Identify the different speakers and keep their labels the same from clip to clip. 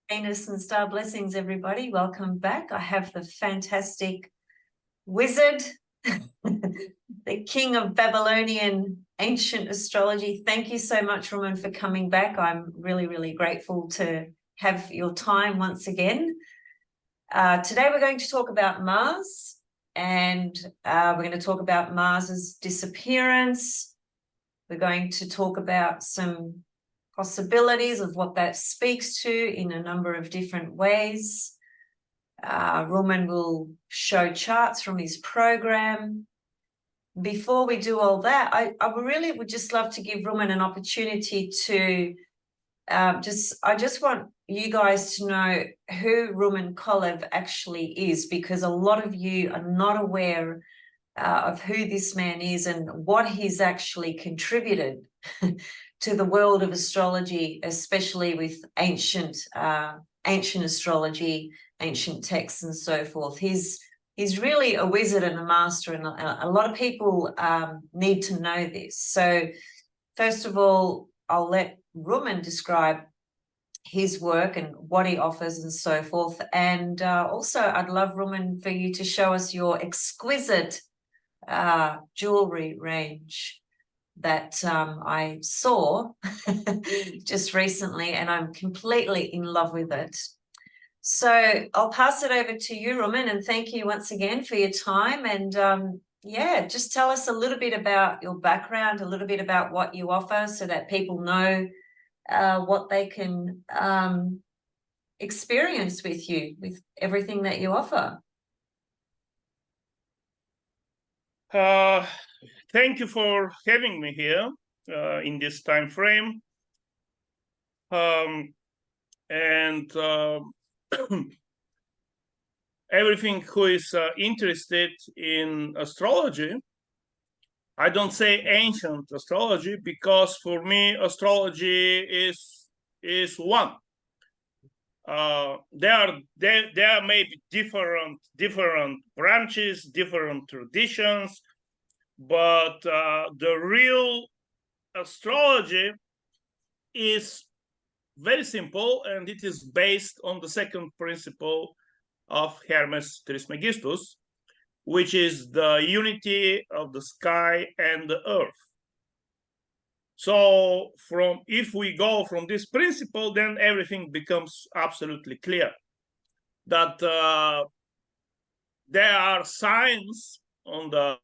Speaker 1: Venus and star blessings, everybody. Welcome back. I have the fantastic wizard, the king of Babylonian ancient astrology. Thank you so much, Rumen, for coming back. I'm really, really grateful to have your time once again. Today we're going to talk about Mars, and we're going to talk about Mars's disappearance. We're going to talk about some possibilities of what that speaks to in a number of different ways. Rumen will show charts from his program. Before we do all that, I really would just love to give Rumen an opportunity to I just want you guys to know who Rumen Kolev actually is, because a lot of you are not aware of who this man is and what he's actually contributed to the world of astrology, especially with ancient astrology, ancient texts and so forth. He's really a wizard and a master, and a lot of people need to know this. So first of all, I'll let Rumen describe his work and what he offers and so forth. And also I'd love, Rumen, for you to show us your exquisite jewelry range that I saw just recently, and I'm completely in love with it. So I'll pass it over to you, Rumen, and thank you once again for your time. And yeah, just tell us a little bit about your background, a little bit about what you offer, so that people know what they can experience with you, with everything that you offer.
Speaker 2: Thank you for having me here in this time frame. Everything who is interested in astrology, I don't say ancient astrology, because for me astrology is one. There may be different branches, different traditions, but the real astrology is very simple, and it is based on the second principle of Hermes Trismegistus, which is the unity of the sky and the earth. So if we go from this principle, then everything becomes absolutely clear. That there are signs on the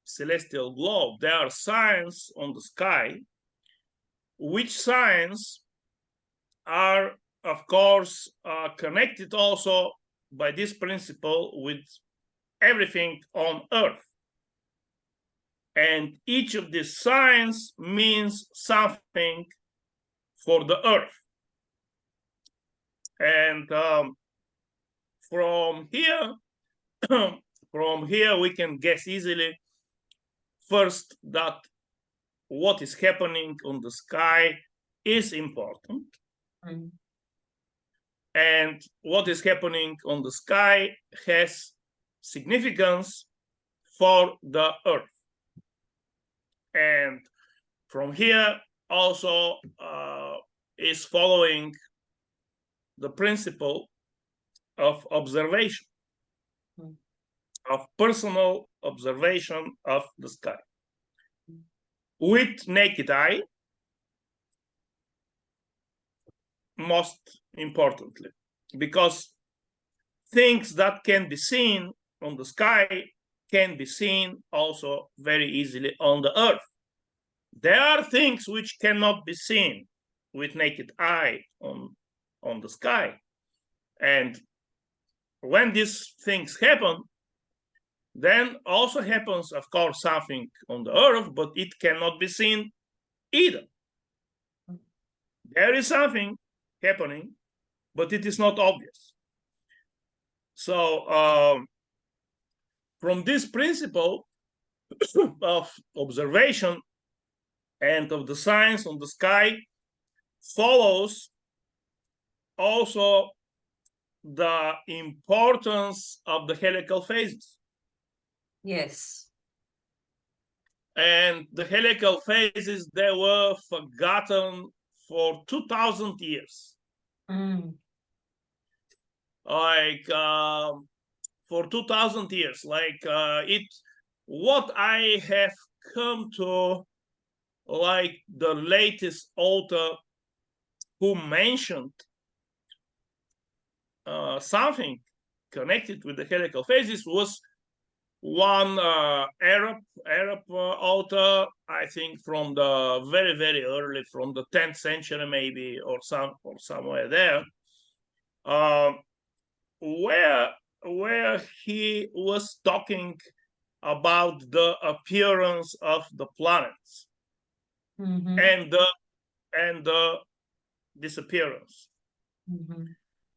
Speaker 2: celestial globe, there are signs on the sky, which signs are, of course, connected also by this principle with everything on earth. And each of these signs means something for the earth. And from here we can guess easily, first, that what is happening on the sky is important. And what is happening on the sky has significance for the earth. And from here also is following the principle of observation, of personal observation of the sky with naked eye, most importantly, because things that can be seen on the sky can be seen also very easily on the earth. There are things which cannot be seen with naked eye on the sky. And when these things happen, then also happens, of course, something on the earth, but it cannot be seen either. There is something happening, but it is not obvious. So from this principle of observation and of the signs on the sky follows also the importance of the helical phases.
Speaker 1: Yes.
Speaker 2: And the helical phases, they were forgotten for 2000 years. like for 2000 years. Like what I have come to, like the latest author who mentioned something connected with the helical phases was one Arab author, I think from the very early, from the 10th century maybe, or somewhere there, where he was talking about the appearance of the planets and the disappearance.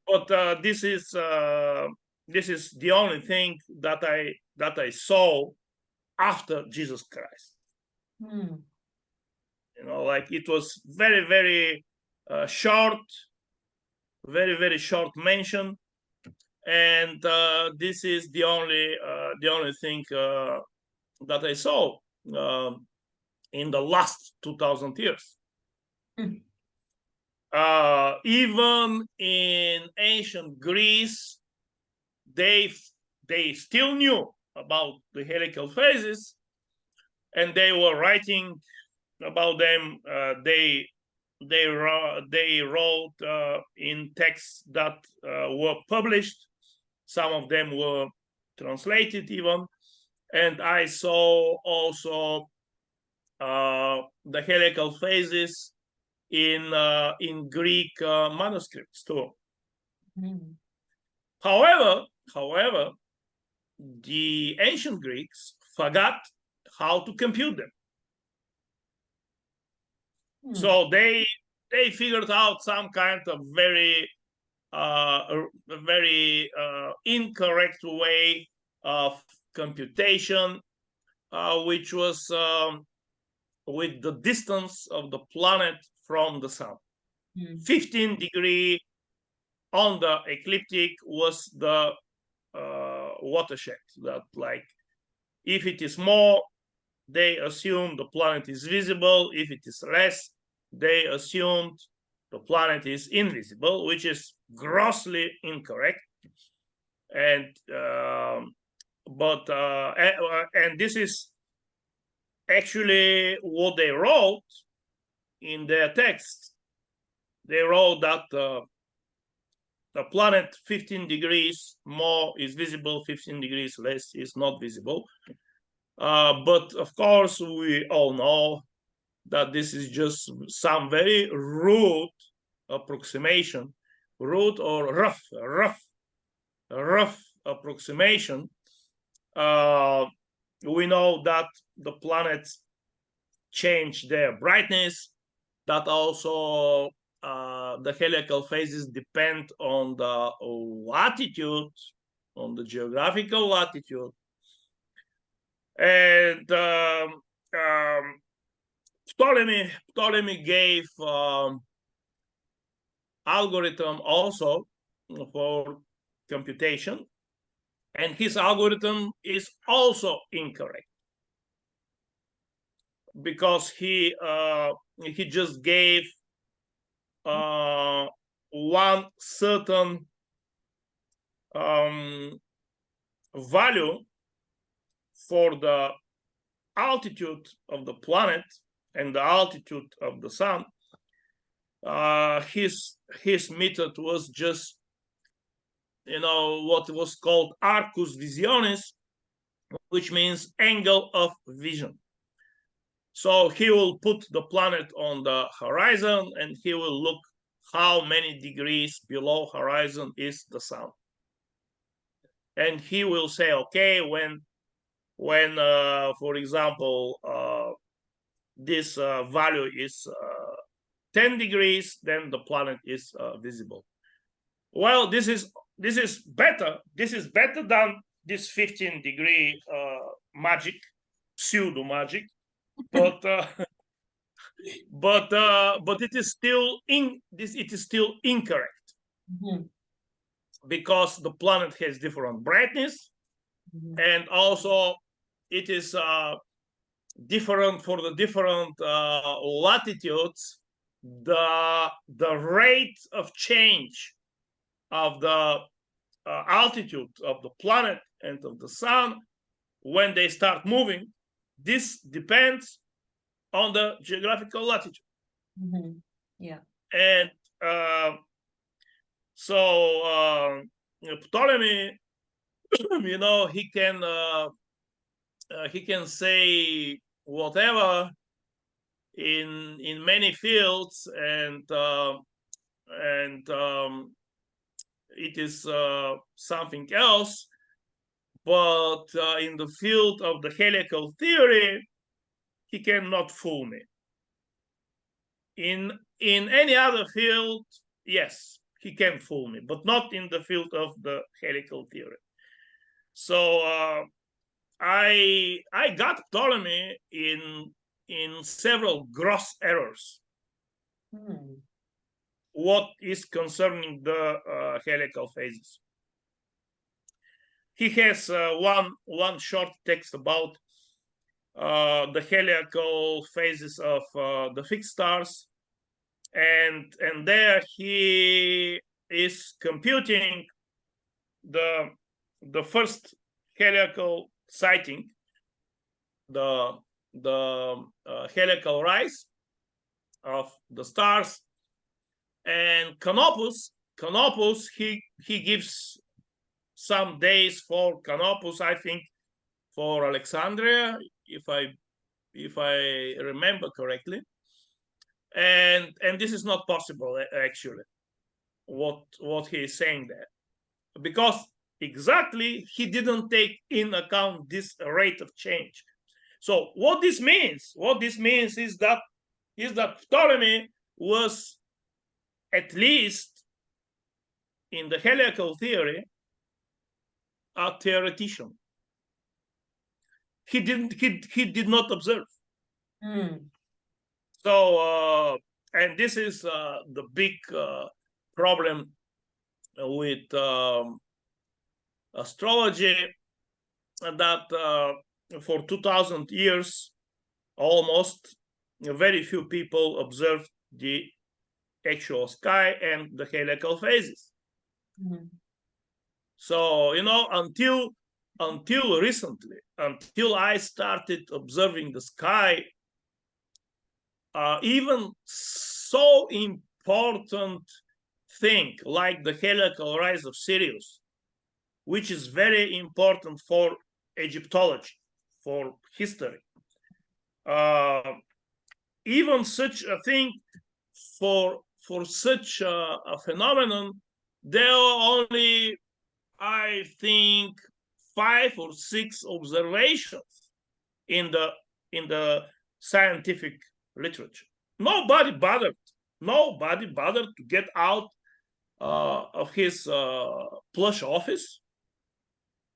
Speaker 2: But this is the only thing that I saw after Jesus Christ. You know, like it was very short, very short mention, and this is the only thing that I saw in the last 2000 years. Even in ancient Greece, they still knew about the helical phases, and they were writing about them. They wrote in texts that were published. Some of them were translated even, and I saw also the helical phases in Greek manuscripts too. However, the ancient Greeks forgot how to compute them. So they figured out some kind of very incorrect way of computation, which was with the distance of the planet from the sun. 15 degree on the ecliptic was the watershed. That, like, if it is more, they assume the planet is visible. If it is less, they assumed the planet is invisible, which is grossly incorrect. And and this is actually what they wrote in their text. They wrote that the planet 15 degrees more is visible, 15 degrees less is not visible. But of course, we all know that this is just some very rude approximation, rude or rough approximation. We know that the planets change their brightness, that also the helical phases depend on the latitude, on the geographical latitude. And Ptolemy gave algorithm also for computation, and his algorithm is also incorrect, because he just gave one certain value for the altitude of the planet and the altitude of the sun. His method was just, what was called arcus visionis, which means angle of vision. So he will put the planet on the horizon, and he will look how many degrees below horizon is the sun. And he will say, okay, when for example, this value is 10 degrees, then the planet is visible. Well, this is better. This is better than this 15 degree magic, pseudo magic, but but it is still incorrect, because the planet has different brightness, and also it is different for the different latitudes. The rate of change of the altitude of the planet and of the sun when they start moving. This depends on the geographical latitude.
Speaker 1: Yeah.
Speaker 2: And so Ptolemy, you know, he can say whatever in many fields, and it is something else. But in the field of the helical theory, he cannot fool me. In any other field, yes, he can fool me, but not in the field of the helical theory. So I got Ptolemy in several gross errors. What is concerning the helical phases. He has one short text about the helical phases of the fixed stars, and there he is computing the first helical sighting, the helical rise of the stars. And Canopus, he gives some days for Canopus, I think, for Alexandria, if I remember correctly. And this is not possible, actually, what he is saying there, because exactly he didn't take in account this rate of change. So what this means is that Ptolemy was, at least in the helical theory, a theoretician. He did not observe. So and this is the big problem with astrology, that for 2000 years almost, very few people observed the actual sky and the helical phases. So, you know, until recently, until I started observing the sky, even so important thing like the helical rise of Sirius, which is very important for Egyptology, for history, even such a thing, for such a phenomenon, there are only, I think, 5 or 6 observations in the scientific literature. Nobody bothered to get out of his plush office,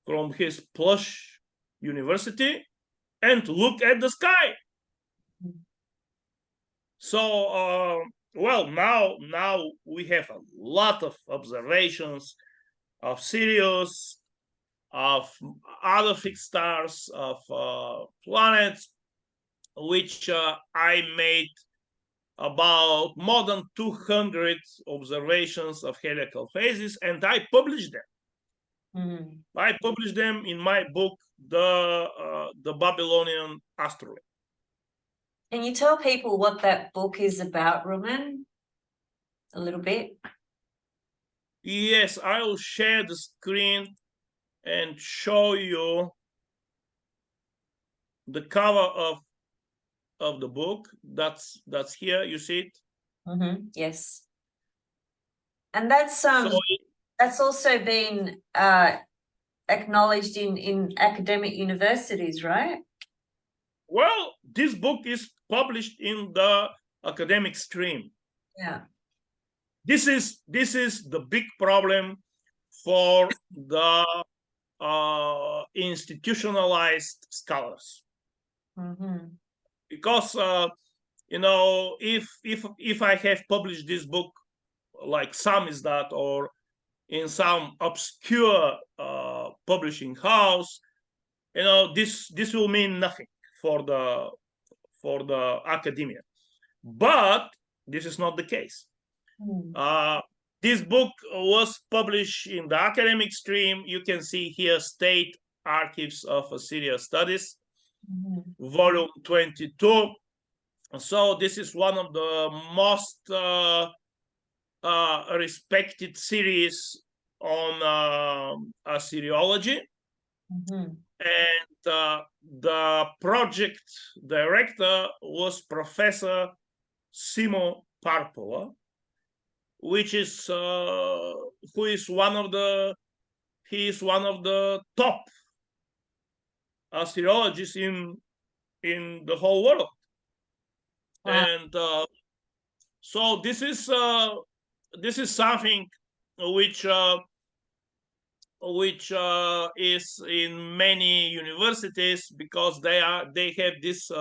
Speaker 2: from his plush university, and to look at the sky. So well, now we have a lot of observations of Sirius, of other fixed stars, of planets, which I made about more than 200 observations of helical phases, and I published them. I published them in my book, the Babylonian Astrolabe.
Speaker 1: Can you tell people what that book is about, Rumen? A little bit.
Speaker 2: Yes, I will share the screen and show you the cover of the book. That's here. You see it?
Speaker 1: Yes. And that's also been acknowledged in academic universities, right?
Speaker 2: Well, this book is published in the academic stream.
Speaker 1: Yeah.
Speaker 2: This is the big problem for the institutionalized scholars, because you know, if I have published this book like Samizdat or in some obscure publishing house, you know, this will mean nothing for the academia. But this is not the case. This book was published in the academic stream. You can see here State Archives of Assyria Studies, volume 22. So this is one of the most respected series on Assyriology. And the project director was Professor Simo Parpova, which is who is one of the top Assyriologists in the whole world. Wow. And so this is something which is in many universities, because they have this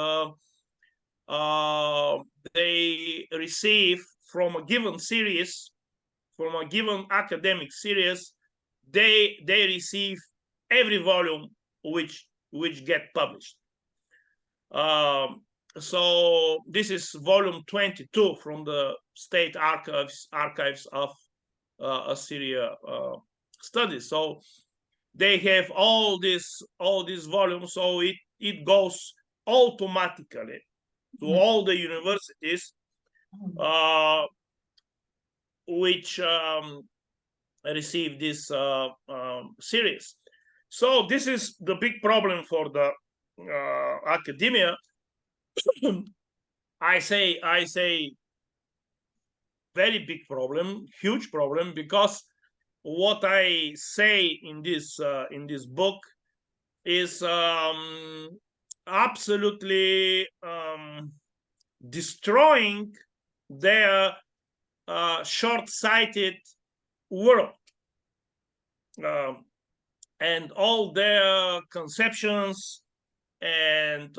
Speaker 2: they receive from a given series, from a given academic series, they receive every volume which get published. So this is volume 22 from the State Archives of Assyria Studies. So they have all these volumes, so it goes automatically to all the universities which receive this series. So this is the big problem for the academia. I say very big problem, huge problem, because what I say in this book is absolutely destroying their short-sighted world, and all their conceptions and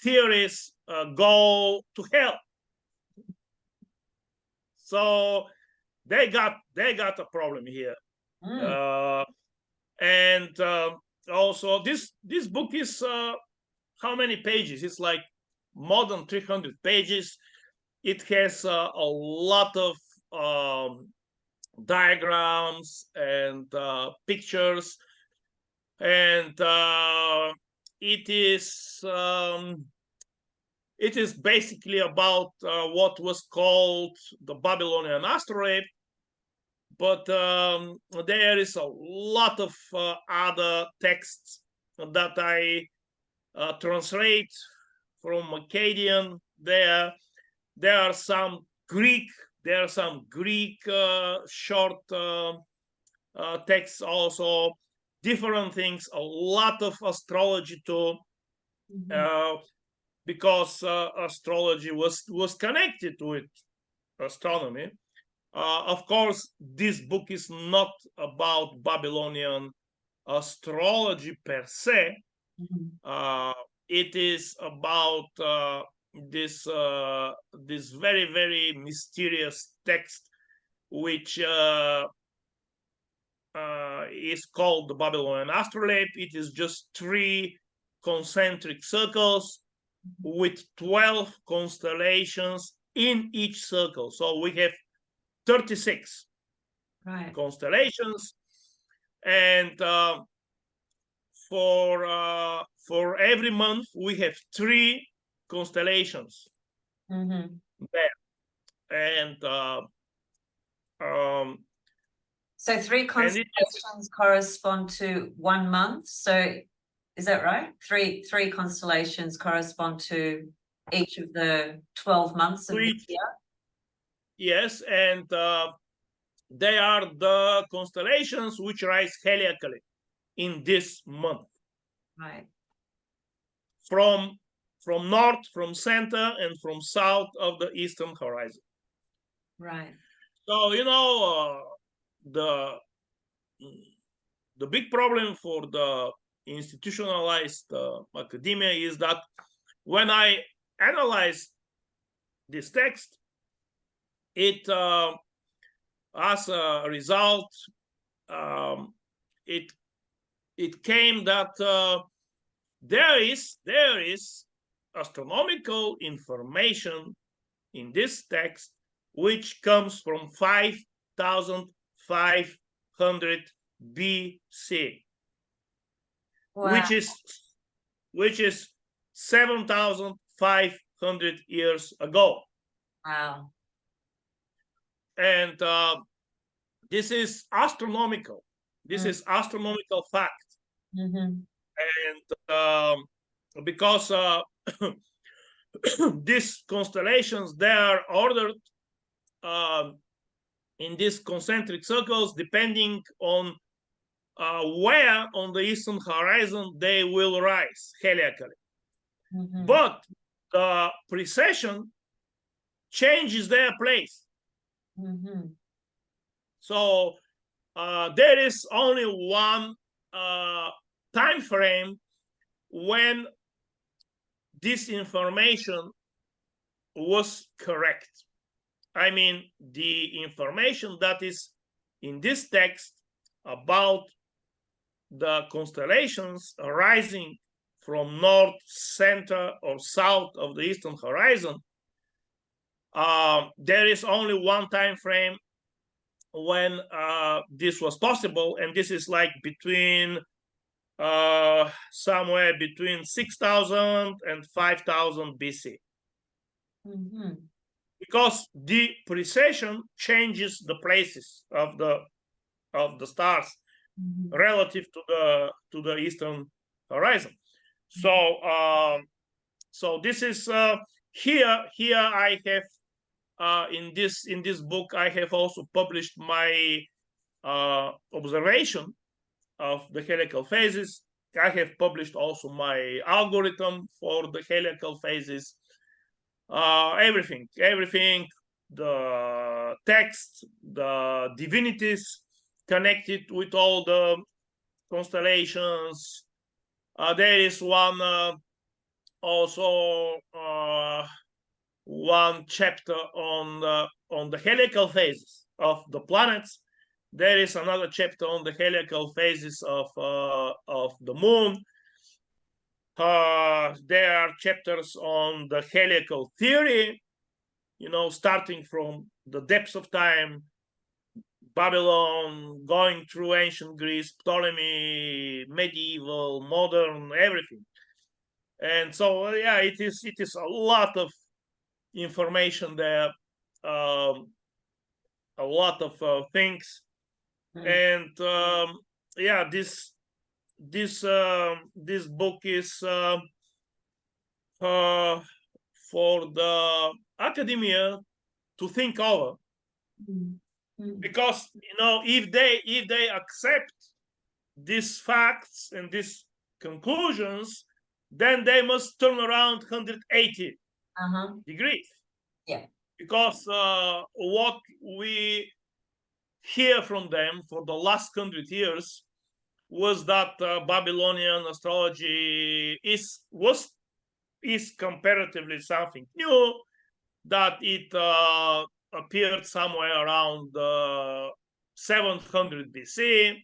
Speaker 2: theories go to hell. So they got a problem here. And also this book is how many pages? It's like more than 300 pages. It has a lot of diagrams and pictures, and it is basically about what was called the Babylonian Astrolabe, but there is a lot of other texts that I translate from Akkadian. There are some Greek. There are some Greek short texts also, different things, a lot of astrology too, because astrology was connected with astronomy. Of course, this book is not about Babylonian astrology per se. It is about this very, very mysterious text, which is called the Babylonian Astrolabe. It is just 3 concentric circles with 12 constellations in each circle. So we have 36 constellations, and for every month we have 3 constellations there, and
Speaker 1: so 3 constellations correspond to 1 month. So is that right? Three constellations correspond to each of the 12 months of the year.
Speaker 2: Yes, and they are the constellations which rise helically in this month.
Speaker 1: Right.
Speaker 2: From north, from center, and from south of the eastern horizon.
Speaker 1: Right.
Speaker 2: So the big problem for the institutionalized academia is that when I analyze this text, it as a result, it came that there is astronomical information in this text which comes from 5 7,500 BC,
Speaker 1: Wow.
Speaker 2: which is 7,500 years ago.
Speaker 1: Wow.
Speaker 2: And this is astronomical. This is astronomical fact.
Speaker 1: Mm-hmm.
Speaker 2: And because these constellations, they are ordered in these concentric circles depending on where on the eastern horizon they will rise helically.
Speaker 1: Mm-hmm.
Speaker 2: But the precession changes their place.
Speaker 1: Mm-hmm.
Speaker 2: So there is only one time frame when this information was correct. I mean, the information that is in this text about the constellations arising from north, center, or south of the eastern horizon, there is only one time frame when this was possible, and this is like between somewhere between 6,000 and 5,000 BC.
Speaker 1: Mm-hmm.
Speaker 2: Because the precession changes the places of the stars relative to the eastern horizon. So so this is here I have in this book I have also published my observation of the helical phases. I have published also my algorithm for the helical phases. Everything, the text, the divinities connected with all the constellations. There is one also one chapter on the helical phases of the planets. There is another chapter on the helical phases of the moon. There are chapters on the helical theory, starting from the depths of time, Babylon, going through ancient Greece, Ptolemy, medieval, modern, everything. And so, yeah, it is a lot of information there, a lot of things. And yeah, this book is for the academia to think over, because if they accept these facts and these conclusions, then they must turn around 180 degrees.
Speaker 1: Yeah.
Speaker 2: Because what we hear from them for the last 100 years was that Babylonian astrology is comparatively something new, that it appeared somewhere around 700 BC,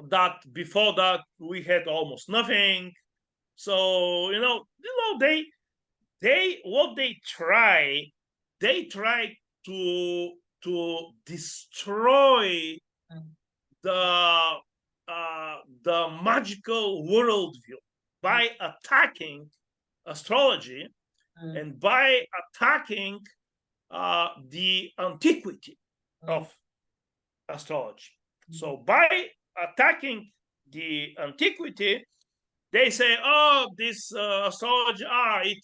Speaker 2: that before that we had almost nothing. So they try to destroy the magical worldview by attacking astrology and by attacking the antiquity of astrology. So by attacking the antiquity, they say, oh, this astrology,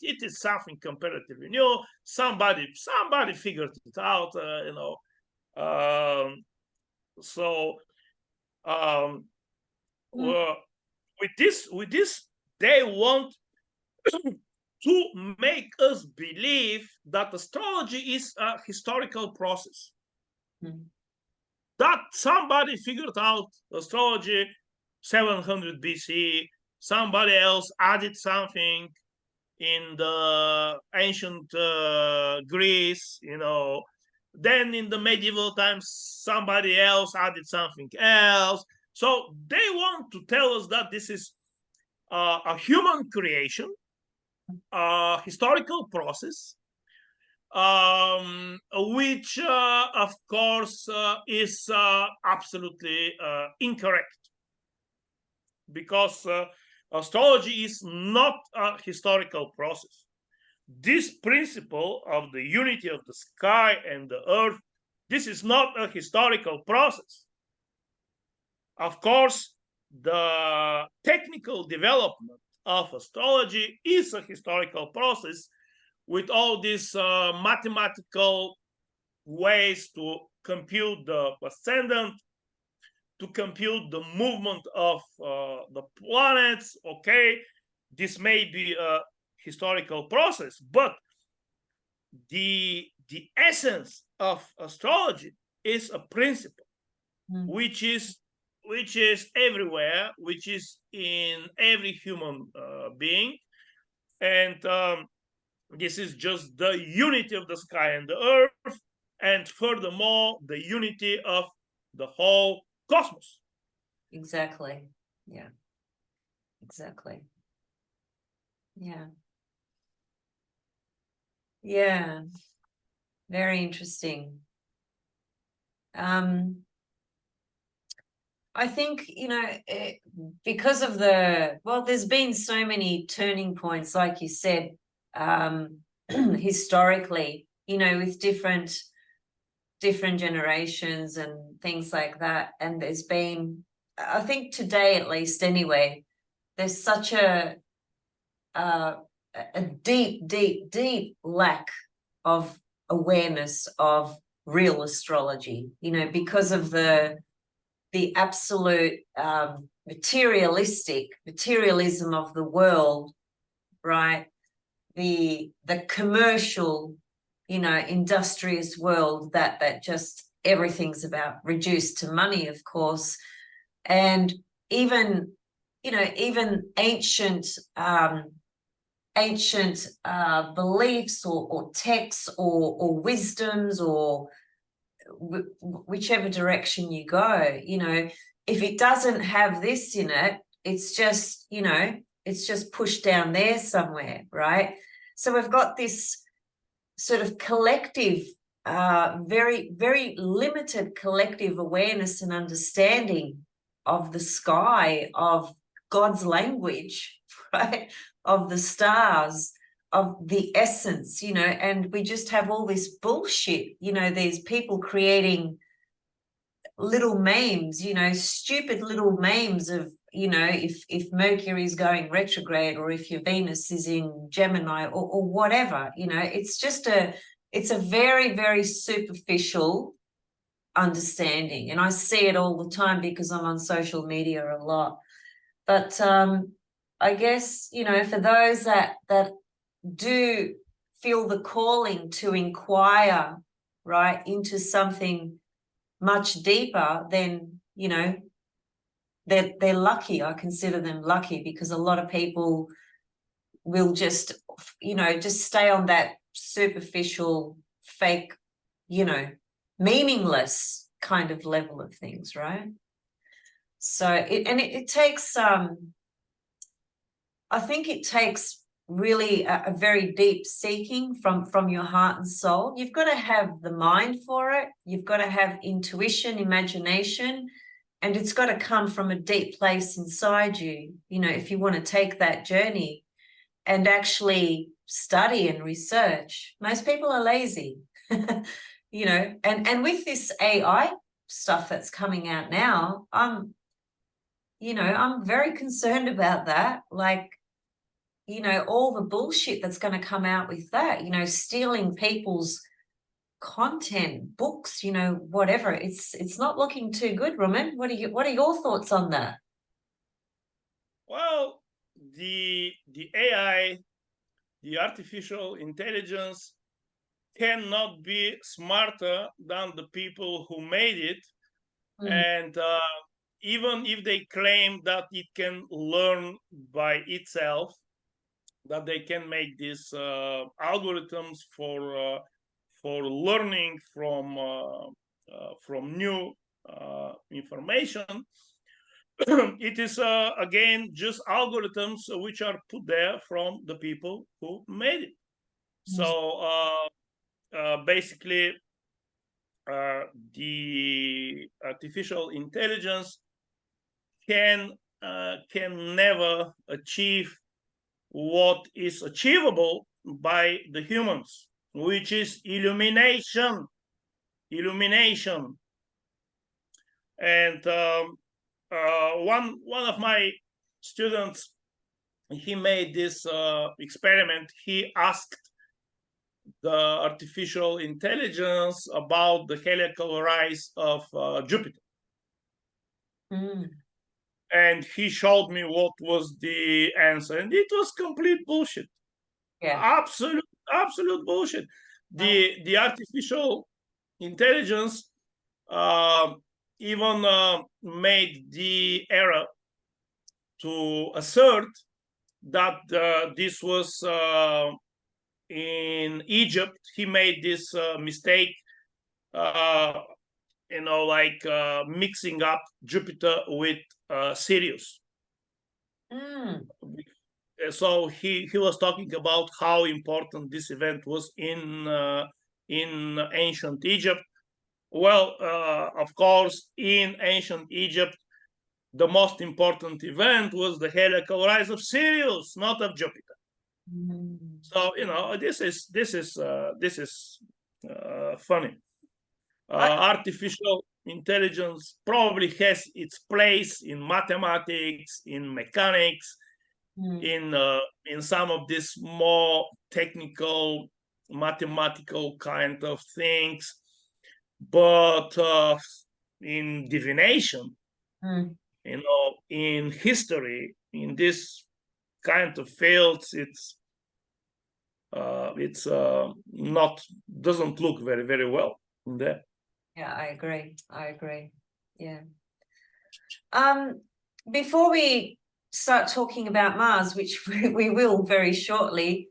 Speaker 2: it is something comparatively new. Somebody figured it out, so with this, they want to make us believe that astrology is a historical process. That somebody figured out astrology 700 BC, somebody else added something in the ancient Greece, then in the medieval times, somebody else added something else. So they want to tell us that this is a human creation, a historical process, which of course is absolutely incorrect, because astrology is not a historical process. This principle of the unity of the sky and the earth, this is not a historical process. Of course, the technical development of astrology is a historical process, with all these mathematical ways to compute the ascendant, to compute the movement of the planets. Okay, this may be a historical process, but the essence of astrology is a principle which is everywhere, which is in every human being, and this is just the unity of the sky and the earth, and furthermore the unity of the whole cosmos.
Speaker 1: Exactly. Yeah. Exactly. Yeah. Yeah. Very interesting. I think, because of there's been so many turning points, like you said, historically, with different generations and things like that. And there's been, I think today, at least anyway, there's such a deep lack of awareness of real astrology, because of the absolute materialism of the world, right? The commercial, industrious world that just everything's about reduced to money, of course. And even ancient beliefs or texts or wisdoms, or whichever direction you go, if it doesn't have this in it, it's just pushed down there somewhere, right? So we've got this sort of collective, very, very limited collective awareness and understanding of the sky, of God's language, right? Of the stars, of the essence, and we just have all this bullshit, these people creating little memes, stupid little memes of, if Mercury is going retrograde, or if your Venus is in Gemini, or whatever, it's a very, very superficial understanding. And I see it all the time because I'm on social media a lot. But I guess, for those that do feel the calling to inquire, right, into something much deeper, then, they're lucky. I consider them lucky, because a lot of people will just stay on that superficial, fake, meaningless kind of level of things, right? So it takes, I think it takes really a very deep seeking from your heart and soul. You've got to have the mind for it. You've got to have intuition, imagination, and it's got to come from a deep place inside you, if you want to take that journey and actually study and research. Most people are lazy, and with this AI stuff that's coming out now, I'm very concerned about that. Like, all the bullshit that's going to come out with that, stealing people's content, books, whatever. It's not looking too good, Rumen. What are your thoughts on that?
Speaker 2: Well, the AI, the artificial intelligence, cannot be smarter than the people who made it. And even if they claim that it can learn by itself, that they can make these algorithms for learning from new information, it is again just algorithms which are put there from the people who made it. So basically the artificial intelligence can never achieve what is achievable by the humans, which is illumination. And one of my students, he made this experiment. He asked the artificial intelligence about the helical rise of Jupiter. And he showed me what was the answer, and it was complete bullshit.
Speaker 1: Yeah.
Speaker 2: Absolute bullshit. The artificial intelligence even made the error to assert that this was in Egypt. He made this mistake, like mixing up Jupiter with Sirius. So he was talking about how important this event was in ancient Egypt. Well, of course, in ancient Egypt, the most important event was the helical rise of Sirius, not of Jupiter. So this is funny. Artificial intelligence probably has its place in mathematics, in mechanics, in some of these more technical, mathematical kind of things, but in divination, in history, in this kind of fields, it's not, doesn't look very, very well in there.
Speaker 1: Yeah, I agree. Yeah. Before we start talking about Mars, which we will very shortly,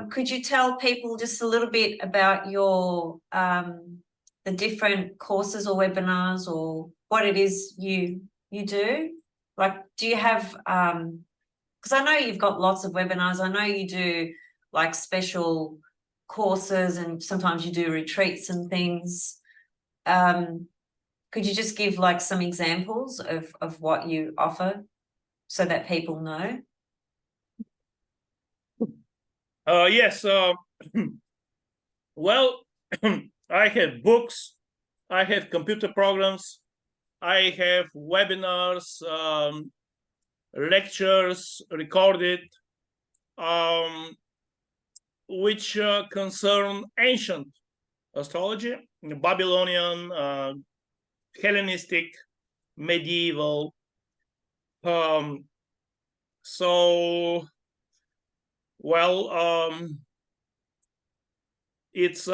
Speaker 1: could you tell people just a little bit about your the different courses or webinars, or what it is you do? Like, do you have because I know you've got lots of webinars. I know you do like special courses, and sometimes you do retreats and things. Could you just give like some examples of what you offer so that people know?
Speaker 2: Yes. Well, I have books, I have computer programs, I have webinars, lectures recorded, which concern ancient astrology, Babylonian, Hellenistic, medieval. So, well, it's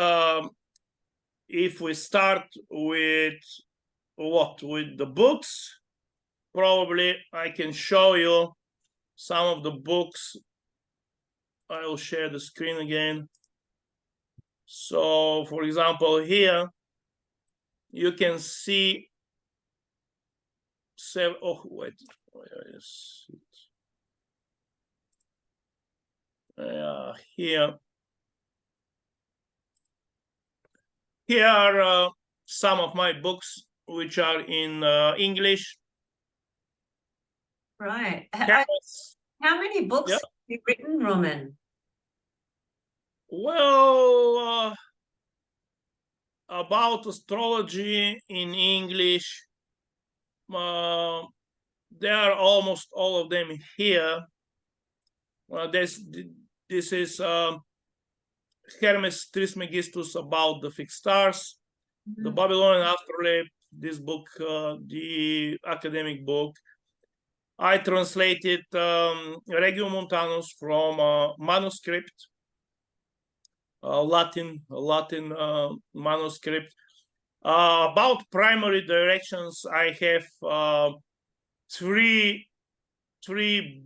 Speaker 2: if we start with with the books, probably I can show you some of the books. I will share the screen again. So, for example, here you can see oh, wait, here are some of my books which are in English.
Speaker 1: Right. How many books have you written, Rumen?
Speaker 2: Well, about astrology in English, there are almost all of them here. This is Hermes Trismegistus about the fixed stars, the Babylonian Astrolabe, this book, the academic book. I translated Regium Montanus from manuscript, Latin manuscript. About primary directions, I have three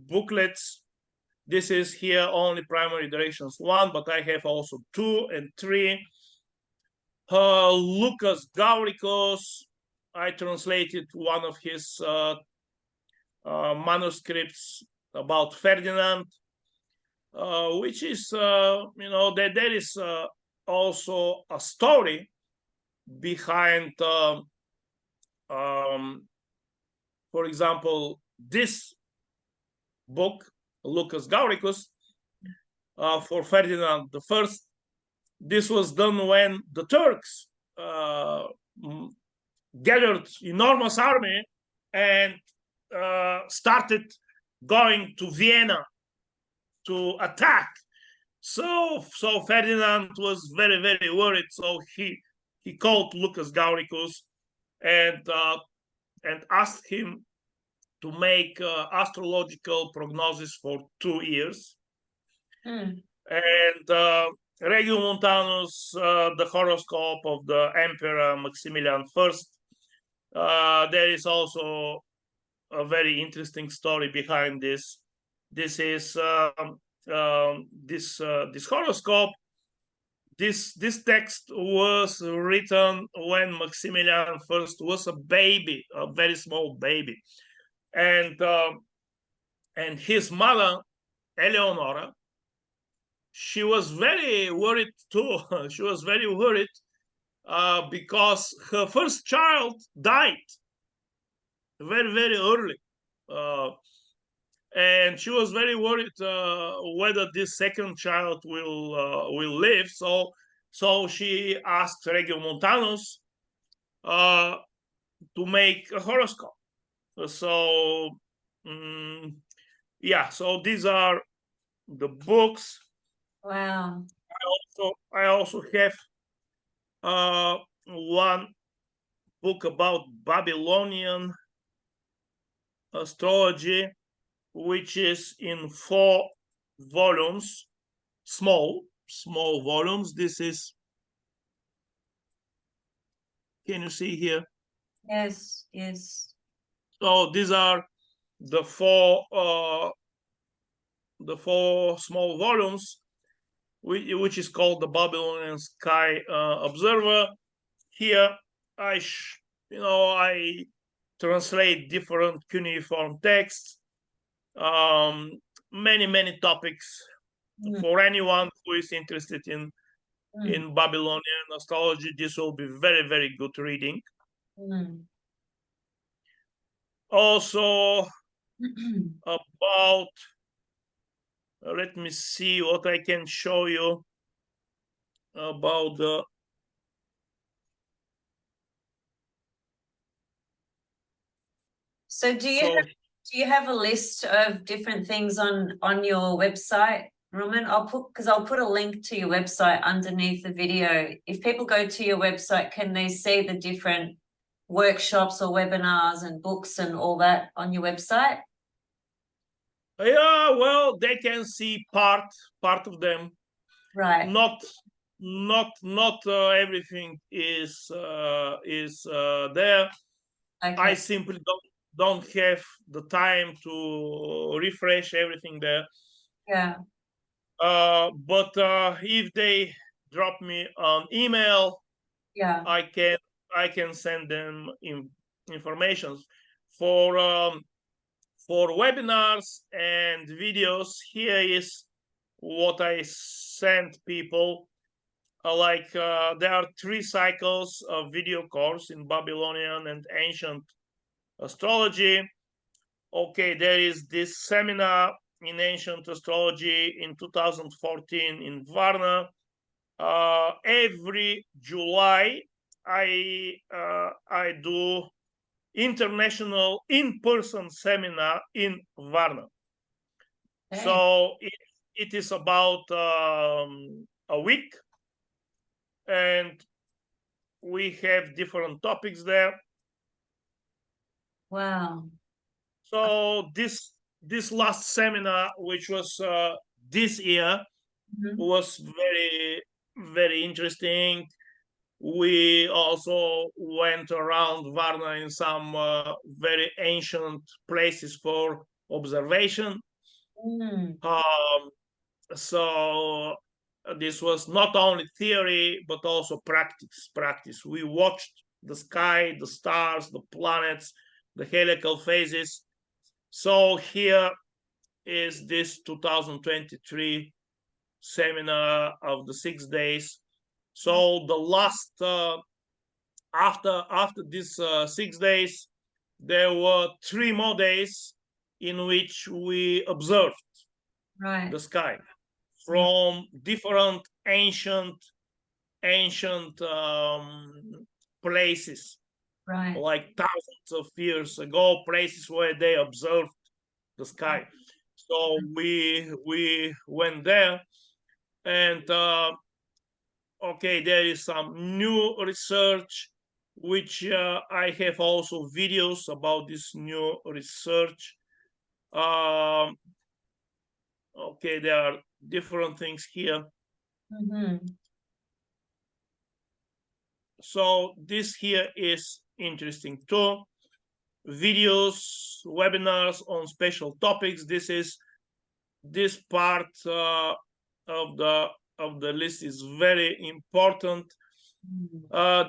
Speaker 2: booklets. This is here only primary directions 1, but I have also 2 and 3. Lucas Gaurikos, I translated one of his manuscripts about Ferdinand, which is, there is also a story behind, for example, this book, Lucas Gauricus, for Ferdinand I. This was done when the Turks gathered enormous army and started going to Vienna to attack. So Ferdinand was very, very worried. So he called Lucas Gauricus and asked him to make astrological prognosis for 2 years.
Speaker 1: Mm.
Speaker 2: And Regiomontanus, the horoscope of the Emperor Maximilian I. There is also a very interesting story behind this. This is this horoscope. This text was written when Maximilian I was a baby, a very small baby, and his mother Eleonora, she was very worried too. She was very worried because her first child died very, very early. And she was very worried whether this second child will live. So she asked Regiomontanus to make a horoscope. So yeah, so these are the books.
Speaker 1: Wow.
Speaker 2: I also have one book about Babylonian astrology, which is in 4 volumes, small volumes. This is, can you see here?
Speaker 1: Yes, yes.
Speaker 2: So these are the 4 small volumes, which is called the Babylonian Sky Observer. Here I translate different cuneiform texts, many topics. For anyone who is interested in Babylonian astrology, this will be very, very good reading. Also about, let me see what I can show you about the
Speaker 1: So do you have a list of different things on your website, Rumen? I'll put a link to your website underneath the video. If people go to your website, can they see the different workshops or webinars and books and all that on your website?
Speaker 2: Yeah, well, they can see part of them.
Speaker 1: Right.
Speaker 2: Not everything is there. Okay. I simply don't have the time to refresh everything there.
Speaker 1: Yeah.
Speaker 2: But if they drop me an email,
Speaker 1: yeah,
Speaker 2: I can send them information for webinars and videos. Here is what I sent people. There are 3 cycles of video course in Babylonian and ancient astrology. Okay, there is this seminar in ancient astrology in 2014 in Varna. Every July, I do international in-person seminar in Varna. Okay. So it is about a week, and we have different topics there.
Speaker 1: Wow.
Speaker 2: So this last seminar, which was this year, was very, very interesting. We also went around Varna in some very ancient places for observation. So this was not only theory, but also practice. We watched the sky, the stars, the planets, the helical phases. So here is this 2023 seminar of the 6 days. So the last after these 6 days, there were 3 more days in which we observed the sky from different ancient places, like thousands of years ago, places where they observed the sky. So we went there, and okay, there is some new research which I have also videos about this new research. Okay, there are different things here. So this here is interesting too. Videos, webinars on special topics. This part of the list is very important.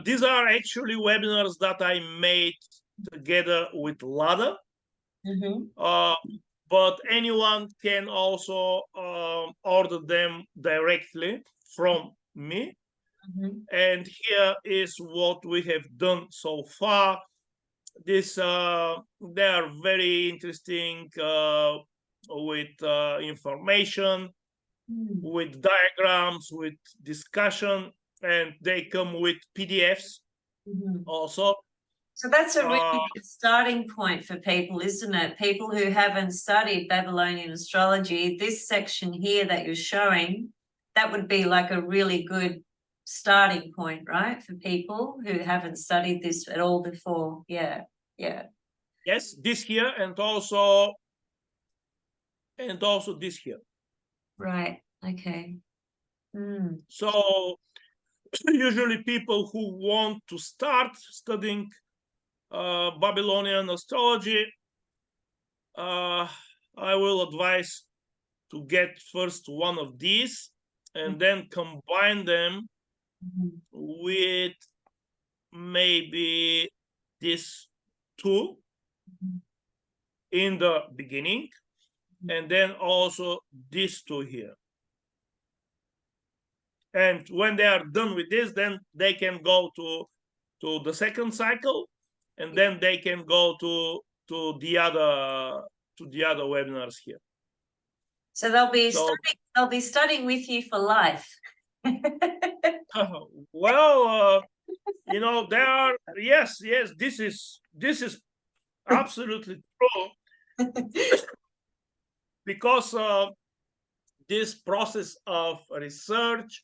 Speaker 2: These are actually webinars that I made together with Lada. But anyone can also order them directly from me. And here is what we have done so far. They are very interesting with information, with diagrams, with discussion, and they come with PDFs also.
Speaker 1: So that's a really good starting point for people, isn't it? People who haven't studied Babylonian astrology, this section here that you're showing, that would be like a really good starting point, right? For people who haven't studied this at all before. Yeah.
Speaker 2: Yes, this here and also this here.
Speaker 1: Right. Okay.
Speaker 2: So usually people who want to start studying Babylonian astrology, I will advise to get first one of these and then combine them with maybe this two in the beginning, and then also these two here. And when they are done with this, then they can go to the second cycle, and then they can go to the other webinars here.
Speaker 1: So they'll be studying with you for life.
Speaker 2: Well, you know, there are yes, this is absolutely true. Because this process of research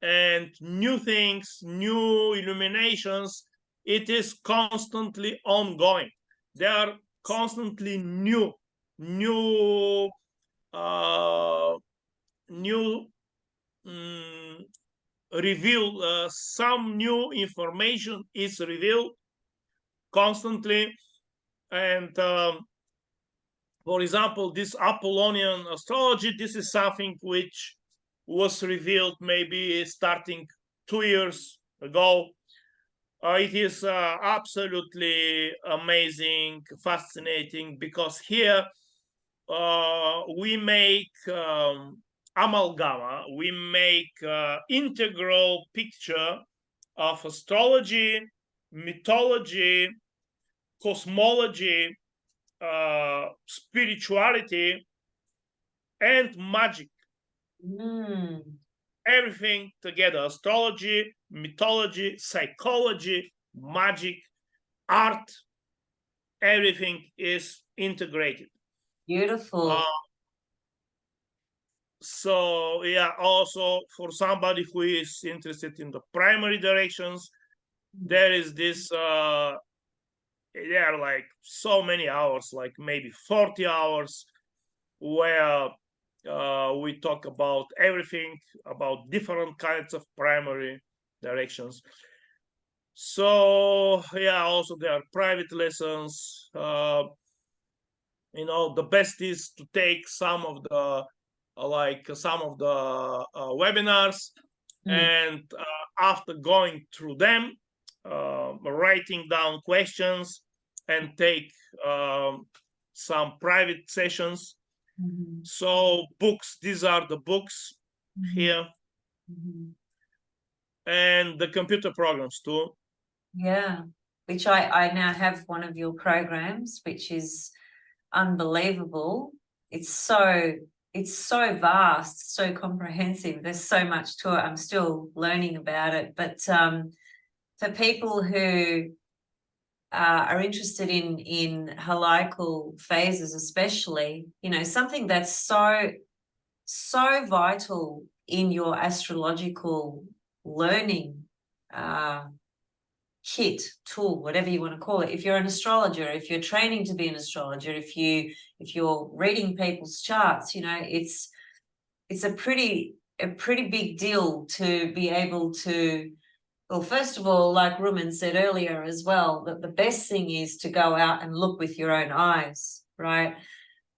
Speaker 2: and new things, new illuminations, it is constantly ongoing. There are constantly new reveal. Some new information is revealed constantly, and for example, this Apollonian astrology, this is something which was revealed maybe starting 2 years ago. It is absolutely amazing, fascinating, because here we make amalgama, we make integral picture of astrology, mythology, cosmology, spirituality, and magic. Everything together: astrology, mythology, psychology, magic, art, everything is integrated.
Speaker 1: Beautiful.
Speaker 2: So yeah, also for somebody who is interested in the primary directions, there is this there are like so many hours, like maybe 40 hours, where we talk about everything, about different kinds of primary directions. So yeah, also there are private lessons. You know, the best is to take some of the webinars, and after going through them, writing down questions, and take some private sessions. So books, these are the books here. and the computer programs too.
Speaker 1: Yeah, which I now have one of your programs, which is unbelievable. It's so vast, so comprehensive. There's so much to it. I'm still learning about it. But for people who are interested in helical phases, especially, you know, something that's so vital in your astrological learning kit, tool, whatever you want to call it. If you're an astrologer, if you're training to be an astrologer, if you're reading people's charts, you know, it's a pretty big deal to be able to, well, first of all, like Rumen said earlier as well, that the best thing is to go out and look with your own eyes, right?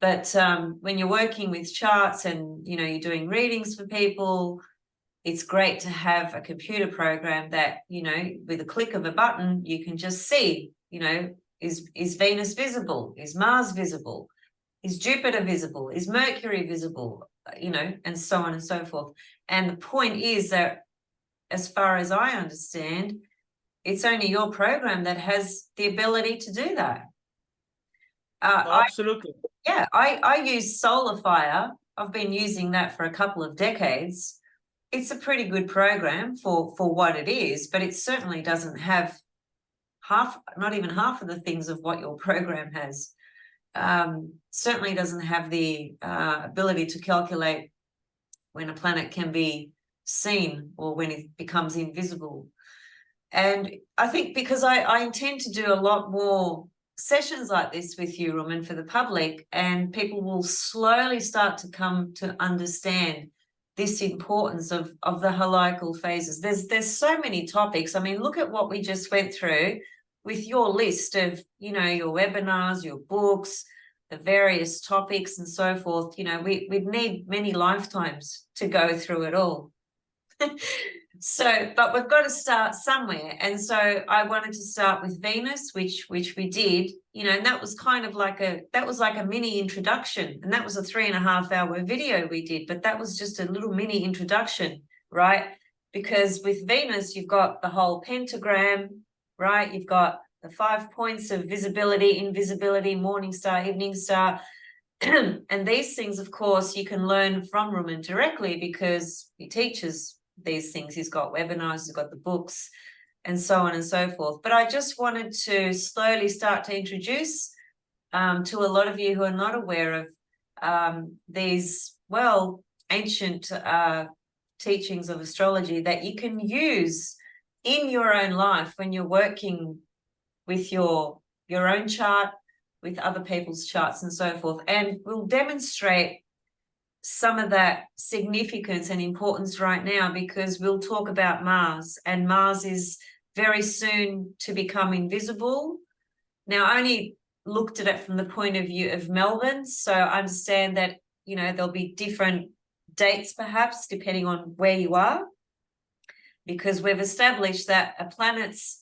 Speaker 1: But when you're working with charts and, you know, you're doing readings for people, it's great to have a computer program that, you know, with a click of a button, you can just see, you know, is Venus visible? Is Mars visible? Is Jupiter visible? Is Mercury visible? You know, and so on and so forth. And the point is that, as far as I understand, it's only your program that has the ability to do that.
Speaker 2: Absolutely.
Speaker 1: I use SolarFire. I've been using that for a couple of decades. It's a pretty good program for what it is, but it certainly doesn't have not even half of the things of what your program has. Certainly doesn't have the ability to calculate when a planet can be seen or when it becomes invisible. And I think because I intend to do a lot more sessions like this with you, Rumen, for the public, and people will slowly start to come to understand this importance of the helical phases. There's so many topics. I mean, look at what we just went through with your list of, you know, your webinars, your books, the various topics and so forth. You know, we'd need many lifetimes to go through it all. So, but we've got to start somewhere. And so I wanted to start with Venus, which we did, you know, and that was kind of like a mini introduction. And that was a 3.5 hour video we did, but that was just a little mini introduction, right? Because with Venus, you've got the whole pentagram, right? You've got the 5 points of visibility, invisibility, morning star, evening star. And these things, of course, you can learn from Rumen directly because he teaches these things. He's got webinars, he's got the books, and so on and so forth. But I just wanted to slowly start to introduce to a lot of you who are not aware of these, well, ancient teachings of astrology that you can use in your own life when you're working with your own chart, with other people's charts and so forth. And we'll demonstrate some of that significance and importance right now, because we'll talk about Mars, and Mars is very soon to become invisible. Now, I only looked at it from the point of view of Melbourne, so I understand that, you know, there'll be different dates perhaps depending on where you are, because we've established that a planet's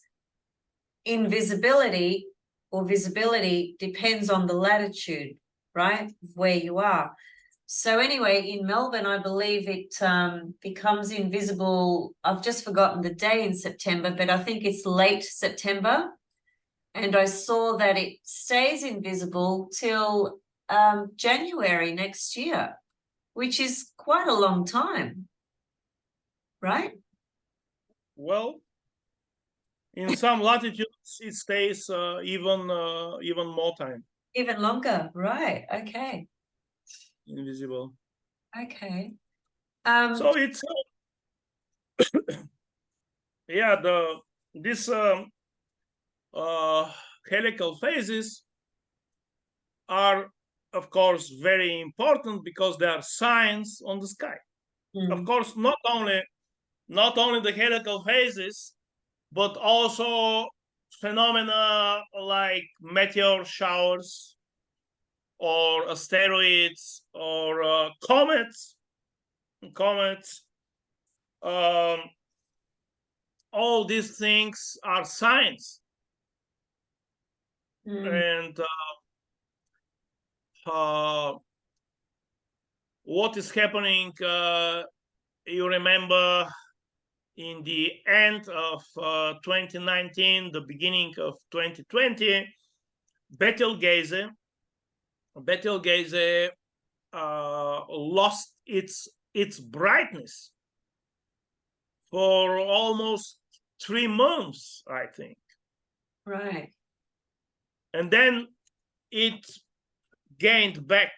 Speaker 1: invisibility or visibility depends on the latitude, right, where you are. So anyway, in Melbourne, I believe it becomes invisible. I've just forgotten the day in September, but I think it's late September. And I saw that it stays invisible till January next year, which is quite a long time, right?
Speaker 2: Well, in some latitudes, it stays even more time.
Speaker 1: Even longer, right? Okay.
Speaker 2: Invisible.
Speaker 1: Okay.
Speaker 2: So it's yeah, this helical phases are, of course, very important because they are signs on the sky. Of course, not only the helical phases, but also phenomena like meteor showers or asteroids or comets. All these things are signs. And what is happening, you remember in the end of 2019, the beginning of 2020, Betelgeuse lost its brightness for almost 3 months, I think.
Speaker 1: Right.
Speaker 2: And then it gained back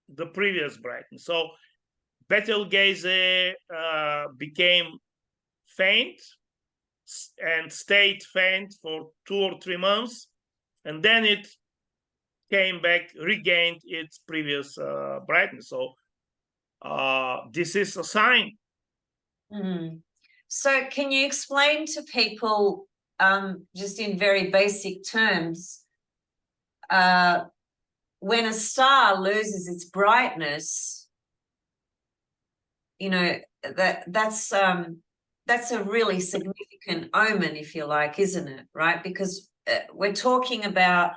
Speaker 2: the previous brightness. So Betelgeuse became faint and stayed faint for 2 or 3 months, and then it came back, regained its previous brightness. So this is a sign.
Speaker 1: Mm. So can you explain to people, just in very basic terms, when a star loses its brightness, you know, that's a really significant omen, if you like, isn't it? Right? Because we're talking about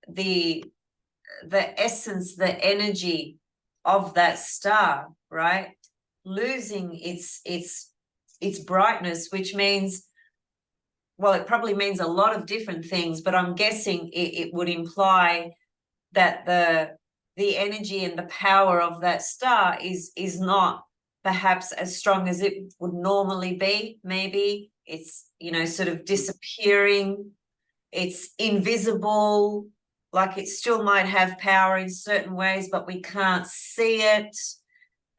Speaker 1: the essence, the energy of that star, right? Losing its brightness, which means, well, it probably means a lot of different things, but I'm guessing it would imply that the energy and the power of that star is not perhaps as strong as it would normally be. Maybe it's, you know, sort of disappearing, it's invisible, like it still might have power in certain ways, but we can't see it.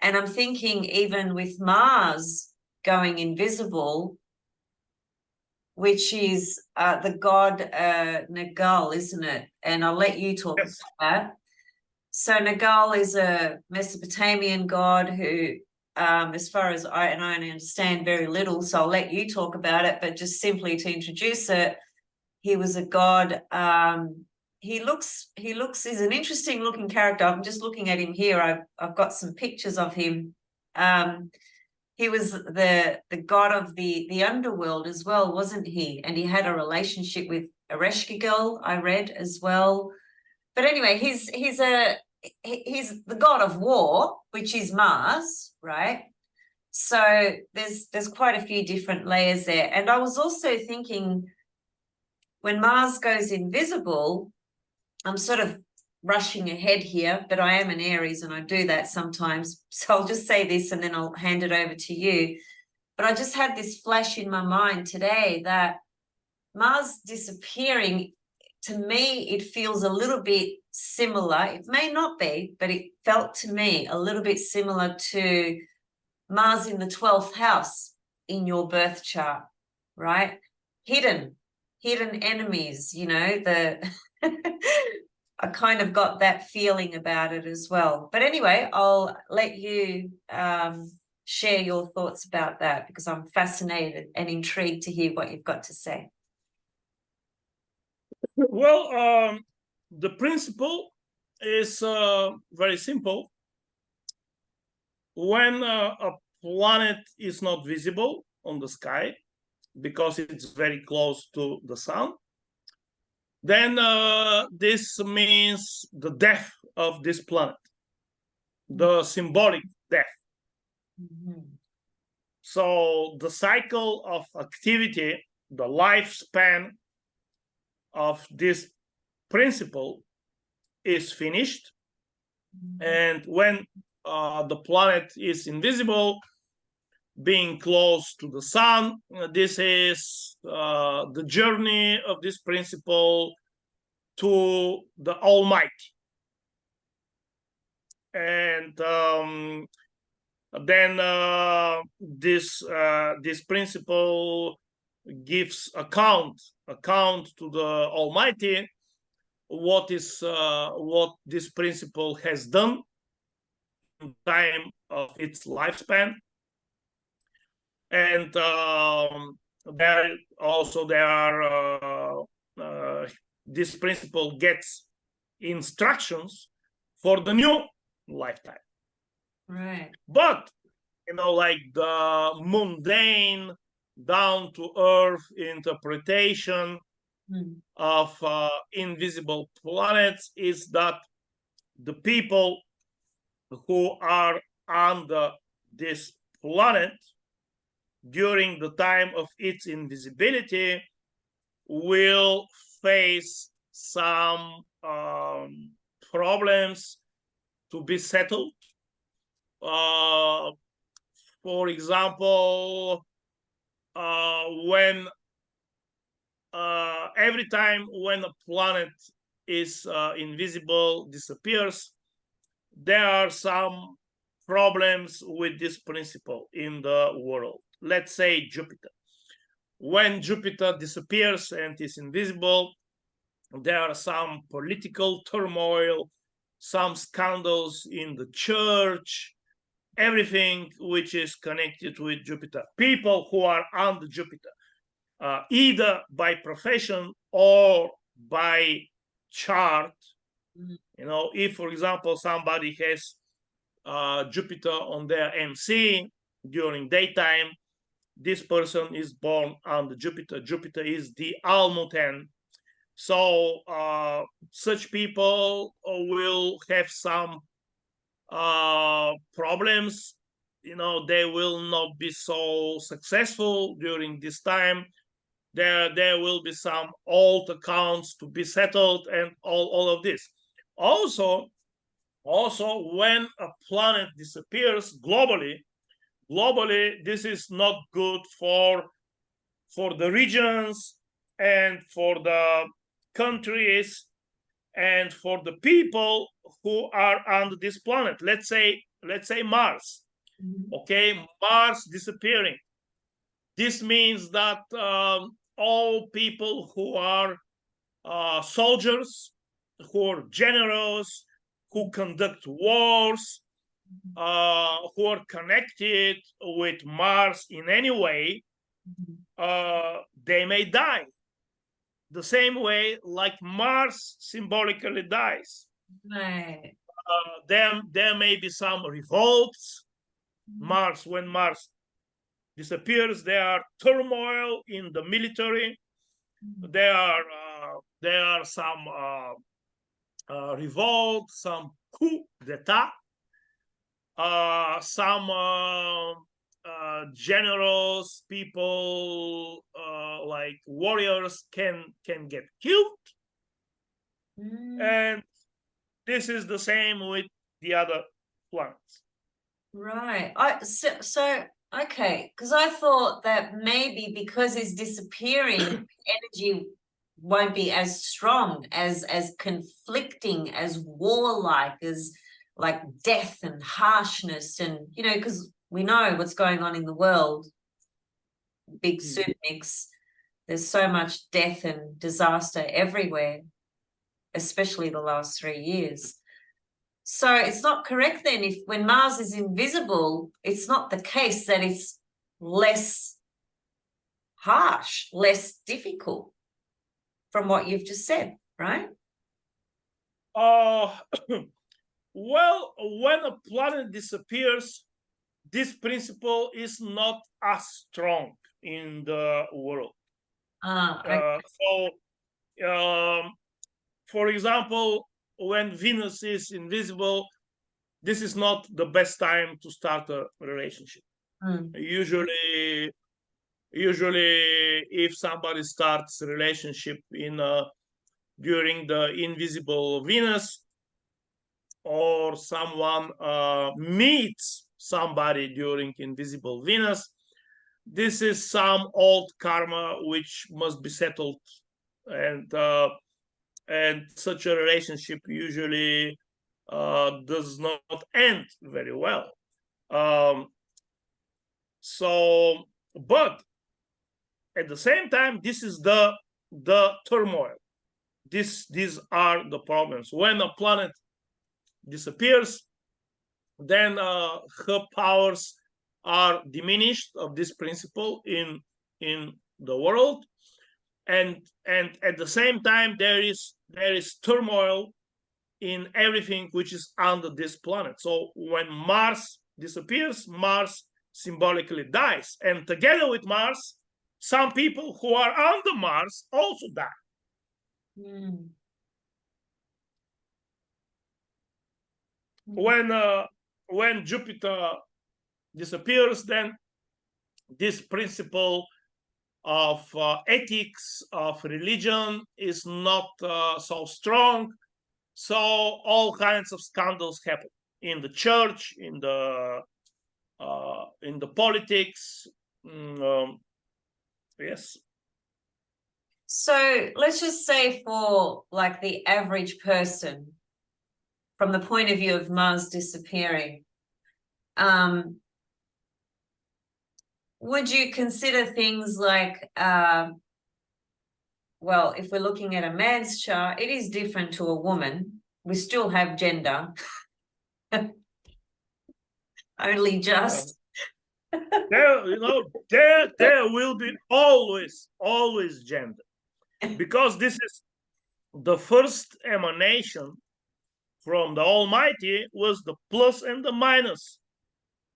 Speaker 1: And I'm thinking even with Mars going invisible, which is the god Nagal, isn't it? And I'll let you talk
Speaker 2: Yes.
Speaker 1: about that. So Nagal is a Mesopotamian god who, as far as I understand very little, so I'll let you talk about it, but just simply to introduce it, he was a god. He's an interesting looking character. I'm just looking at him here. I've got some pictures of him. He was the god of the underworld as well, wasn't he? And he had a relationship with Ereshkigal, I read as well. But anyway, he's the god of war, which is Mars, right? So there's quite a few different layers there. And I was also thinking, when Mars goes invisible, I'm sort of rushing ahead here, but I am an Aries and I do that sometimes. So I'll just say this and then I'll hand it over to you. But I just had this flash in my mind today that Mars disappearing, to me, it feels a little bit similar. It may not be, but it felt to me a little bit similar to Mars in the 12th house in your birth chart, right? Hidden enemies, you know, I kind of got that feeling about it as well. But anyway, I'll let you share your thoughts about that, because I'm fascinated and intrigued to hear what you've got to say.
Speaker 2: Well, the principle is very simple. When a planet is not visible on the sky because it's very close to the sun, then this means the death of this planet, the symbolic death.
Speaker 1: Mm-hmm.
Speaker 2: So the cycle of activity, the lifespan of this principle is finished. Mm-hmm. And when the planet is invisible, being close to the sun, this is the journey of this principle to the Almighty. And then this principle gives account to the Almighty what this principle has done in time of its lifespan. And there are this principle gets instructions for the new lifetime.
Speaker 1: Right.
Speaker 2: But like the mundane, down to earth interpretation of invisible planets is that the people who are on this planet during the time of its invisibility will face some problems to be settled. For example, when every time when a planet is invisible, disappears, there are some problems with this principle in the world. Let's say Jupiter. When Jupiter disappears and is invisible, there are some political turmoil, some scandals in the church, everything which is connected with Jupiter. People who are under Jupiter, either by profession or by chart. You know, if, for example, somebody has Jupiter on their MC during daytime, this person is born under Jupiter. Jupiter is the Almuten. So such people will have some problems. You know, they will not be so successful during this time. There will be some old accounts to be settled and all of this. Also, when a planet disappears globally, this is not good for the regions and for the countries and for the people who are on this planet. Let's say Mars. Okay, Mars disappearing. This means that all people who are soldiers, who are generals, who conduct wars, who are connected with Mars in any way, they may die. The same way like Mars symbolically dies.
Speaker 1: Right.
Speaker 2: There may be some revolts. When Mars disappears, there are turmoil in the military. There are some revolts, some coup d'etat. Some generals, people like warriors can get killed. And this is the same with the other planets.
Speaker 1: Right. So okay, because I thought that maybe because it's disappearing, energy won't be as strong, as conflicting, as warlike, as like death and harshness, and you know, because we know what's going on in the world. Big soup mix. There's so much death and disaster everywhere, especially the last 3 years. So it's not correct then, if when Mars is invisible, it's not the case that it's less harsh, less difficult from what you've just said, right?
Speaker 2: Well, when a planet disappears, this principle is not as strong in the world.
Speaker 1: Okay.
Speaker 2: For example, when Venus is invisible, this is not the best time to start a relationship. Usually, if somebody starts a relationship during the invisible Venus, or someone meets somebody during invisible Venus, this is some old karma which must be settled, and such a relationship usually does not end very well. But at the same time, this is the turmoil. These are the problems. When a planet disappears, then her powers are diminished of this principle in the world, and at the same time there is turmoil in everything which is under this planet. So when Mars disappears, Mars symbolically dies, and together with Mars, some people who are under Mars also die. When Jupiter disappears, then this principle of ethics, of religion is not so strong. So all kinds of scandals happen in the church, in the politics. Yes.
Speaker 1: So let's just say for like the average person, from the point of view of Mars disappearing, would you consider things like, well, if we're looking at a man's chart, it is different to a woman. We still have gender. Only just.
Speaker 2: There will be always gender, because this is the first emanation from the Almighty, was the plus and the minus,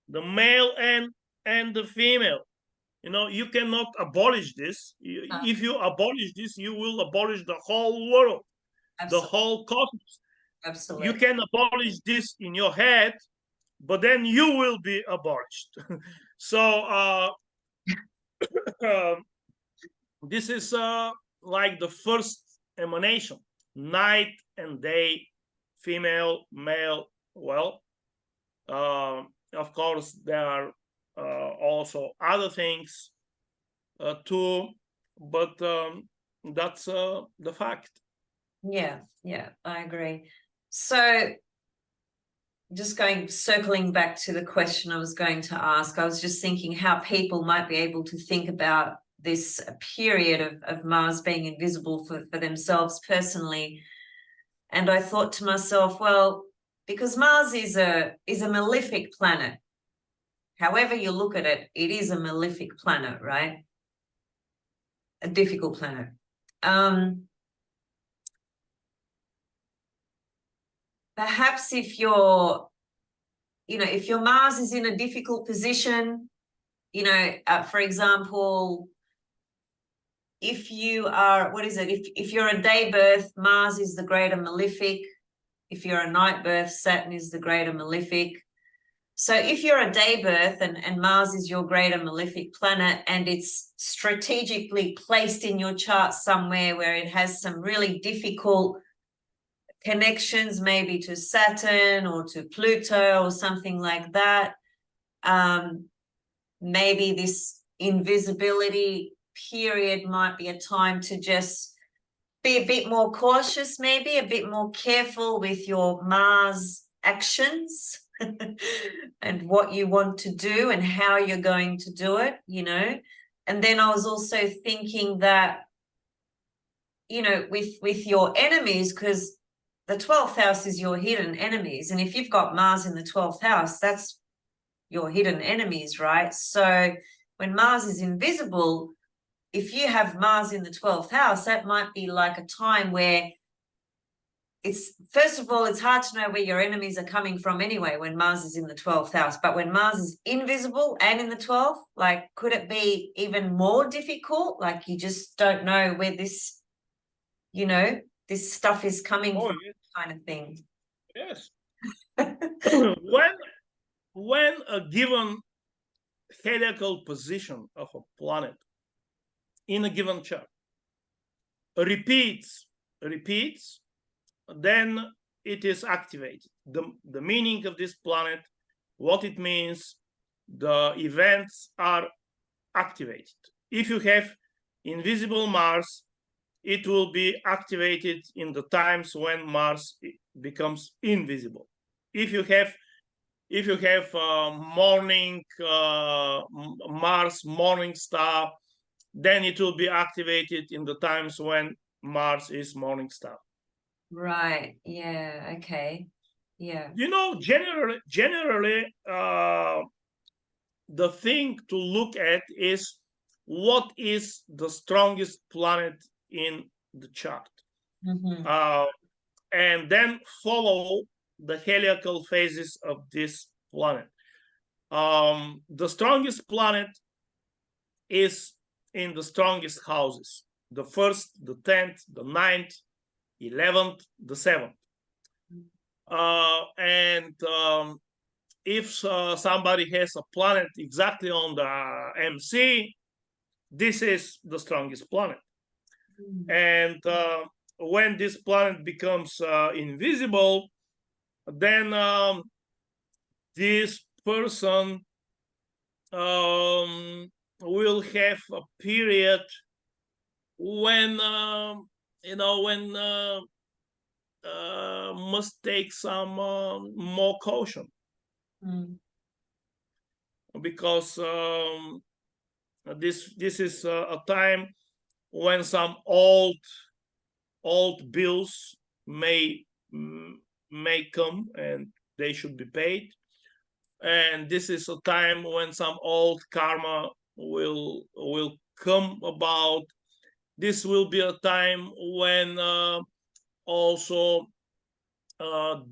Speaker 2: the male and the female. You cannot abolish this. If you abolish this, you will abolish the whole world, the whole cosmos.
Speaker 1: Absolutely.
Speaker 2: You can abolish this in your head, but then you will be abolished. So this is like the first emanation, night and day, female, male. Well, of course, there are also other things too, but that's the fact.
Speaker 1: Yeah, I agree. So just circling back to the question I was going to ask, I was just thinking how people might be able to think about this period of Mars being invisible for themselves personally. And I thought to myself, well, because Mars is a malefic planet. However you look at it, it is a malefic planet, right? A difficult planet. Perhaps if your Mars is in a difficult position, for example, if you are, if you're a day birth, Mars is the greater malefic. If you're a night birth, Saturn is the greater malefic. So if you're a day birth and Mars is your greater malefic planet, and it's strategically placed in your chart somewhere where it has some really difficult connections, maybe to Saturn or to Pluto or something like that, maybe this invisibility period might be a time to just be a bit more cautious, maybe a bit more careful with your Mars actions and what you want to do and how you're going to do it, And then I was also thinking that, with your enemies, because the 12th house is your hidden enemies. And if you've got Mars in the 12th house, that's your hidden enemies, right? So when Mars is invisible, if you have Mars in the 12th house, that might be like a time where first of all, it's hard to know where your enemies are coming from anyway when Mars is in the 12th house. But when Mars is invisible and in the 12th, like, could it be even more difficult? Like, you just don't know where this, this stuff is coming from,
Speaker 2: yes.
Speaker 1: kind of thing.
Speaker 2: Yes. when a given helical position of a planet in a given chart repeats, then it is activated. The meaning of this planet, what it means, the events are activated. If you have invisible Mars, it will be activated in the times when Mars becomes invisible. If you have morning Mars morning star, then it will be activated in the times when Mars is morning star.
Speaker 1: Right. Yeah. Okay. Yeah.
Speaker 2: Generally, the thing to look at is what is the strongest planet in the chart, and then follow the helical phases of this planet. The strongest planet is in the strongest houses: the 1st, the 10th, the 9th, 11th, the 7th. And somebody has a planet exactly on the MC, this is the strongest planet. And when this planet becomes invisible, then this person will have a period when when must take some more caution, because this is a time when some old bills may come and they should be paid, and this is a time when some old karma will come about. This will be a time when also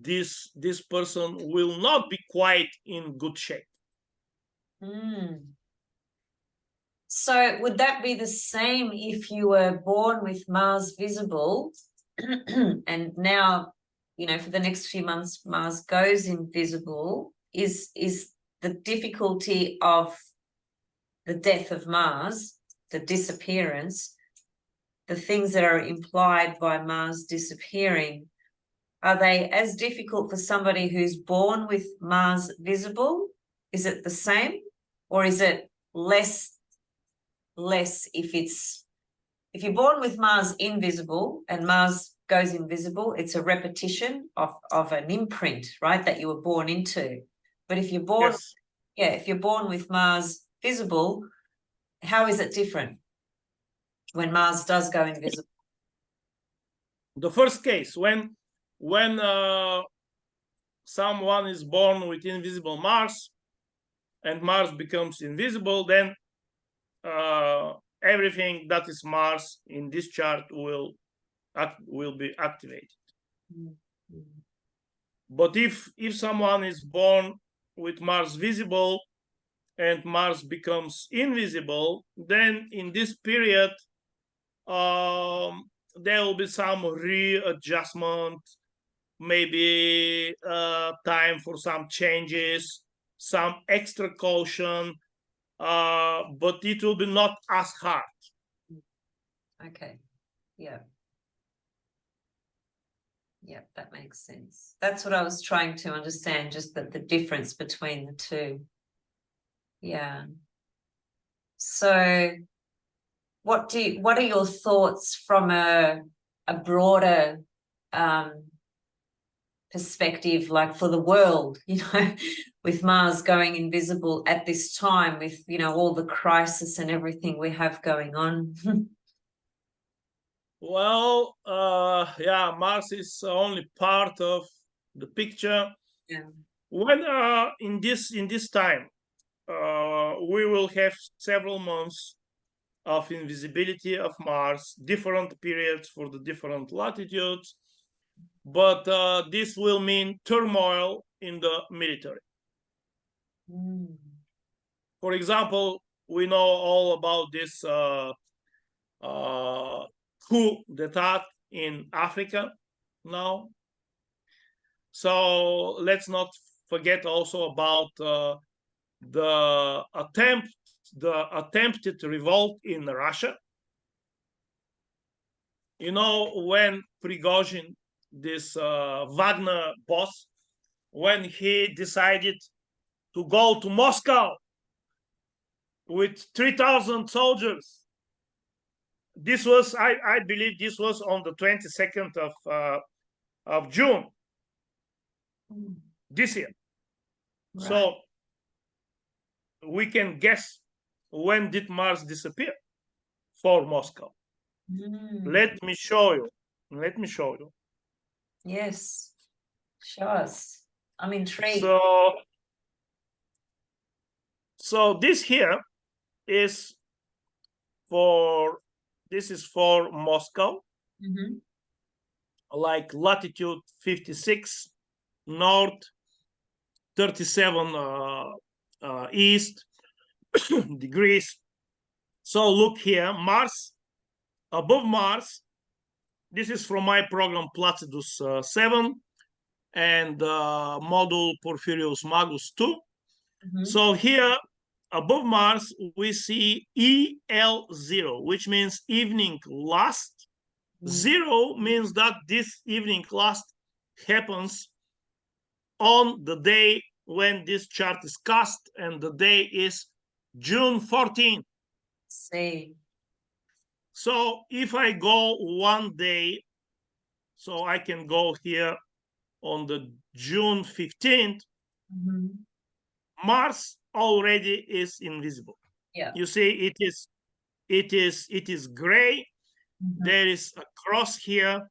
Speaker 2: this person will not be quite in good shape.
Speaker 1: So would that be the same if you were born with Mars visible and now, for the next few months, Mars goes invisible? Is the difficulty of the death of Mars, the disappearance, the things that are implied by Mars disappearing, are they as difficult for somebody who's born with Mars visible? Is it the same, or is it less if you're born with Mars invisible and Mars goes invisible? It's a repetition of an imprint, right, that you were born into. But if you're born, if you're born with Mars visible, how is it different when Mars does go invisible?
Speaker 2: The first case, when someone is born with invisible Mars and Mars becomes invisible, then everything that is Mars in this chart will be activated. But if someone is born with Mars visible and Mars becomes invisible, then in this period there will be some readjustment, maybe time for some changes, some extra caution, but it will be not as hard.
Speaker 1: Okay. Yeah, that makes sense. That's what I was trying to understand, just the difference between the two. Yeah. So what are your thoughts from a broader perspective, like for the world, with Mars going invisible at this time, with all the crisis and everything we have going on?
Speaker 2: Well, Mars is only part of the picture.
Speaker 1: Yeah.
Speaker 2: When in this time, we will have several months of invisibility of Mars, different periods for the different latitudes, but this will mean turmoil in the military. For example, we know all about this coup d'etat in Africa now. So let's not forget also about the attempted revolt in Russia. When Prigozhin, this Wagner boss, when he decided to go to Moscow with 3,000 soldiers, this was, I believe, this was on the 22nd of June this year. Right. So we can guess when did Mars disappear for Moscow. Let me show you.
Speaker 1: Yes, show us. I'm intrigued.
Speaker 2: So this here is for Moscow, like latitude 56 north, 37 east degrees. So look here, Mars, above Mars, this is from my program Placidus 7. and module Porphyrius Magus 2.
Speaker 1: Mhm.
Speaker 2: So here above Mars, we see EL0, which means evening last.
Speaker 1: Mm.
Speaker 2: 0 means that this evening last happens on the day when this chart is cast, and the day is June 14th.
Speaker 1: See.
Speaker 2: So if I go one day, so I can go here on the June 15th,
Speaker 1: Mhm.
Speaker 2: Mars already is invisible.
Speaker 1: Yeah.
Speaker 2: You see, it is gray.
Speaker 1: Mhm.
Speaker 2: There is a cross here,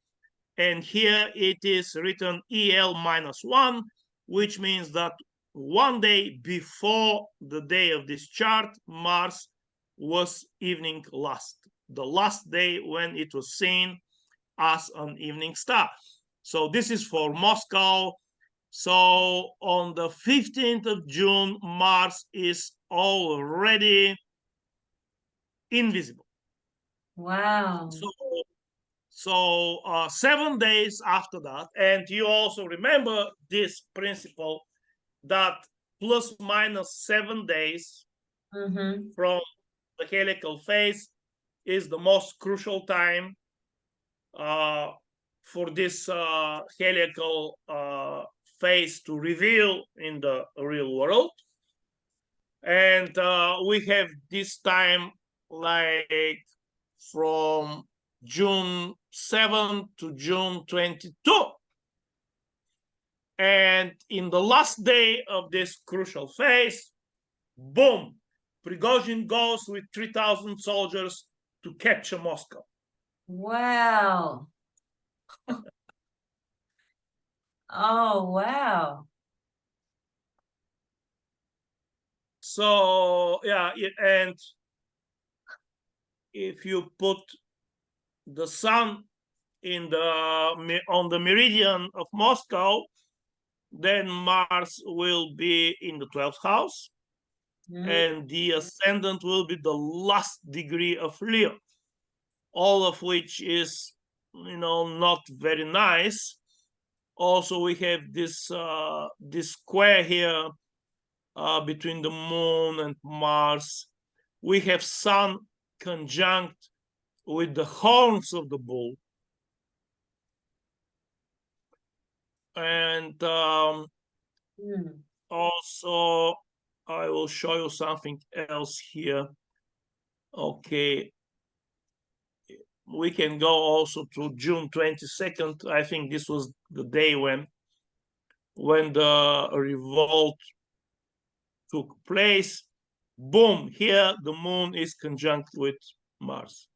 Speaker 2: and here it is written EL-1, which means that one day before the day of this chart, Mars was evening last, the last day when it was seen as an evening star. So this is for Moscow. So on the 15th of June, Mars is already invisible.
Speaker 1: Wow.
Speaker 2: So 7 days after that, and you also remember this principle that plus minus 7 days
Speaker 1: Mhm.
Speaker 2: from the helical phase is the most crucial time for this helical phase to reveal in the real world. And we have this time like from June 7 to June 22. And in the last day of this crucial phase, boom, Prigozhin goes with 3,000 soldiers to capture Moscow.
Speaker 1: Wow. Oh, wow.
Speaker 2: So, yeah, and if you put the sun on the meridian of Moscow, then Mars will be in the 12th house, and the ascendant will be the last degree of Leo, all of which is, not very nice. Also, we have this square here between the moon and Mars. We have Sun conjunct with the horns of the bull, and also I will show you something else here. Okay, we can go also to June 22nd. I think this was the day when the revolt took place. Boom, here the moon is conjunct with Mars.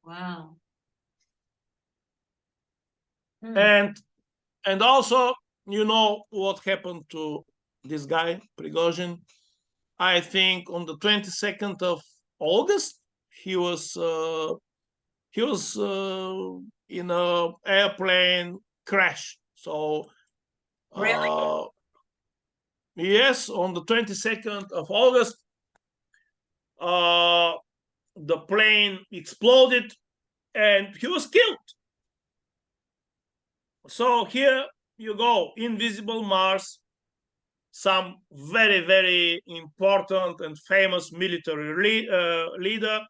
Speaker 1: Wow.
Speaker 2: And also, you know what happened to this guy Prigozhin? I think on the 22nd of August he was in a airplane crash. So
Speaker 1: Really?
Speaker 2: yes, on the 22nd of August, the plane exploded and he was killed. So here you go, invisible Mars, some very, very important and famous military leader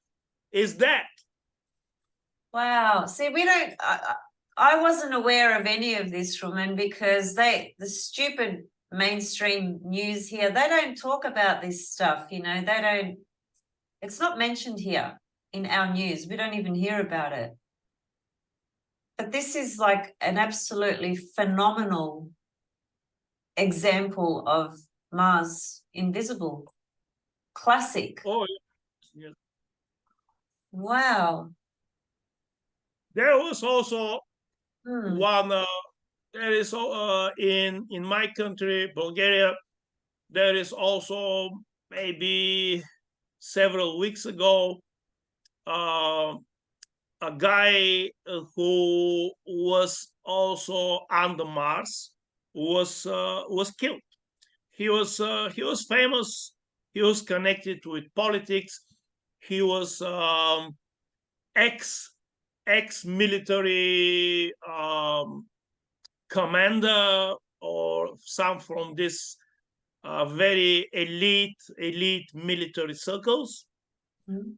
Speaker 2: is dead.
Speaker 1: Wow. See, we don't, I wasn't aware of any of this, Rumen, because the stupid mainstream news here, they don't talk about this stuff, it's not mentioned here in our news. We don't even hear about it. But this is like an absolutely phenomenal example of Mars invisible. Classic.
Speaker 2: Oh, yes.
Speaker 1: Wow.
Speaker 2: There was also one. There is in my country, Bulgaria. There is also maybe several weeks ago a guy who was also under Mars was killed. He was famous. He was connected with politics. He was ex military commander or some from this very elite military circles.
Speaker 1: Mm.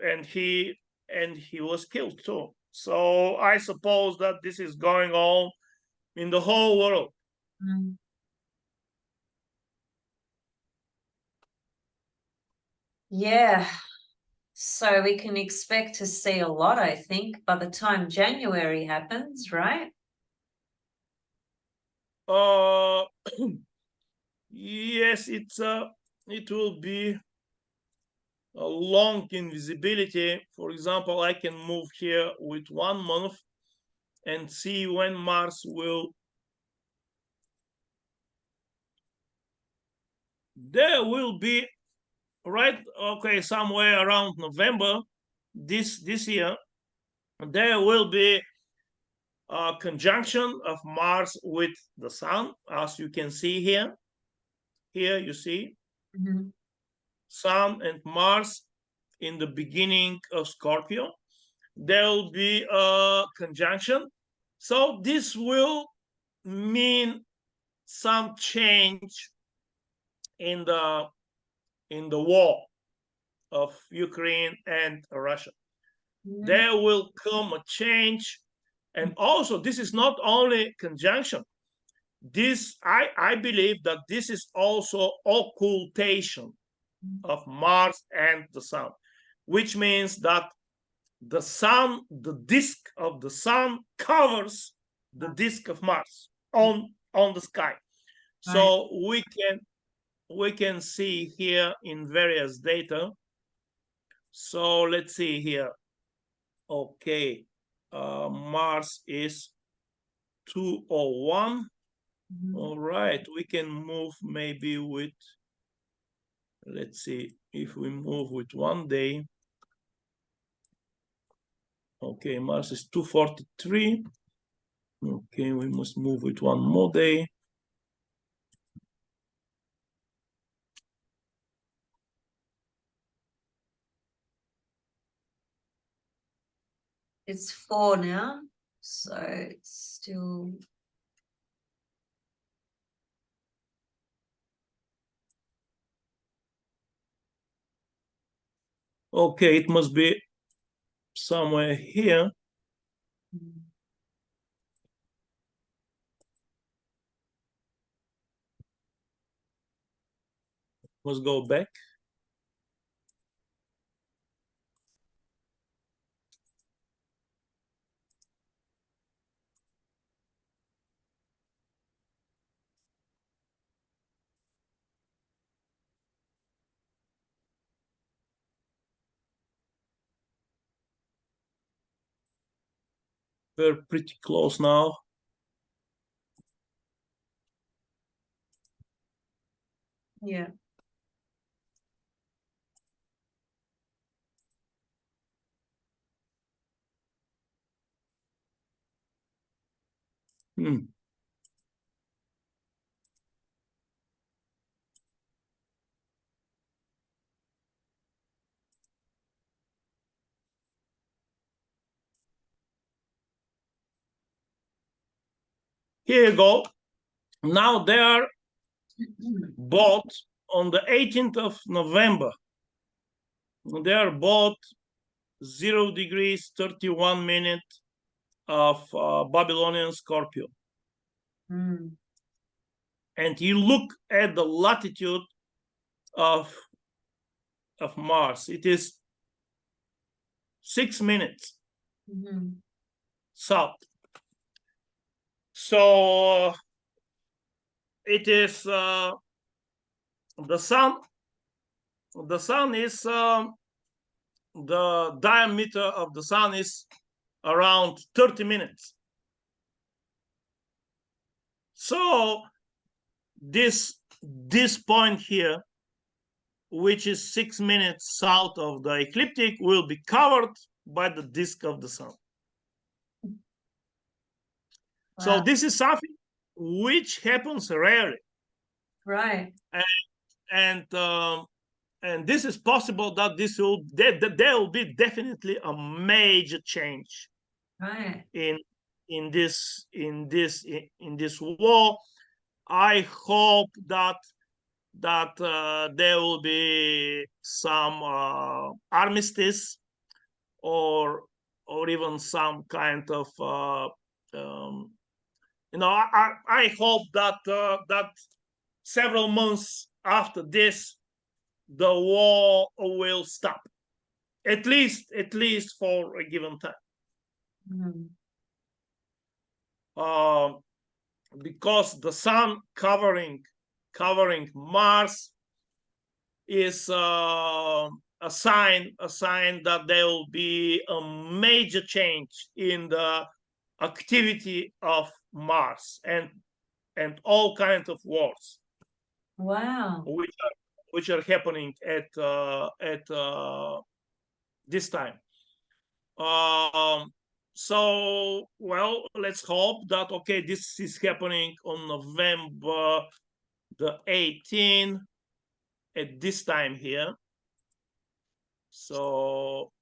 Speaker 2: And he was killed too. So I suppose that this is going on in the whole world.
Speaker 1: Mm. Yeah, so we can expect to see a lot, I think, by the time January happens, right?
Speaker 2: Yes, it will be a long invisibility. For example, I can move here with 1 month and see when Mars will. There will be, right, okay, somewhere around November this year, there will be a conjunction of Mars with the Sun, as you can see here. Here you see Sun and Mars in the beginning of Scorpio. There will be a conjunction. So this will mean some change in the war of Ukraine and Russia. There will come a change. And also, this is not only conjunction. This, I believe that this is also occultation of Mars and the Sun, which means that the Sun, the disk of the Sun covers the disk of Mars on the sky. So we can see here in various data. So let's see here. Okay, Mars is 201. All right, we can move maybe with, let's see, if we move with 1 day. Okay, Mars is 243. Okay, we must move with 1 more day.
Speaker 1: It's 4 now, so it's still.
Speaker 2: Okay, it must be somewhere here. Must go back. We're pretty close now.
Speaker 1: Yeah.
Speaker 2: Here you go. Now they are both on the 18th of November. They are both 0 degrees 31 minutes of Babylonian Scorpio. And you look at the latitude of Mars. It is 6 minutes south. So it is the sun. The sun is the diameter of the sun is around 30 minutes. So this point here, which is 6 minutes south of the ecliptic, will be covered by the disk of the sun. Wow. So this is something which happens rarely.
Speaker 1: Right.
Speaker 2: And this is possible that there will be definitely a major change
Speaker 1: right.
Speaker 2: in in this war. I hope that there will be some armistice, or even some kind of I hope that that several months after this the war will stop, at least for a given time. Because the sun covering Mars is a sign that there will be a major change in the activity of Mars, and all kinds of wars.
Speaker 1: Wow.
Speaker 2: Which are happening at this time. So, well, let's hope that, okay, this is happening on November the 18th at this time here. So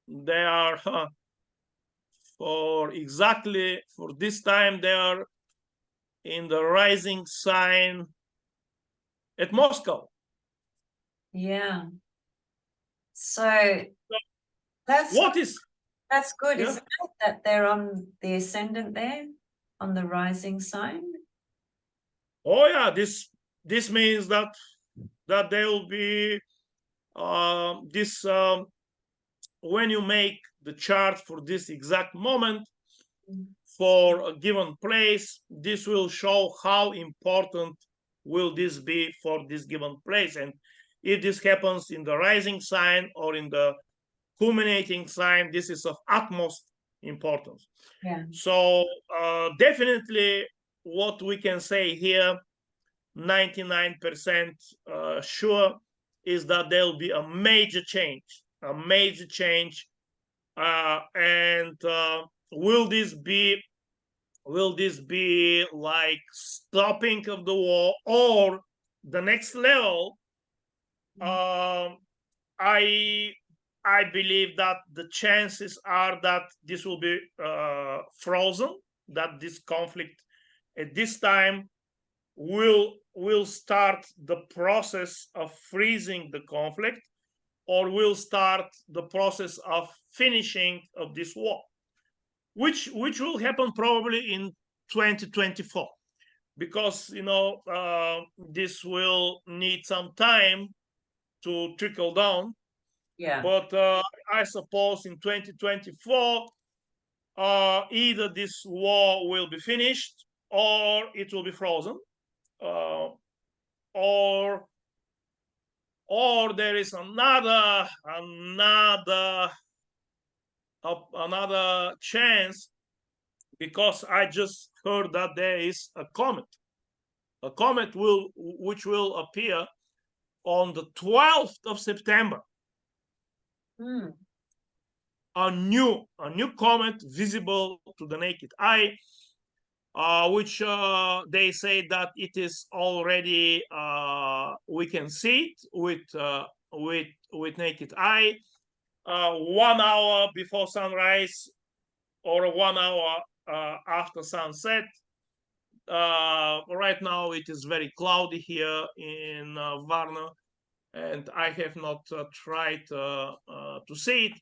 Speaker 2: they are for this time, they are in the rising sign at Moscow.
Speaker 1: Yeah. So that's good,
Speaker 2: yeah.
Speaker 1: isn't it? That they're on the ascendant there, on the rising sign.
Speaker 2: Oh yeah, this means that there will be this when you make the chart for this exact moment for a given place, this will show how important will this be for this given place, and if this happens in the rising sign or in the culminating sign, this is of utmost importance.
Speaker 1: Yeah.
Speaker 2: So definitely what we can say here, 99% sure, is that there will be a major change, and will this be like stopping of the war or the next level? I believe that the chances are that this will be frozen, that this conflict at this time will start the process of freezing the conflict, or will start the process of finishing of this war, which will happen probably in 2024, because this will need some time to trickle down.
Speaker 1: Yeah.
Speaker 2: But I suppose in 2024, either this war will be finished or it will be frozen, or there is another chance, because I just heard that there is a comet which will appear on the 12th of September. A new comet visible to the naked eye, which they say that it is already we can see it with naked eye 1 hour before sunrise or 1 hour after sunset. Right now it is very cloudy here in Varna, and I have not tried to see it,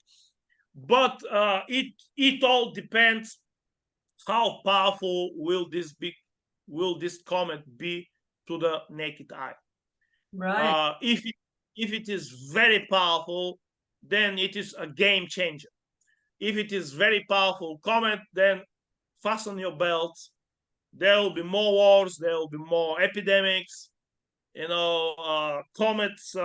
Speaker 2: but it all depends how powerful will this comet be to the naked eye.
Speaker 1: Right.
Speaker 2: If it is very powerful, then it is a game changer. If it is very powerful comet, then fasten your belts. There will be more wars. There will be more epidemics. Comets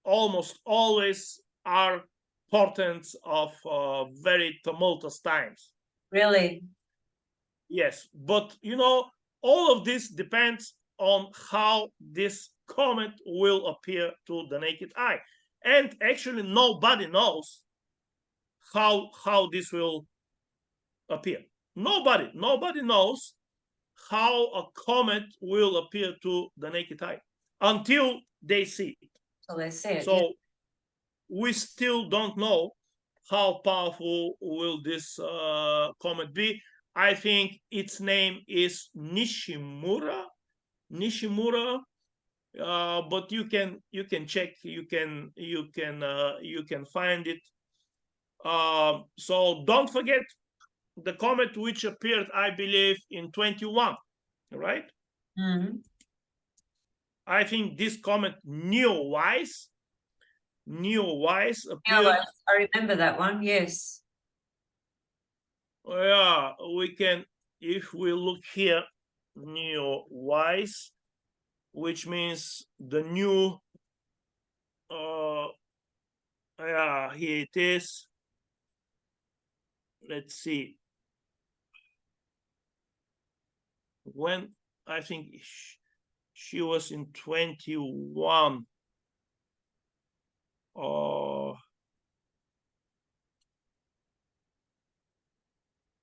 Speaker 2: almost always are portents of very tumultuous times.
Speaker 1: Really?
Speaker 2: Yes, but all of this depends on how this comet will appear to the naked eye, and actually nobody knows how this will appear. Nobody knows how a comet will appear to the naked eye until they see it.
Speaker 1: So they see it.
Speaker 2: So we still don't know how powerful will this comet be. I think its name is Nishimura, but you can check, you can find it. So don't forget the comet which appeared, I believe, in 21, right?
Speaker 1: Mm.
Speaker 2: I think this comet Neowise
Speaker 1: Yeah,
Speaker 2: appeared.
Speaker 1: I remember that one. Yes.
Speaker 2: Yeah, we can, if we look here, Neowise, which means the new. Yeah, here it is. Let's see. When I think she was in 21.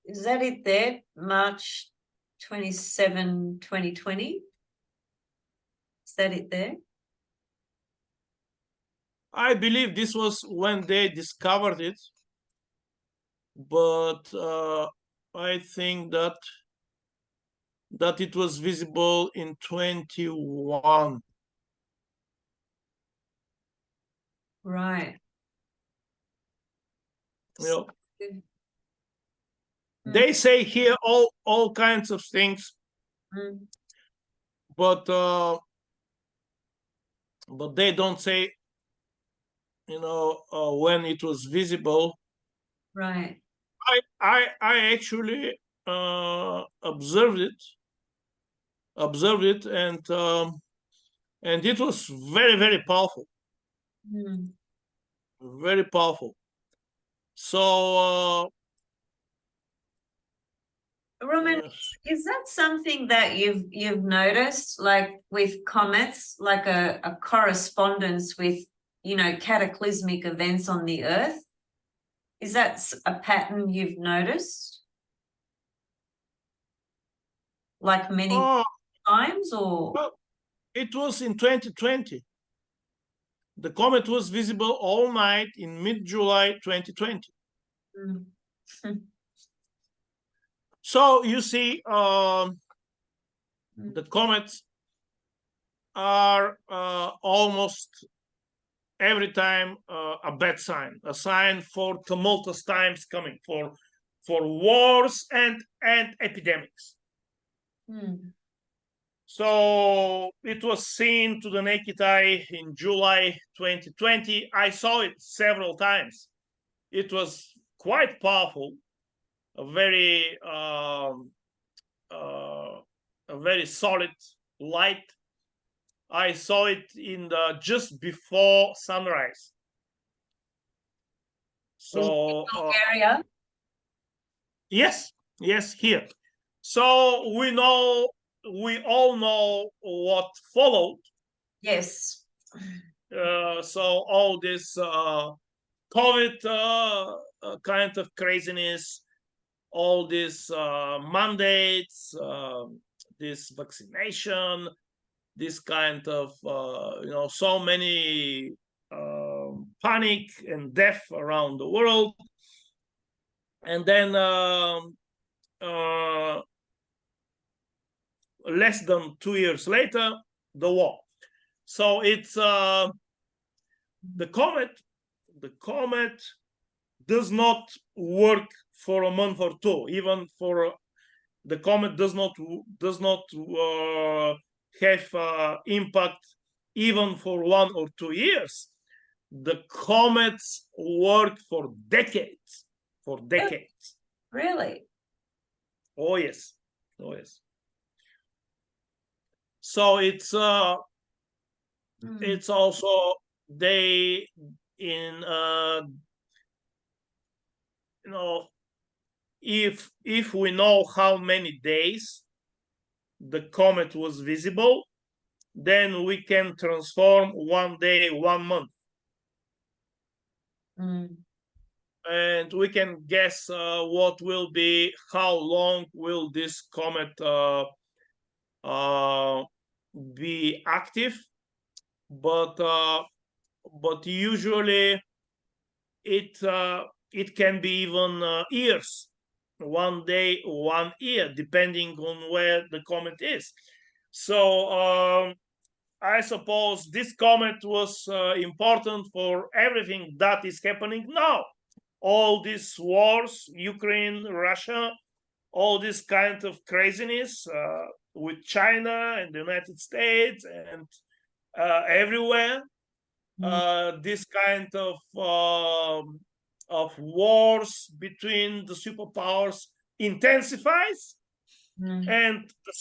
Speaker 1: Is that it there? March 27, 2020? Is that it there?
Speaker 2: I believe this was when they discovered it, but I think that it was visible in 21.
Speaker 1: Right.
Speaker 2: You know,
Speaker 1: Mm.
Speaker 2: they say here all kinds of things,
Speaker 1: Mm.
Speaker 2: but they don't say, when it was visible.
Speaker 1: Right.
Speaker 2: I actually observed it, and it was very, very powerful,
Speaker 1: Mm.
Speaker 2: very powerful. So
Speaker 1: Rumen, is that something that you've noticed, like with comets, like a correspondence with, cataclysmic events on the Earth? Is that a pattern you've noticed? Like many times, or?
Speaker 2: well, it was in 2020. The comet was visible all night in mid-July 2020.
Speaker 1: Mm.
Speaker 2: So you see, the comets are almost every time a bad sign, a sign for tumultuous times coming, for wars and epidemics.
Speaker 1: Mm.
Speaker 2: So it was seen to the naked eye in July 2020. I saw it several times. It was quite powerful, a very solid light. I saw it in the just before sunrise. So
Speaker 1: Bulgaria?
Speaker 2: yes, here. So we all know what followed.
Speaker 1: Yes.
Speaker 2: So all this COVID kind of craziness, all these mandates, this vaccination, this kind of so many panic and death around the world, and then less than 2 years later, the war. So it's the comet. The comet does not work for a month or two. Even for the comet does not have impact even for 1 or 2 years. The comets work for decades. For decades.
Speaker 1: Really?
Speaker 2: Oh yes. Oh yes. So it's also they in if we know how many days the comet was visible, then we can transform 1 day 1 month. And we can guess what will be, how long will this comet be active, but usually it it can be even years, 1 day, 1 year, depending on where the comet is. So I suppose this comet was important for everything that is happening now. All these wars, Ukraine, Russia, all this kind of craziness with China and the United States and everywhere. This kind of wars between the superpowers intensifies, and the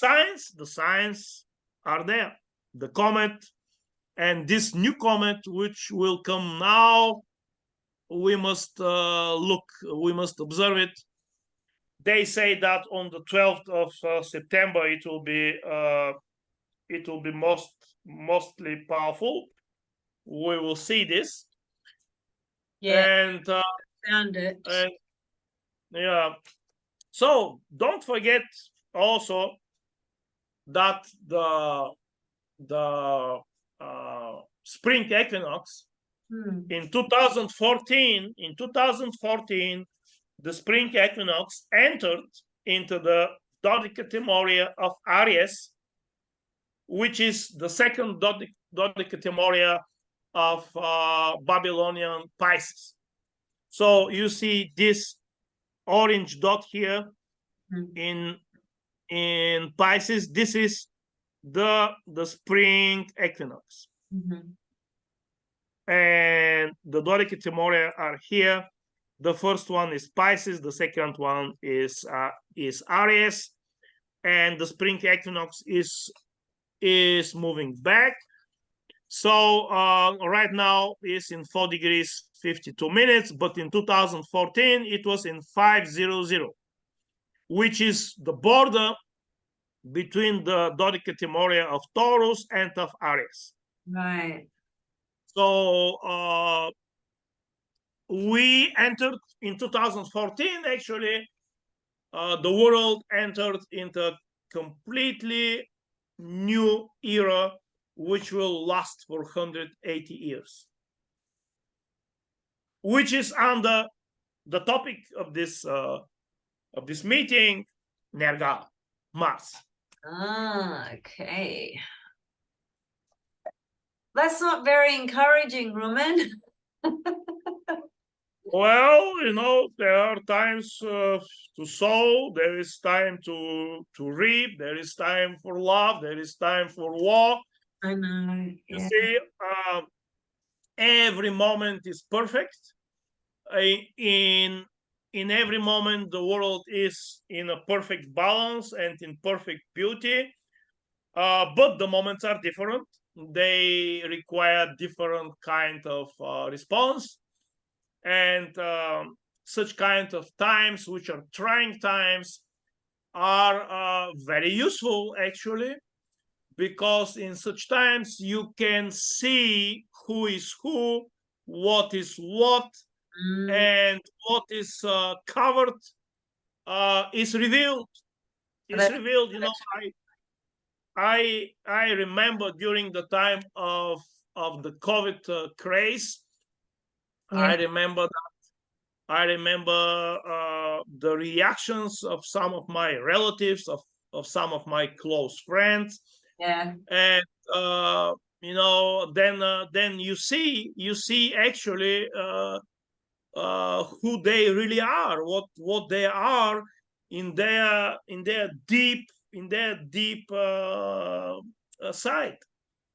Speaker 2: signs are there. The comet and this new comet, which will come now, we must look, we must observe it. They say that on the 12th of September it will be mostly powerful. We will see this.
Speaker 1: Yeah,
Speaker 2: and
Speaker 1: found it.
Speaker 2: and yeah, so don't forget also that the spring equinox in 2014, the spring equinox entered into the Dodecatemoria of Aries, which is the second Dodecatemoria of Babylonian Pisces. So you see this orange dot here in Pisces. This is the spring equinox. And the Dodecatemoria are here. The first one is Pisces, the second one is Aries, and the spring equinox is moving back. So right now is in 4 degrees 52 minutes, but in 2014 it was in 500, which is the border between the Dodecatemoria of Taurus and of Aries.
Speaker 1: Right.
Speaker 2: So we entered in 2014, actually, the world entered into a completely new era, which will last for 180 years, which is under the topic of this meeting, Nergal, Mars.
Speaker 1: Okay. That's not very encouraging, Rumen.
Speaker 2: Well, there are times to sow, there is time to reap, there is time for love, there is time for war.
Speaker 1: I know.
Speaker 2: You see, every moment is perfect. In every moment, the world is in a perfect balance and in perfect beauty. But the moments are different. They require different kind of response. And such kind of times, which are trying times, are very useful, actually, because in such times you can see who is who, what is what, and what is covered is revealed. It's revealed. I remember during the time of the COVID craze. I remember the reactions of some of my relatives, of some of my close friends.
Speaker 1: Yeah.
Speaker 2: And then you see actually who they really are, what they are in their deep side.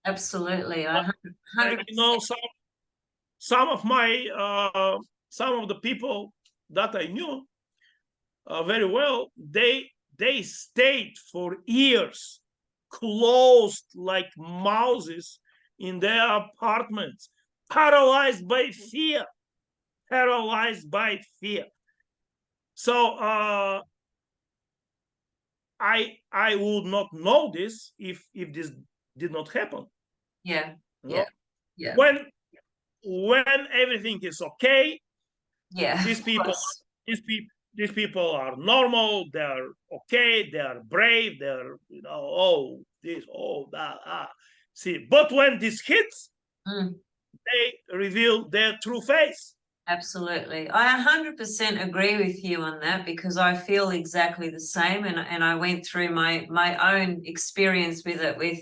Speaker 1: Absolutely.
Speaker 2: Some of the people that I knew very well, they stayed for years closed like mouses in their apartments, paralyzed by fear. So I would not know this if this did not happen.
Speaker 1: Yeah.
Speaker 2: When everything is okay, these people are normal, they're okay, they're brave, they're that. See, but when this hits, they reveal their true face.
Speaker 1: Absolutely. I 100% agree with you on that, because I feel exactly the same. And I went through my own experience with it, with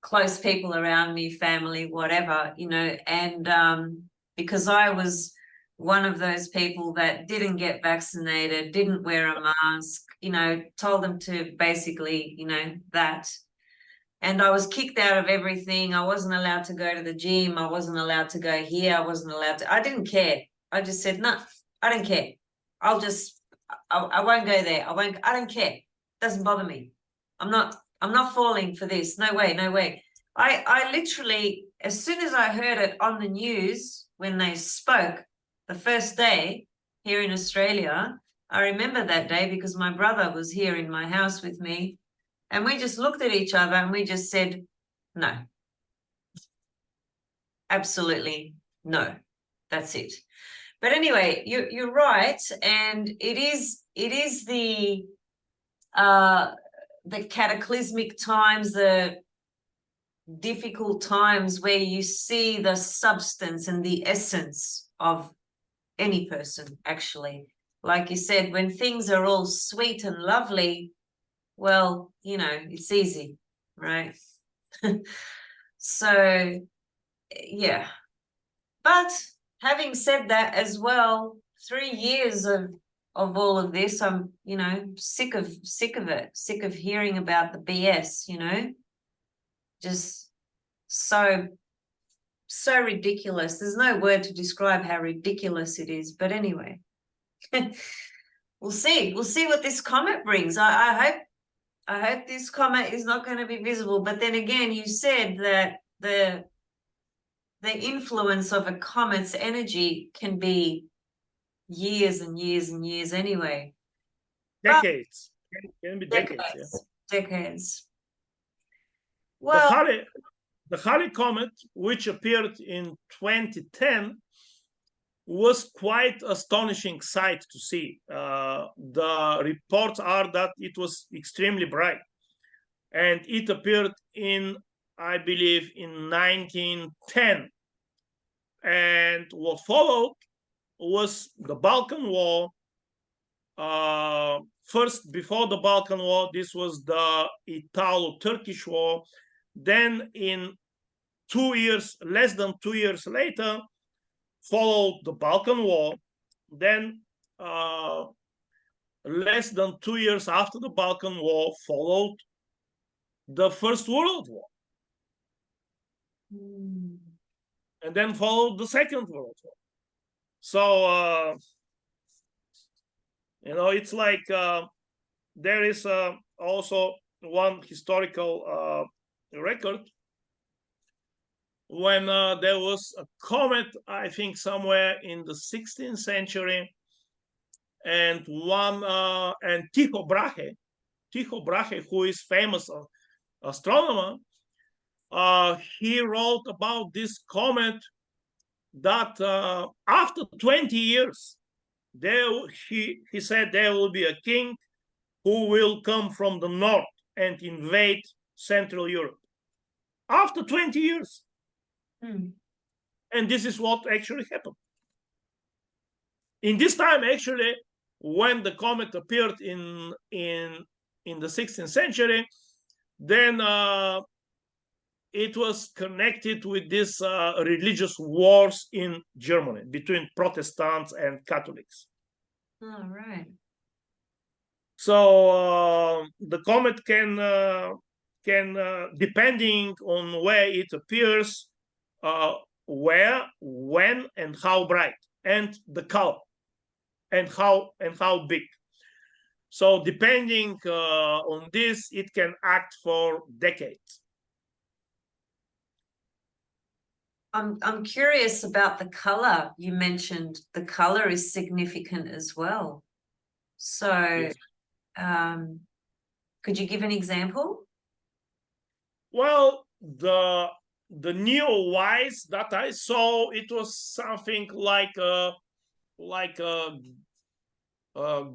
Speaker 1: close people around me, family, whatever, you know, and because I was one of those people that didn't get vaccinated, didn't wear a mask, you know, told them to basically, you know, that. And I was kicked out of everything. I wasn't allowed to go to the gym. I wasn't allowed to go here. I wasn't allowed to. I didn't care. I just said, no, I don't care. I'll just, I won't go there. I don't care. Doesn't bother me. I'm not falling for this. No way, no way. I literally, as soon as I heard it on the news when they spoke the first day here in Australia, I remember that day because my brother was here in my house with me. And we just looked at each other and we just said, no, absolutely no, that's it. But anyway, you're right. And it is the cataclysmic times, the difficult times where you see the substance and the essence of any person, actually. Like you said, when things are all sweet and lovely, well, you know, it's easy, right? So, yeah. But having said that as well, 3 years of all of this, I'm, you know, sick of it, sick of hearing about the BS, you know, just so ridiculous. There's no word to describe how ridiculous it is. But anyway, we'll see what this comet brings. I hope this comet is not going to be visible. But then again, you said that the influence of a comet's energy can be years and years and years anyway.
Speaker 2: Decades. Can be decades.
Speaker 1: Decades. Well,
Speaker 2: the Halley Comet, which appeared in 2010, was quite astonishing sight to see. The reports are that it was extremely bright, and it appeared in, I believe, in 1910. And what followed was the Balkan War. First, before the Balkan War, this was the Italo-Turkish War. Then in 2 years, less than 2 years later, followed the Balkan War. Then less than 2 years after the Balkan War, followed the First World War. And then followed the Second World War. So, you know, it's like there is also one historical record when there was a comet, I think somewhere in the 16th century, and Tycho Brahe, who is famous astronomer, he wrote about this comet that after 20 years, he said there will be a king who will come from the north and invade Central Europe. After 20 years. And this is what actually happened. In this time, actually, when the comet appeared in the 16th century, then it was connected with these religious wars in Germany between Protestants and Catholics.
Speaker 1: Oh, right.
Speaker 2: So the comet can depending on where it appears, where, when, and how bright, and the color, and how big. So depending on this, it can act for decades.
Speaker 1: I'm curious about the color. You mentioned the color is significant as well. So,
Speaker 2: Yes.
Speaker 1: Could you give an example?
Speaker 2: Well, the neo-wise that I saw, it was something like a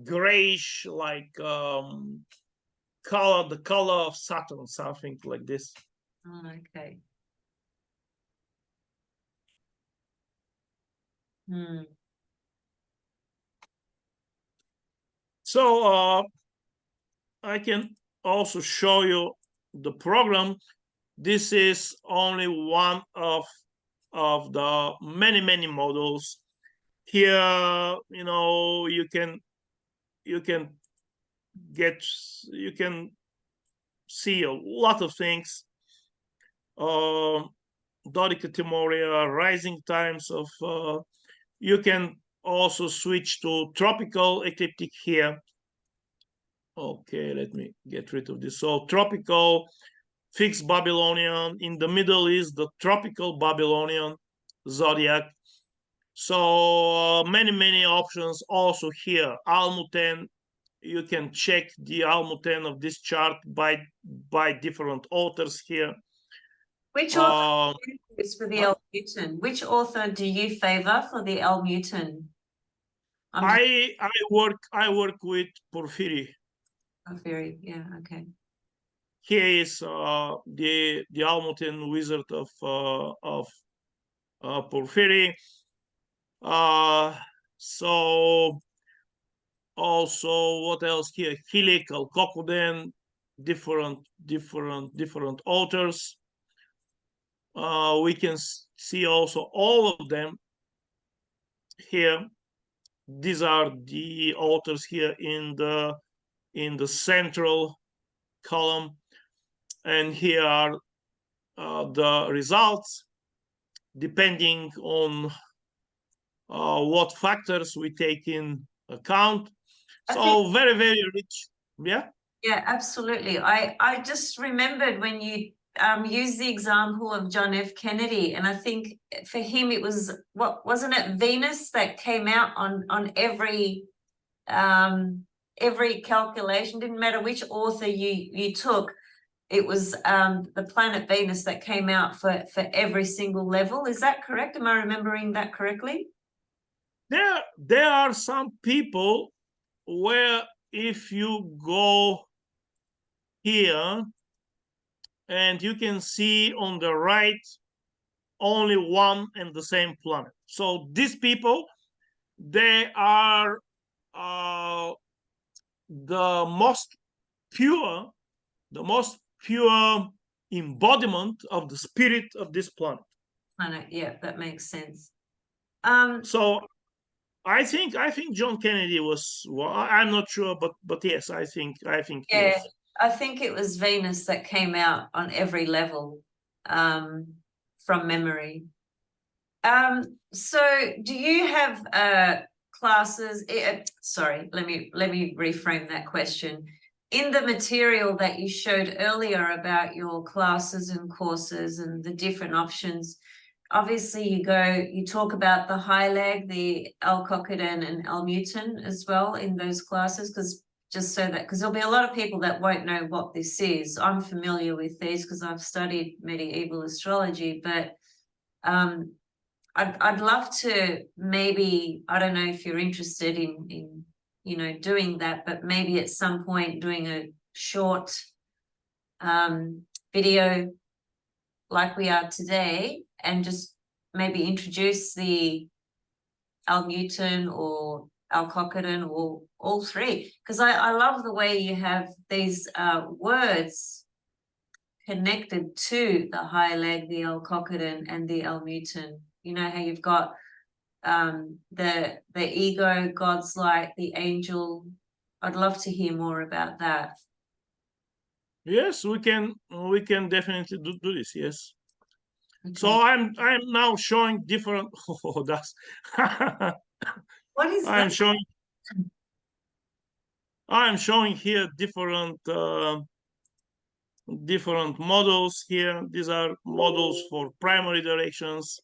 Speaker 2: grayish, like color, the color of Saturn, something like this.
Speaker 1: Oh, okay. Hmm.
Speaker 2: So I can also show you the program. This is only one of the many models. Here, you can get you can see a lot of things. Dodica Timoria, rising times of. You can also switch to tropical ecliptic here. Okay, let me get rid of this. So tropical, fixed Babylonian. In the middle is the tropical Babylonian zodiac. So many options also here. Almuten, you can check the Almuten of this chart by different authors here.
Speaker 1: Which author is for the Almuten? Which author do you favor for the Almuten?
Speaker 2: I work with Porphyry.
Speaker 1: Porphyry, yeah, okay.
Speaker 2: He is the Almuten wizard of Porphyry. So also what else here? Helical, Kokoden, different authors. We can see also all of them here. These are the authors here in the central column, and here are the results depending on what factors we take in account. So very rich.
Speaker 1: Yeah, absolutely. I just remembered when you used the example of John F. Kennedy, and I think for him it was, what wasn't it, Venus that came out on every calculation. Didn't matter which author you took, it was the planet Venus that came out for every single level. Is that correct? Am I remembering that correctly?
Speaker 2: There are some people where if you go here and you can see on the right only one and the same planet. So these people, they are the most pure embodiment of the spirit of this planet.
Speaker 1: Yeah, that makes sense.
Speaker 2: So I think John Kennedy was, well, I'm not sure, but yes, I think
Speaker 1: yeah,
Speaker 2: yes.
Speaker 1: I think it was Venus that came out on every level, from memory. So do you have classes? Sorry, let me reframe that question. In the material that you showed earlier about your classes and courses and the different options, obviously you talk about the high leg, the Alcockeden and Almuten as well in those classes, because there'll be a lot of people that won't know what this is. I'm familiar with these because I've studied medieval astrology, but I'd love to, maybe, I don't know if you're interested in doing that, but maybe at some point doing a short video like we are today, and just maybe introduce the Almuten or Alcockeden or all three, because I love the way you have these words connected to the high leg, the Alcockeden and the Almuten. You know how you've got the ego, God's light, the angel. I'd love to hear more about that.
Speaker 2: Yes, we can definitely do this. Yes.
Speaker 1: Okay.
Speaker 2: So I'm now showing different. Oh, that's.
Speaker 1: What is
Speaker 2: I'm
Speaker 1: that?
Speaker 2: showing here different models here. These are models for primary directions.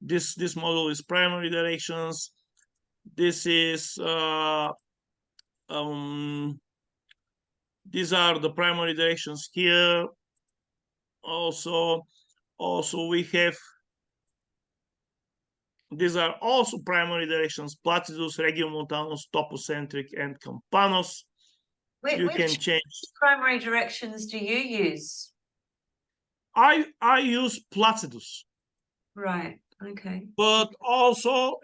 Speaker 2: This model is primary directions. This is these are the primary directions here. Also we have, these are also primary directions: Placidus, Regiomontanus, Topocentric, and Campanus. You can change.
Speaker 1: Primary directions do you use?
Speaker 2: I use Placidus.
Speaker 1: Right. Okay.
Speaker 2: But also,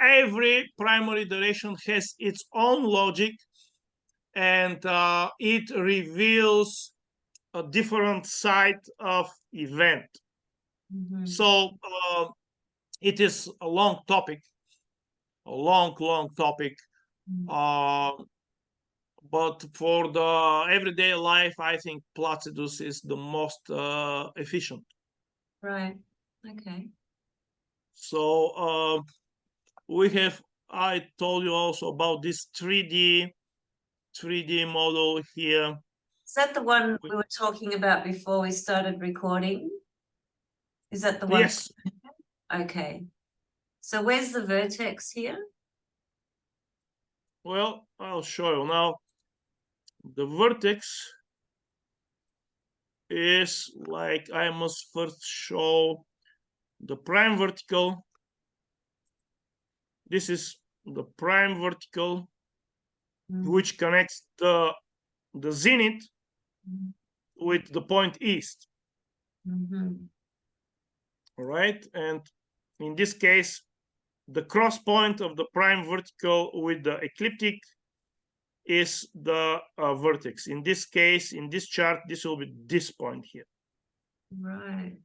Speaker 2: every primary direction has its own logic, and it reveals a different side of event.
Speaker 1: Mhm.
Speaker 2: So it is a long topic, a long topic. But for the everyday life, I think Placidus is the most efficient.
Speaker 1: Right. Okay.
Speaker 2: So we have, I told you also about this 3D model here.
Speaker 1: Is that the one we were talking about before we started recording? Is that the one?
Speaker 2: Yes.
Speaker 1: Okay. So where's the vertex here?
Speaker 2: Well, I'll show you now. The vertex is like, I must first show the prime vertical. This is the prime vertical, which connects the zenith with the point east. All right, and in this case, the cross point of the prime vertical with the ecliptic is the vertex. In this case, in this chart, this will be this point here.
Speaker 1: Right.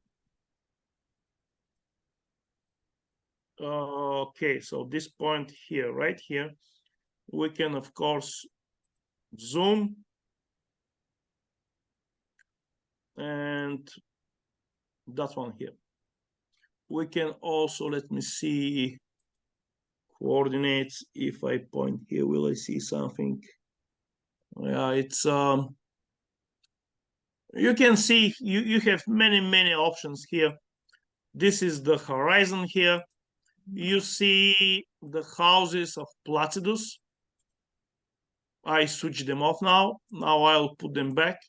Speaker 2: Okay, so this point here, right here, we can of course zoom, and that one here. We can also, let me see, coordinates. If I point here, will I see something? Yeah, it's you can see you have many options here. This is the horizon here. You see the houses of Placidus. I switch them off now. Now I'll put them back.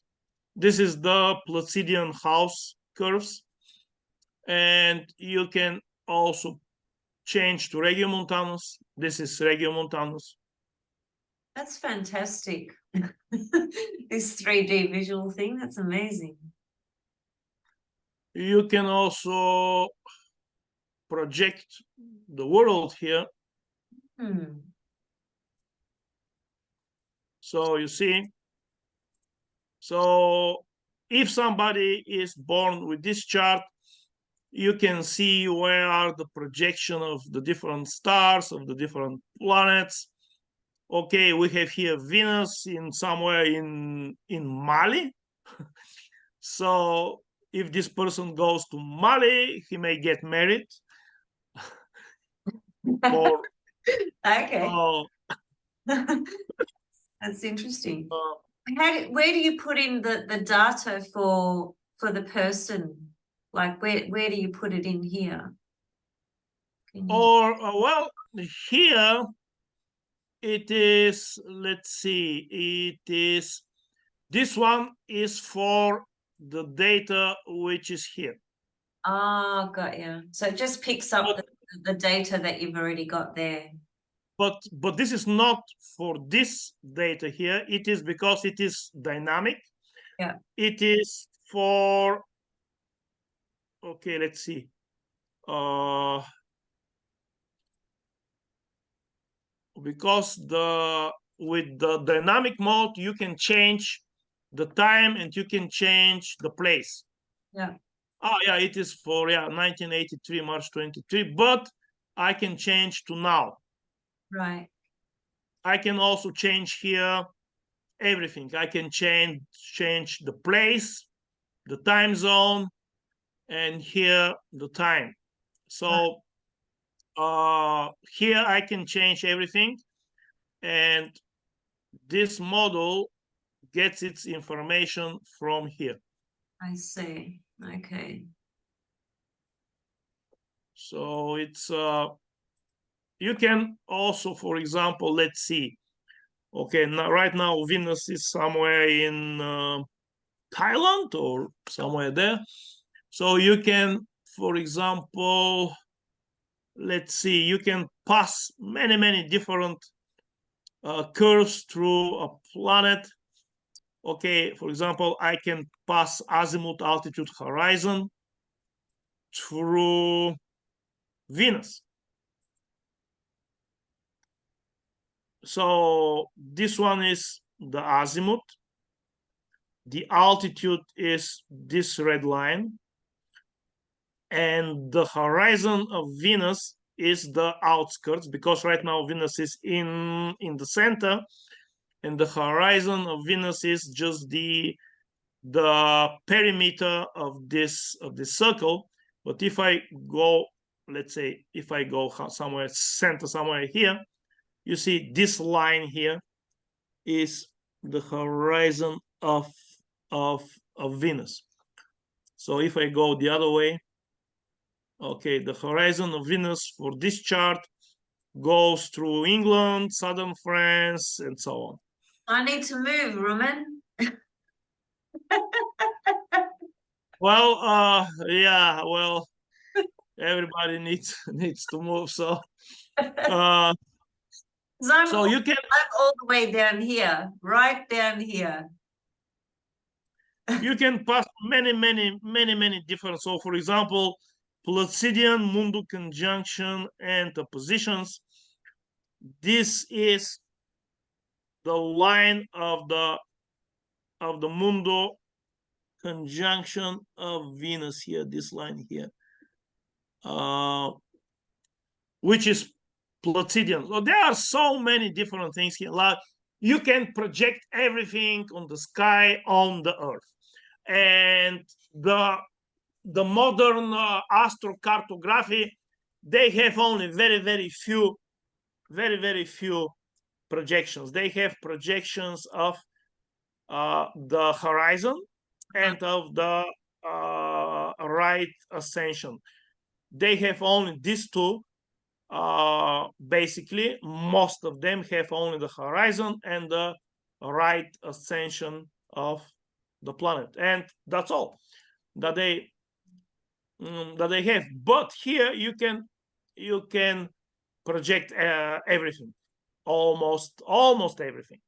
Speaker 2: This is the Placidian house curves, and you can also change to Regiomontanus. This is Regiomontanus.
Speaker 1: That's fantastic. This 3D visual thing, that's amazing.
Speaker 2: You can also project the world here. So you see, so if somebody is born with this chart, you can see where are the projection of the different stars, of the different planets. Okay, we have here Venus in somewhere in Mali. So if this person goes to Mali, he may get married. Or
Speaker 1: okay. That's interesting. Where do you put in the data for the person? Like where do you put it in here?
Speaker 2: Or well, here it is, let's see, it is, this one is for the data which is here.
Speaker 1: Ah, got you. So it just picks up the data that you've already got there.
Speaker 2: But this is not for this data here. It is because it is dynamic.
Speaker 1: Yeah.
Speaker 2: It is for, okay, let's see. Because with the dynamic mode, you can change the time and you can change the place.
Speaker 1: Yeah.
Speaker 2: Oh yeah, it is for 1983 March 23, but I can change to now.
Speaker 1: Right.
Speaker 2: I can also change here everything. I can change the place, the time zone, and here the time. So here I can change everything, and this model gets its information from here.
Speaker 1: I see. Okay.
Speaker 2: So it's you can also, for example, let's see. Okay, now right now Venus is somewhere in Thailand or somewhere there. So you can, for example, let's see, you can pass many different curves through a planet. Okay, for example, I can pass azimuth, altitude, horizon through Venus. So this one is the azimuth. The altitude is this red line. And the horizon of Venus is the outskirts, because right now Venus is in the center, and the horizon of Venus is just the perimeter of this circle. But if I go, let's say, if I go somewhere center, somewhere here, you see this line here is the horizon of Venus. So if I go the other way, okay, the horizon of Venus for this chart goes through England, southern France, and so on.
Speaker 1: I need to move, Rumen.
Speaker 2: Well, yeah, well, everybody needs to move. So, so you can.
Speaker 1: I'm all the way down here, right down here.
Speaker 2: You can pass many different. So, for example, Placidian Mundu conjunction and oppositions. This is the line of the Mundu conjunction of Venus here, this line here, which is Placidian. So there are so many different things here. Like you can project everything on the sky on the Earth, and the modern astrocartography, they have only very few projections. They have projections of the horizon and of the right ascension. They have only these two. Basically, most of them have only the horizon and the right ascension of the planet, and that's all that they have. But here you can project everything, almost everything.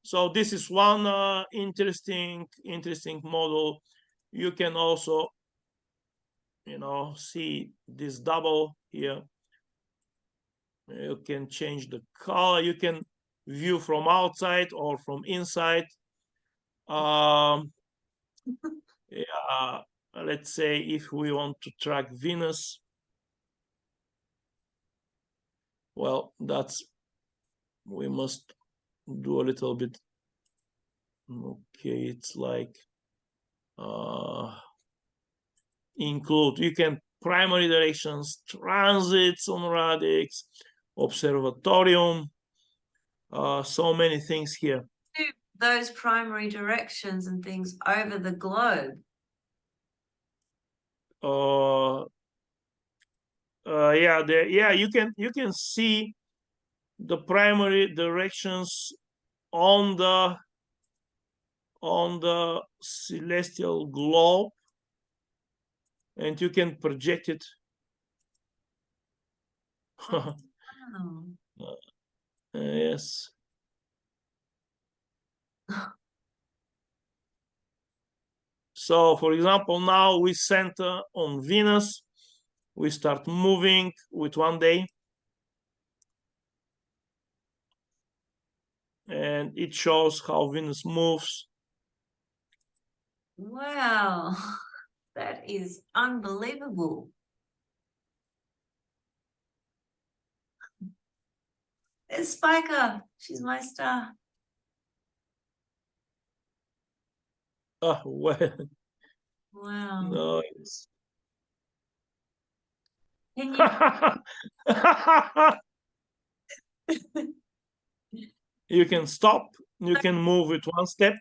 Speaker 2: So this is one interesting model. You can also, see this double here. You can change the color. You can view from outside or from inside. Yeah, let's say if we want to track Venus, well, we must do a little bit. Okay, it's like include. You can primary directions, transits on radix, observatorium, so many things here.
Speaker 1: Those primary directions and things over the globe.
Speaker 2: Yeah, you can see the primary directions on the celestial globe, and you can project it.
Speaker 1: Oh.
Speaker 2: Yes. So, for example, now we center on Venus. We start moving with one day. And it shows how Venus moves.
Speaker 1: Wow, that is unbelievable. There's Spiker. She's my star.
Speaker 2: Oh, well.
Speaker 1: Wow.
Speaker 2: Nice.
Speaker 1: Can you
Speaker 2: You can stop. You can move with one step.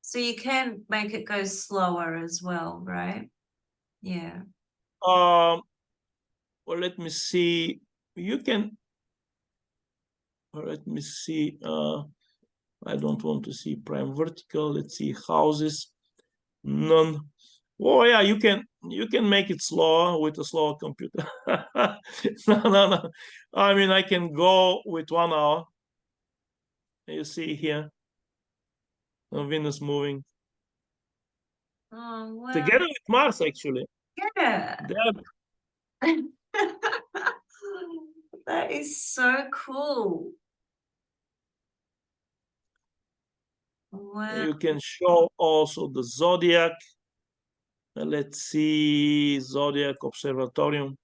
Speaker 1: So you can make it go slower as well, right? Yeah.
Speaker 2: Well, let me see. You can. Let me see. I don't want to see prime vertical. Let's see houses. None. Oh yeah, you can make it slower with a slower computer. No. I mean, I can go with 1 hour. You see here, Venus moving.
Speaker 1: Oh wow.
Speaker 2: Together with Mars, actually.
Speaker 1: Yeah. That is so cool. Wow.
Speaker 2: You can show also the zodiac. Let's see, zodiac observatorium.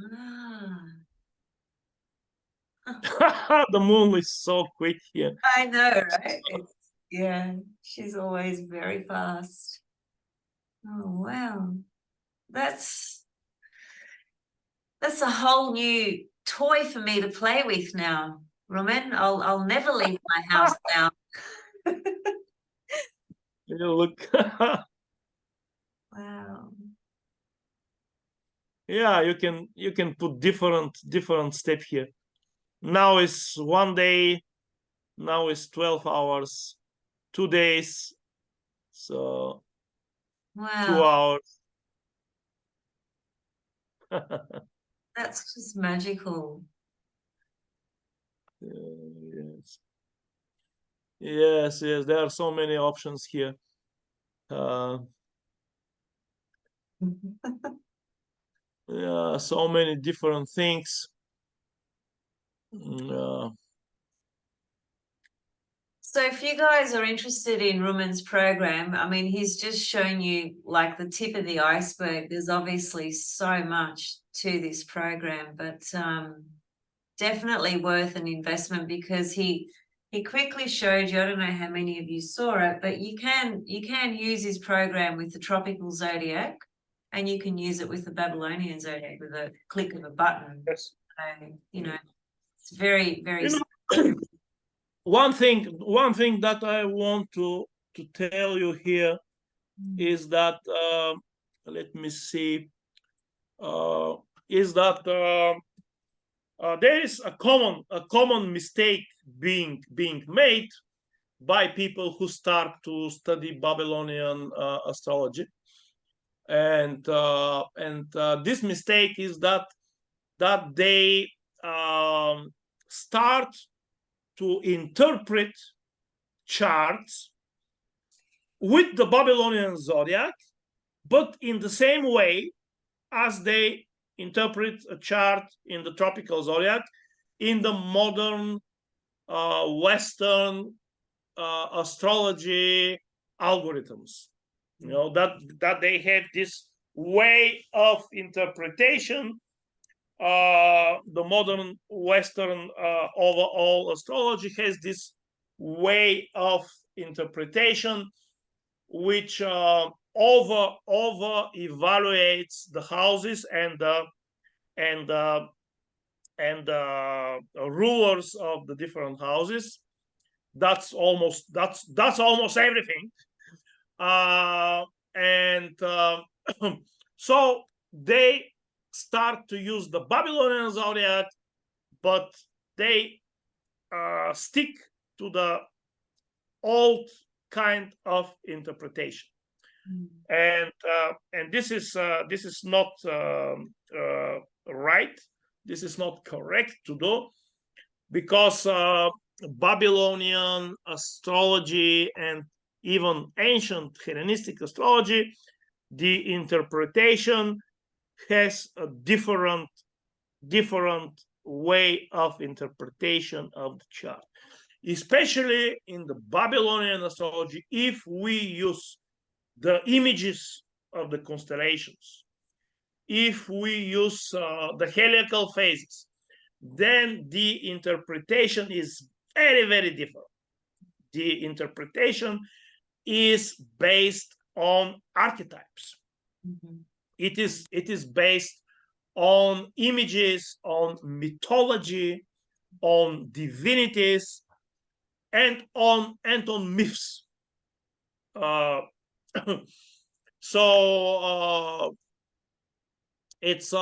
Speaker 1: Ah.
Speaker 2: The moon is so quick here.
Speaker 1: I know, right? Yeah, she's always very fast. Oh, wow. That's a whole new toy for me to play with now, Rumen. I'll never leave my house now.
Speaker 2: Look.
Speaker 1: Wow.
Speaker 2: Yeah, you can put different step here. Now is 1 day, now is 12 hours, 2 days, so
Speaker 1: Wow.
Speaker 2: 2 hours.
Speaker 1: That's just magical.
Speaker 2: Yes. Yes, there are so many options here. Yeah, so many different things.
Speaker 1: So if you guys are interested in Rumen's program, I mean, he's just shown you like the tip of the iceberg. There's obviously so much to this program, but definitely worth an investment, because he quickly showed you, I don't know how many of you saw it, but you can use his program with the tropical zodiac, and you can use it with the Babylonian zodiac with a click of a button.
Speaker 2: Yes.
Speaker 1: So, you know, it's very, very
Speaker 2: one thing that I want to tell you here is that let me see, is that there is a common mistake being made by people who start to study Babylonian astrology, and this mistake is that they start to interpret charts with the Babylonian zodiac, but in the same way as they interpret a chart in the tropical zodiac in the modern Western astrology algorithms. You know, that they have this way of interpretation. The modern Western overall astrology has this way of interpretation which over evaluates the houses and rulers of the different houses. That's almost everything. So they start to use the Babylonian zodiac, but they stick to the old kind of interpretation. And this is not right. This is not correct to do, because Babylonian astrology and even ancient Hellenistic astrology, the interpretation has a different way of interpretation of the chart, especially in the Babylonian astrology. If we use the images of the constellations, if we use the helical phases, then the interpretation is very, very different. The interpretation is based on archetypes. It is based on images, on mythology, on divinities, and on myths. So it's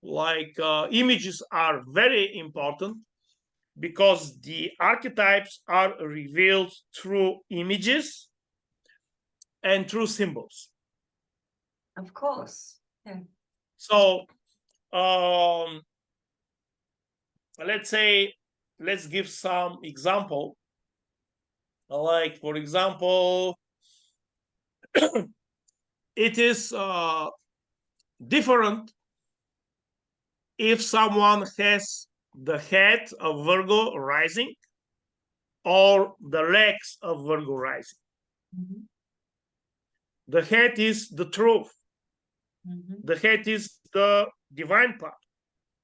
Speaker 2: like images are very important, because the archetypes are revealed through images and through symbols.
Speaker 1: Of course. Yeah.
Speaker 2: So let's give some example. Like, for example, it is different if someone has the head of Virgo rising or the legs of Virgo rising.
Speaker 1: Mm-hmm.
Speaker 2: The head is the truth.
Speaker 1: Mm-hmm.
Speaker 2: The head is the divine part.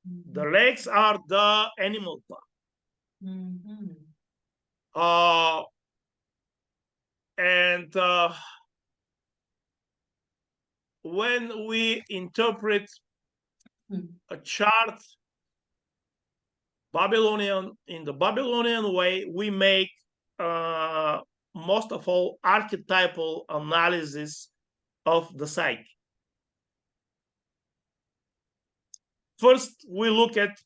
Speaker 1: Mm-hmm.
Speaker 2: The legs are the animal part.
Speaker 1: Mm-hmm.
Speaker 2: And when we interpret a chart in the Babylonian way, we make most of all archetypal analysis of the psyche. First, we look at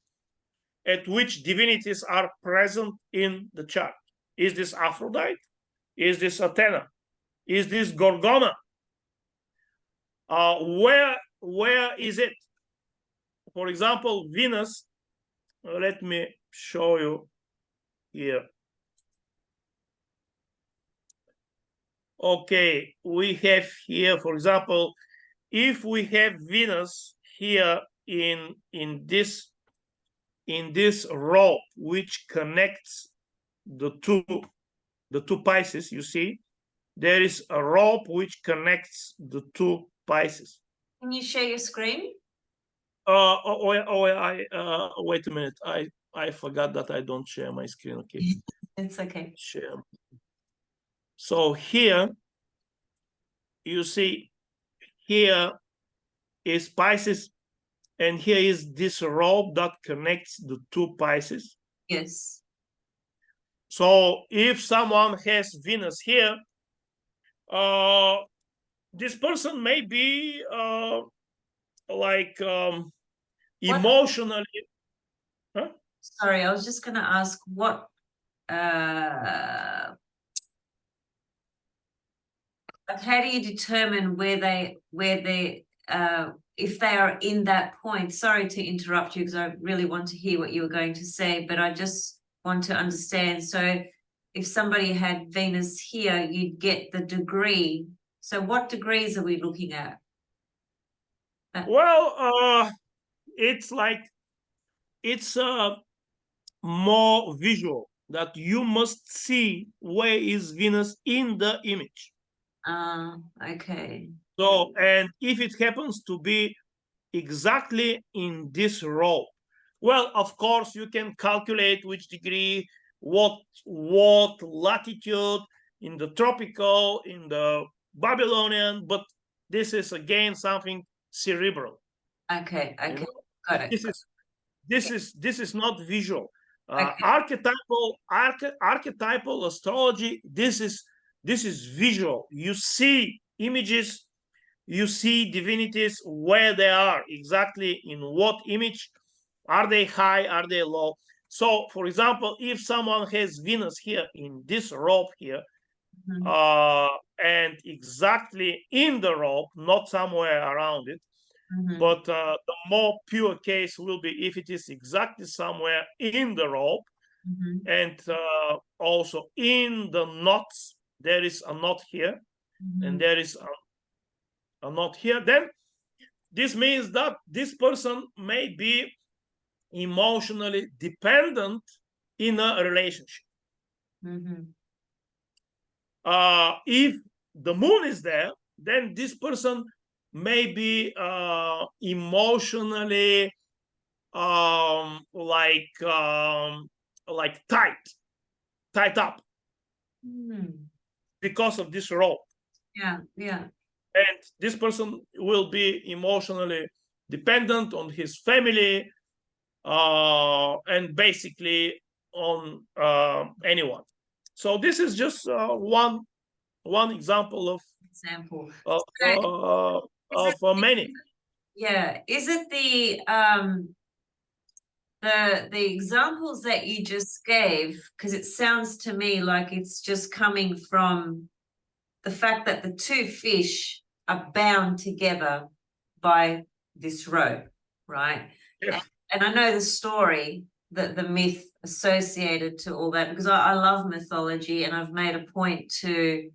Speaker 2: which divinities are present in the chart. Is this Aphrodite? Is this Athena? Is this Gorgona? Where is it? For example, Venus. Let me show you here. Okay, we have here, for example, if we have Venus here in this rope which connects the two Pisces, you see, there is a rope which connects the two Pisces.
Speaker 1: Can you share your screen?
Speaker 2: Wait a minute. I forgot that I don't share my screen. Okay.
Speaker 1: It's okay.
Speaker 2: Share. So here, you see, here is Pisces, and here is this rope that connects the two Pisces.
Speaker 1: Yes.
Speaker 2: So if someone has Venus here, this person may be like emotionally. Huh?
Speaker 1: Sorry, I was just going to ask what like how do you determine where they if they are in that point? Sorry to interrupt you because I really want to hear what you were going to say, but I just want to understand. So if somebody had Venus here, you'd get the degree. So what degrees are we looking at?
Speaker 2: Well, it's like it's more visual, that you must see where is Venus in the image.
Speaker 1: Okay.
Speaker 2: So, and if it happens to be exactly in this row, well, of course, you can calculate which degree, what latitude in the tropical, in the Babylonian, but this is again something cerebral.
Speaker 1: Okay.
Speaker 2: You know?
Speaker 1: Got it.
Speaker 2: This is not visual.
Speaker 1: Okay.
Speaker 2: Archetypal astrology. This is visual. You see images, you see divinities where they are, exactly in what image. Are they high? Are they low? So, for example, if someone has Venus here in this rope here, and exactly in the rope, not somewhere around it, but the more pure case will be if it is exactly somewhere in the rope, and also in the knots. There is a knot here, and there is a knot here. Then this means that this person may be emotionally dependent in a relationship. If the moon is there, then this person may be emotionally like tied up because of this rope.
Speaker 1: Yeah.
Speaker 2: And this person will be emotionally dependent on his family, and basically on anyone. So this is just one example of many.
Speaker 1: Yeah. Is it the examples that you just gave? Because it sounds to me like it's just coming from the fact that the two fish are bound together by this rope, right?
Speaker 2: Yes.
Speaker 1: And I know the story, the myth associated to all that, because I love mythology, and I've made a point to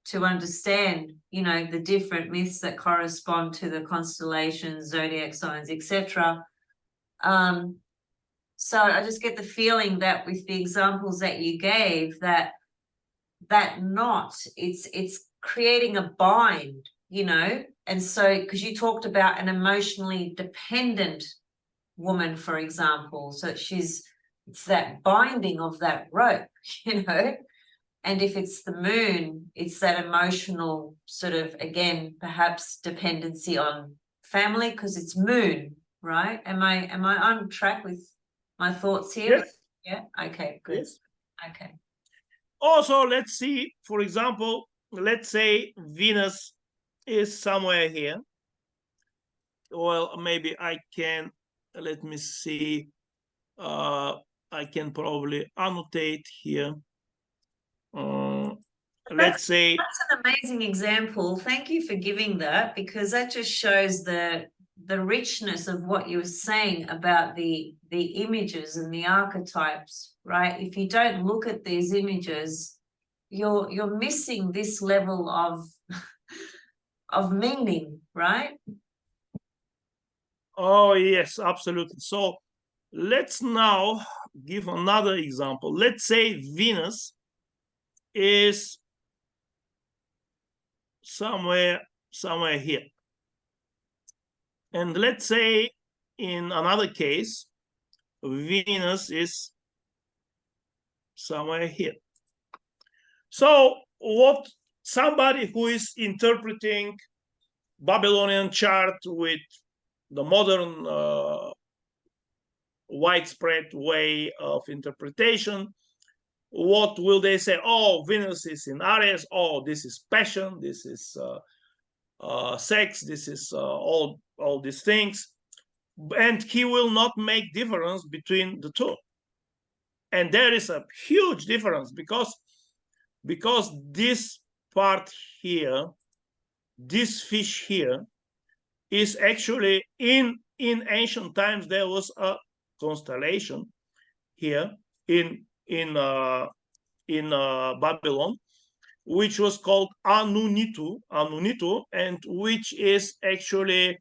Speaker 1: to understand, you know, the different myths that correspond to the constellations, zodiac signs, etc. So I just get the feeling that with the examples that you gave, that knot, it's creating a bind, you know. And so, because you talked about an emotionally dependent woman, for example, so it's that binding of that rope, you know. And if it's the moon, it's that emotional sort of, again, perhaps dependency on family, because it's moon, right? Am I on track with my thoughts here?
Speaker 2: Yes.
Speaker 1: Yeah. Okay, good.
Speaker 2: Yes.
Speaker 1: Okay.
Speaker 2: Also, let's see, for example, let's say Venus is somewhere here. Well, maybe I can, let me see, I can probably annotate here. Let's say
Speaker 1: that's an amazing example. Thank you for giving that, because that just shows the richness of what you were saying about the images and the archetypes, right? If you don't look at these images, you're missing this level of meaning, right?
Speaker 2: Oh, yes, absolutely. So let's now give another example. Let's say Venus is somewhere here. And let's say in another case, Venus is somewhere here. So what somebody who is interpreting Babylonian chart with the modern widespread way of interpretation, what will they say? Oh, Venus is in Aries. Oh, this is passion. This is sex. This is all these things. And he will not make difference between the two. And there is a huge difference because this part here, this fish here, is actually in ancient times there was a constellation here in Babylon, which was called Anunitu, and which is actually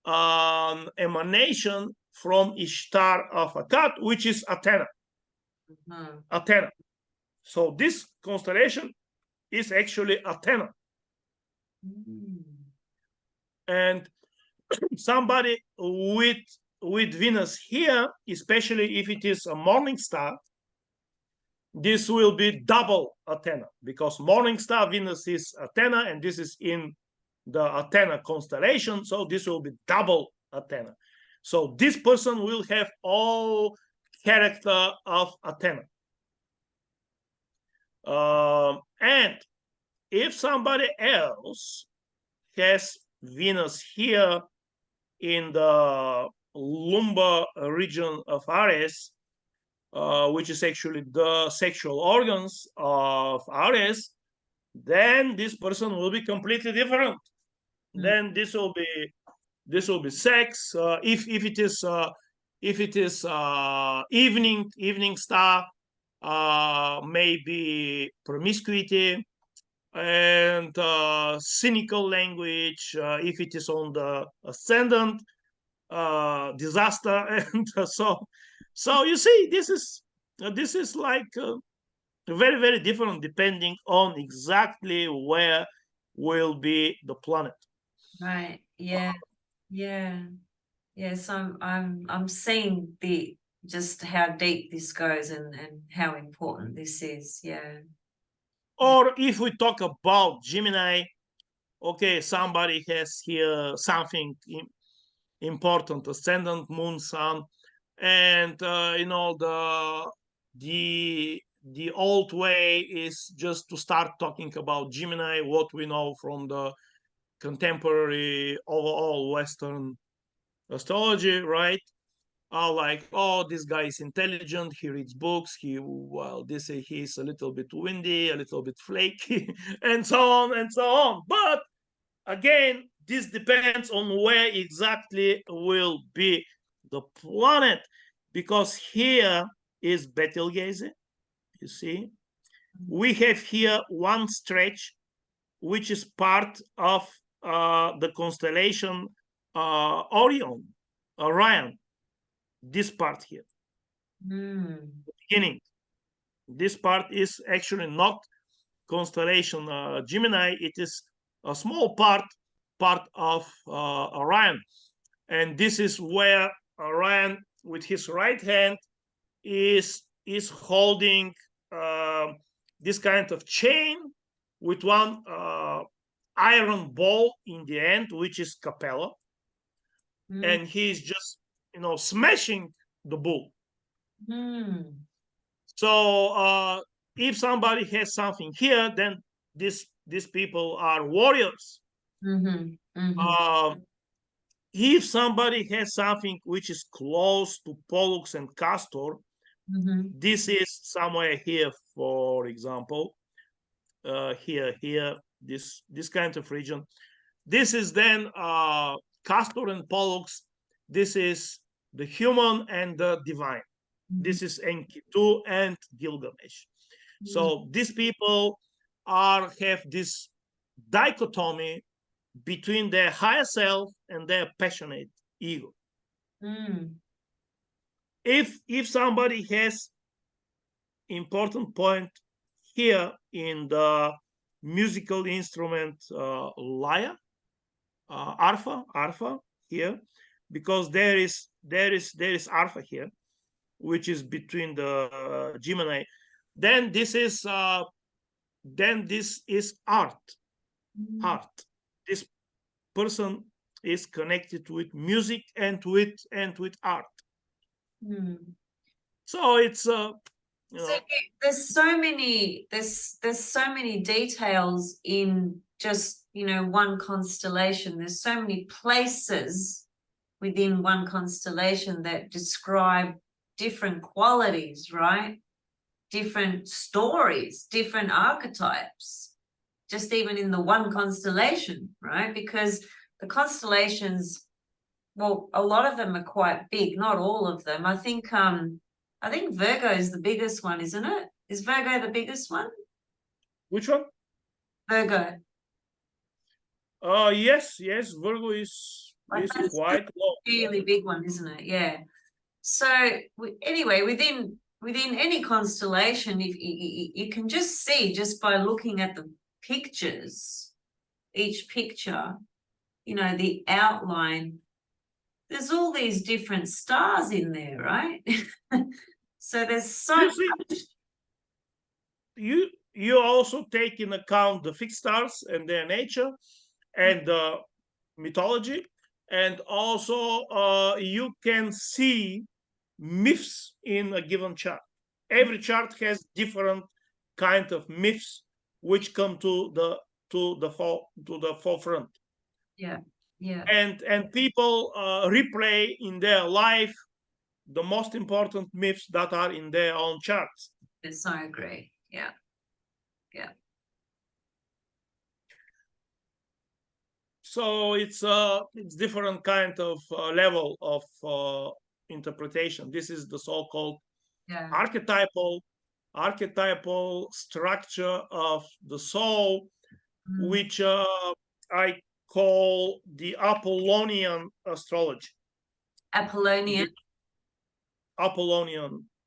Speaker 2: an emanation from Ishtar of Akkad, which is Athena. Athena. So this constellation is actually Athena. And somebody with Venus here, especially if it is a morning star, this will be double Athena, because morning star Venus is Athena, and this is in the Athena constellation, so this will be double Athena. So this person will have all character of Athena. And if somebody else has Venus here in the lumbar region of Aries, which is actually the sexual organs of Aries, then this person will be completely different. Then this will be sex. If it is evening star, maybe promiscuity and cynical language. If it is on the ascendant, disaster, and so you see, this is like very, very different depending on exactly where will be the planet.
Speaker 1: Right. Yeah. Yeah. Yes, I'm seeing just how deep this goes and how important this is. Yeah.
Speaker 2: Or if we talk about Gemini, okay, somebody has here something important, ascendant, moon, sun, and the old way is just to start talking about Gemini, what we know from the contemporary overall Western astrology, right? Like, oh, this guy is intelligent, he reads books, he's a little bit windy, a little bit flaky, and so on and so on. But again, this depends on where exactly will be the planet, because here is Betelgeuse. You see, we have here one stretch which is part of the constellation Orion. This part here, beginning. This part is actually not constellation Gemini. It is a small part of Orion, and this is where Orion, with his right hand, is holding this kind of chain with one iron ball in the end, which is Capella, and he's just smashing the bull. So if somebody has something here, then these people are warriors. If somebody has something which is close to Pollux and Castor, this is somewhere here, for example, here, this kind of region. This is then Castor and Pollux. This is the human and the divine. This is Enkidu and Gilgamesh. So these people have this dichotomy between their higher self and their passionate ego. If somebody has important point here in the musical instrument lyre, arpha here, because there is arpha here, which is between the Gemini, then this is art. This person is connected with music and with art. So it's
Speaker 1: there's so many details in just one constellation. There's so many places within one constellation that describe different qualities, right? Different stories, different archetypes, just even in the one constellation, right? Because the constellations, well, a lot of them are quite big, not all of them. I think Virgo is the biggest one, isn't it? Is Virgo the biggest one?
Speaker 2: Which one?
Speaker 1: Virgo.
Speaker 2: Yes, Virgo is quite long.
Speaker 1: Really big one, isn't it? Yeah. So anyway, within any constellation, if you can just see, just by looking at the pictures, each picture, the outline, there's all these different stars in there, right? So there's so much.
Speaker 2: You also take in account the fixed stars and their nature and the mythology, and also you can see myths in a given chart. Every chart has different kind of myths which come to the forefront.
Speaker 1: Yeah.
Speaker 2: And people replay in their life the most important myths that are in their own charts.
Speaker 1: Yes, I agree. Yeah.
Speaker 2: So it's different kind of level of interpretation. This is the so-called archetypal structure of the soul, which I call the Apollonian astrology.
Speaker 1: Apollonian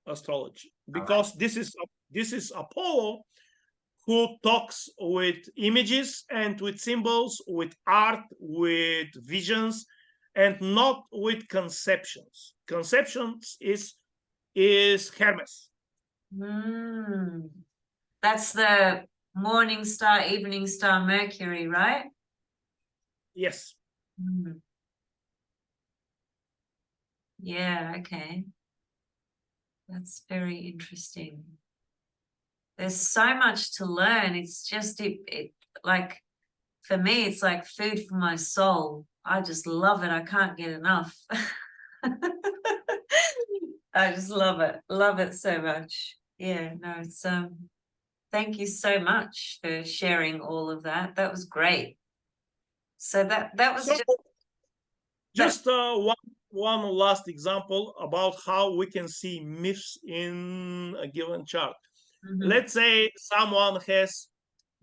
Speaker 2: astrology, because this is Apollo, who talks with images and with symbols, with art, with visions, and not with conceptions. Conceptions is Hermes.
Speaker 1: That's the morning star, evening star, Mercury, right?
Speaker 2: Yes.
Speaker 1: Yeah, okay. That's very interesting. There's so much to learn. It's just it like, for me, it's like food for my soul. I just love it. I can't get enough. I just love it so much. Yeah, no, it's thank you so much for sharing all of that. That was great. So that was
Speaker 2: just one last example about how we can see myths in a given chart. Let's say someone has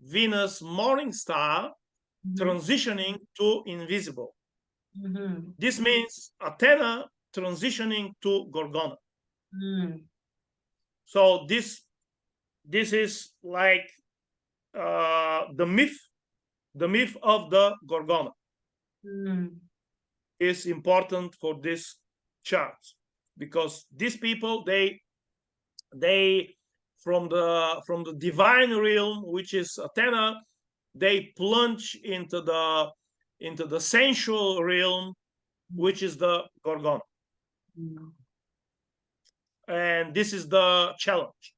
Speaker 2: Venus morning star transitioning to invisible. This means Athena transitioning to Gorgona. So this is like the myth of the Gorgona is important for this chart, because these people, they from the divine realm, which is Athena, they plunge into the sensual realm, which is the Gorgona. And this is the challenge,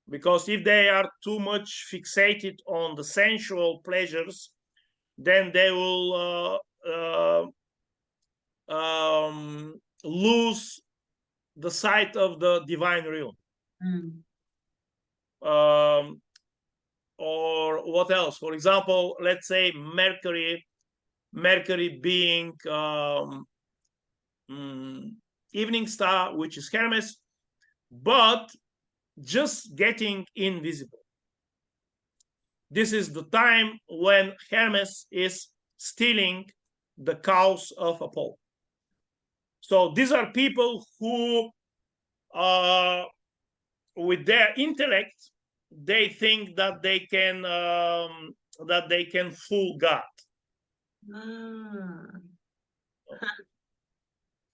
Speaker 2: because if they are too much fixated on the sensual pleasures, then they will lose the sight of the divine realm. Or what else? For example, let's say Mercury being evening star, which is Hermes, but just getting invisible. This is the time when Hermes is stealing the cows of Apollo. So these are people who, with their intellect, they think that they can fool God.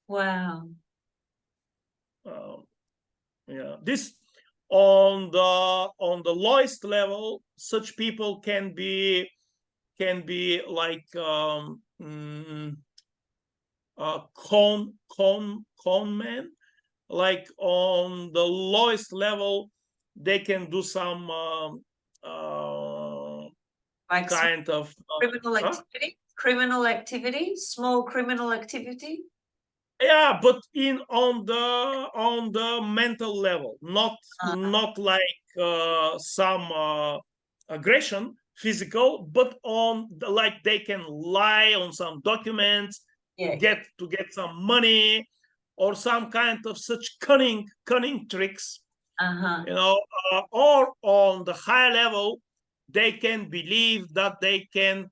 Speaker 1: Wow.
Speaker 2: Yeah, this on the lowest level, such people can be like con men. Like on the lowest level, they can do some
Speaker 1: Like
Speaker 2: kind of
Speaker 1: criminal activity, small criminal activity.
Speaker 2: Yeah, but on the mental level, not like some aggression, physical, but on the, like they can lie on some documents, get some money, or some kind of such cunning tricks. You know, or on the high level, they can believe that they can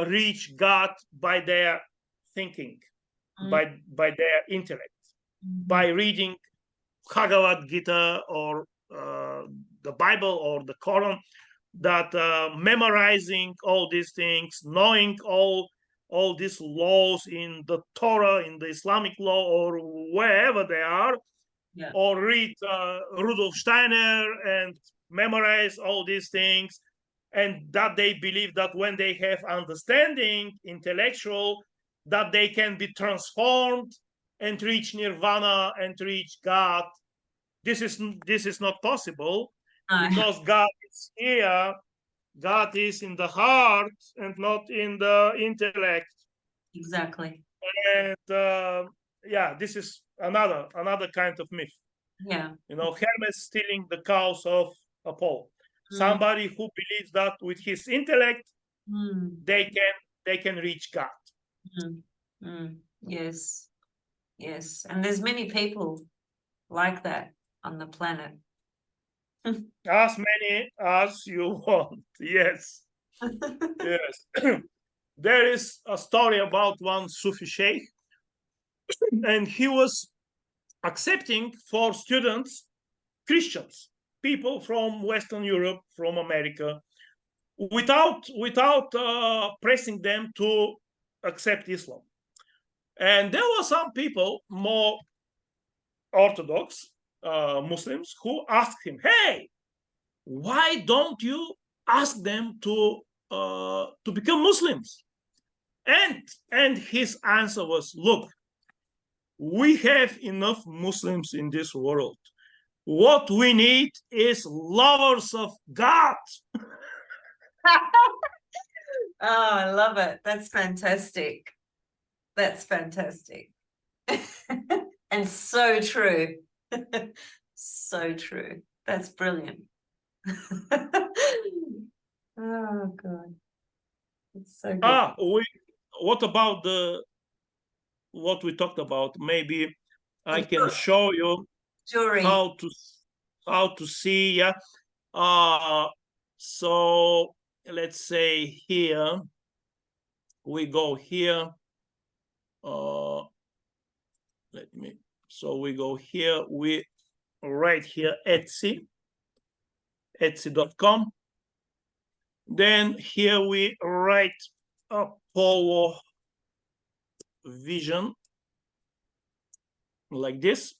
Speaker 2: reach God by their thinking, by their intellect, by reading Bhagavad Gita or the Bible or the Quran, that memorizing all these things, knowing all these laws in the Torah, in the Islamic law, or wherever they are, or read Rudolf Steiner and memorize all these things, and that they believe that when they have understanding, intellectual, that they can be transformed and reach nirvana and reach God. This is not possible, because God is here. God is in the heart and not in the intellect.
Speaker 1: Exactly.
Speaker 2: And yeah, this is another kind of myth.
Speaker 1: Yeah.
Speaker 2: You know, Hermes stealing the cows of Apollo. Somebody who believes that with his intellect, they can reach God.
Speaker 1: Yes. Yes. And there's many people like that on the planet.
Speaker 2: As many as you want. Yes. Yes. There is a story about one Sufi sheikh, and he was accepting for students Christians, people from Western Europe, from America, without pressing them to accept Islam. And there were some people, more Orthodox Muslims, who asked him, "Hey, why don't you ask them to become Muslims?" And his answer was, "Look, we have enough Muslims in this world. What we need is lovers of God."
Speaker 1: Oh, I love it. That's fantastic. That's fantastic. And so true. So true. That's brilliant. Oh God. It's so good.
Speaker 2: What about what we talked about? Maybe I can show you
Speaker 1: Jewelry.
Speaker 2: how to see So let's say here, we go here. So we go here, we write here Etsy.com. Then here we write Apollo Vision, like this.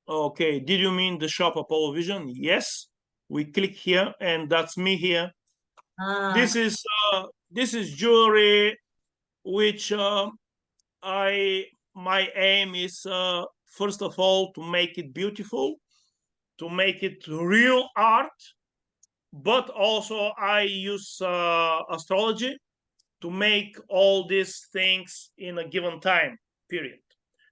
Speaker 2: Okay, did you mean the shop Apollo Vision? Yes. We click here, and that's me here. This is jewelry, which my aim is first of all to make it beautiful, to make it real art, but also I use astrology to make all these things in a given time period,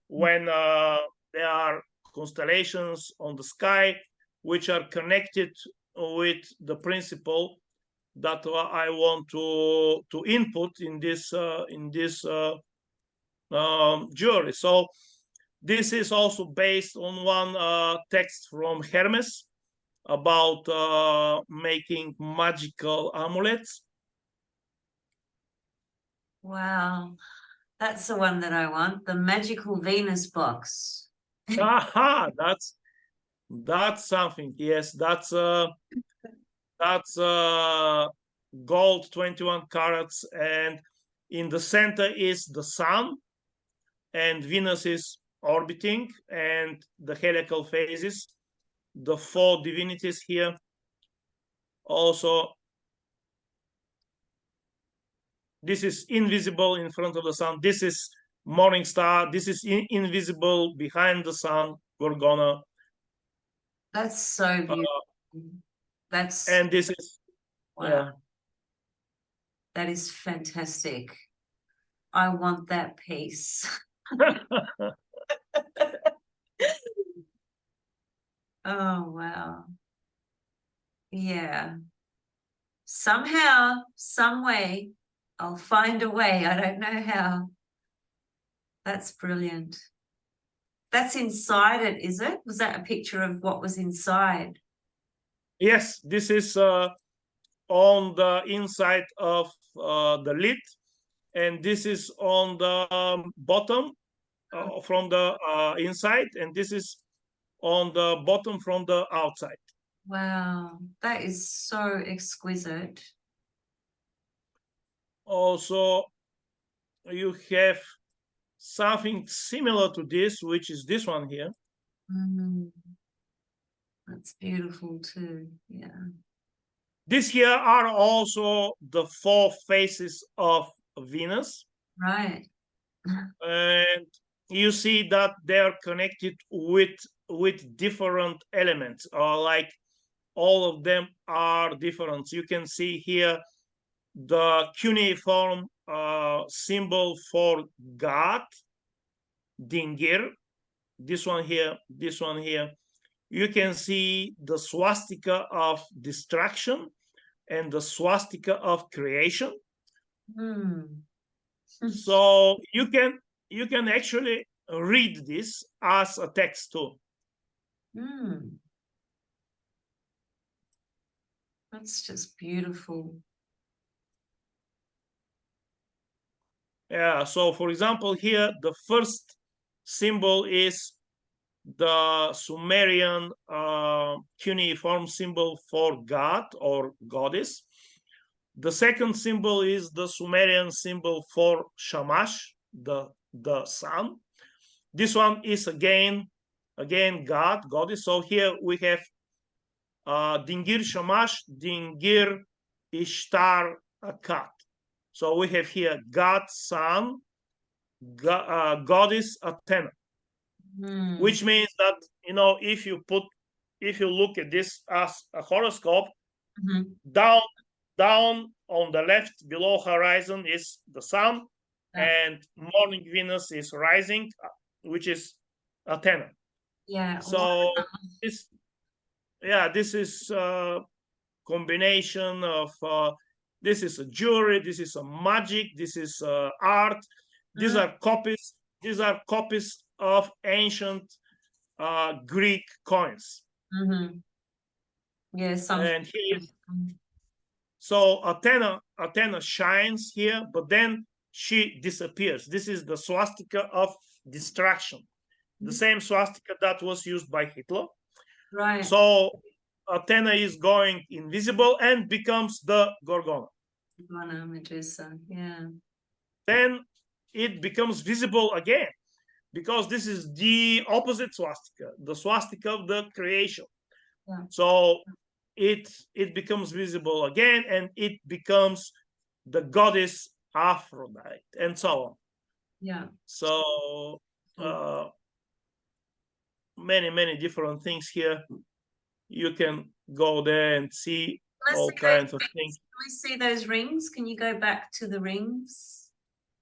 Speaker 2: when there are constellations on the sky which are connected with the principle that I want to input in this jewelry. So this is also based on one text from Hermes about making magical amulets.
Speaker 1: Wow, that's the one that I want, the magical Venus box.
Speaker 2: Aha, that's something. Yes, that's gold 21 carats, and in the center is the sun, and Venus is orbiting, and the helical phases, the 4 divinities here. Also, this is invisible in front of the sun. This is morning star. This is invisible behind the sun, Gorgona.
Speaker 1: That's so beautiful.
Speaker 2: And this is,
Speaker 1: wow. That is fantastic. I want that piece. Oh, wow. Yeah. Somehow, some way, I'll find a way. I don't know how. That's brilliant. That's inside it, is it? Was that a picture of what was inside?
Speaker 2: Yes, this is on the inside of the lid, and this is on the bottom from the inside, and this is on the bottom from the outside.
Speaker 1: Wow, that is so exquisite.
Speaker 2: Also, you have something similar to this, which is this one here.
Speaker 1: That's beautiful too. Yeah.
Speaker 2: These here are also the 4 faces of Venus.
Speaker 1: Right.
Speaker 2: And you see that they are connected with different elements, or like all of them are different. You can see here the cuneiform symbol for God, Dingir. This one here, this one here. You can see the swastika of destruction and the swastika of creation. So you can actually read this as a text too.
Speaker 1: That's just beautiful.
Speaker 2: Yeah, so for example, here the first symbol is the Sumerian cuneiform symbol for God or goddess. The second symbol is the Sumerian symbol for Shamash, the sun. This one is again God, goddess. So here we have Dingir Shamash, Dingir Ishtar Akat. So we have here God, sun, goddess Athena, which means that, you know, if you look at this as a horoscope, down on the left below horizon is the sun, and morning Venus is rising, which is Athena.
Speaker 1: Yeah.
Speaker 2: So this is a combination of this is a jewelry, this is a magic, this is art. These are copies. These are copies of ancient Greek coins.
Speaker 1: Yeah, some.
Speaker 2: And here, so Athena shines here, but then she disappears. This is the swastika of distraction, the same swastika that was used by Hitler.
Speaker 1: Right.
Speaker 2: So Athena is going invisible and becomes the Gorgona.
Speaker 1: Gorgona, Medusa, yeah.
Speaker 2: Then it becomes visible again, because this is the opposite swastika, the swastika of the creation.
Speaker 1: Yeah.
Speaker 2: So it becomes visible again, and it becomes the goddess Aphrodite, and so on.
Speaker 1: Yeah.
Speaker 2: So many different things here. You can go there and see all kinds of things.
Speaker 1: Can we see those rings? Can you go back to the rings?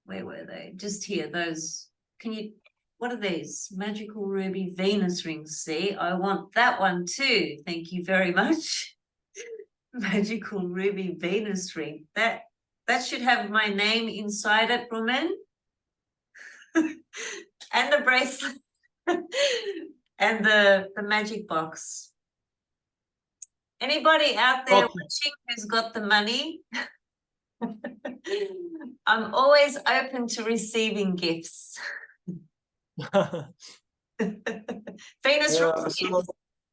Speaker 1: Where were they? Just here, those. Can you, what are these? Magical ruby Venus rings. See, I want that one too. Thank you very much. Magical ruby Venus ring. That should have my name inside it, Rumen. And the bracelet. And the magic box. Anybody out there watching who's got the money? I'm always open to receiving gifts. Venus rocks.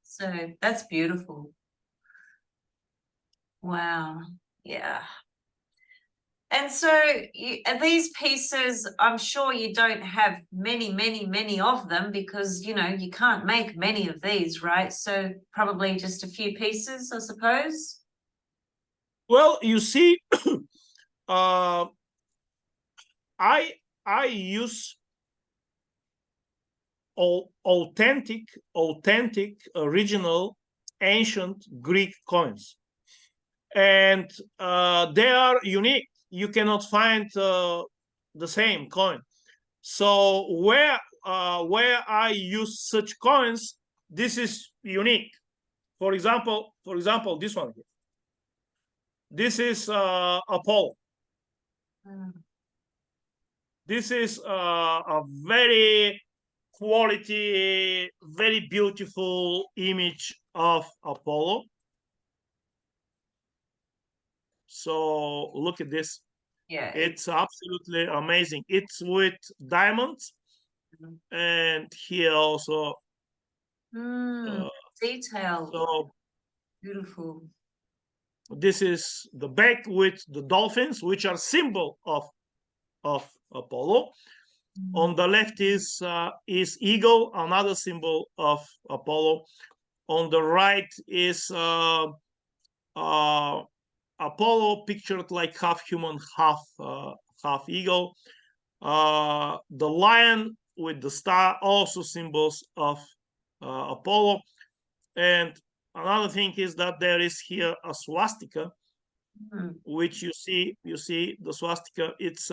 Speaker 1: So that's beautiful. Wow. Yeah. And so these pieces, I'm sure you don't have many of them, because, you know, you can't make many of these, right? So probably just a few pieces, I suppose.
Speaker 2: Well, you see, I use authentic, original, ancient Greek coins, and they are unique. You cannot find the same coin. So where I use such coins, this is unique. For example, this one here. This is Apollo. This is a very quality, very beautiful image of Apollo. So look at this.
Speaker 1: Yeah,
Speaker 2: it's absolutely amazing. It's with diamonds, and here also
Speaker 1: detail.
Speaker 2: So
Speaker 1: beautiful.
Speaker 2: This is the back with the dolphins, which are symbol of Apollo. On the left is eagle, another symbol of Apollo. On the right is Apollo pictured like half human, half eagle. The lion with the star, also symbols of Apollo. And another thing is that there is here a swastika, which you see the swastika. It's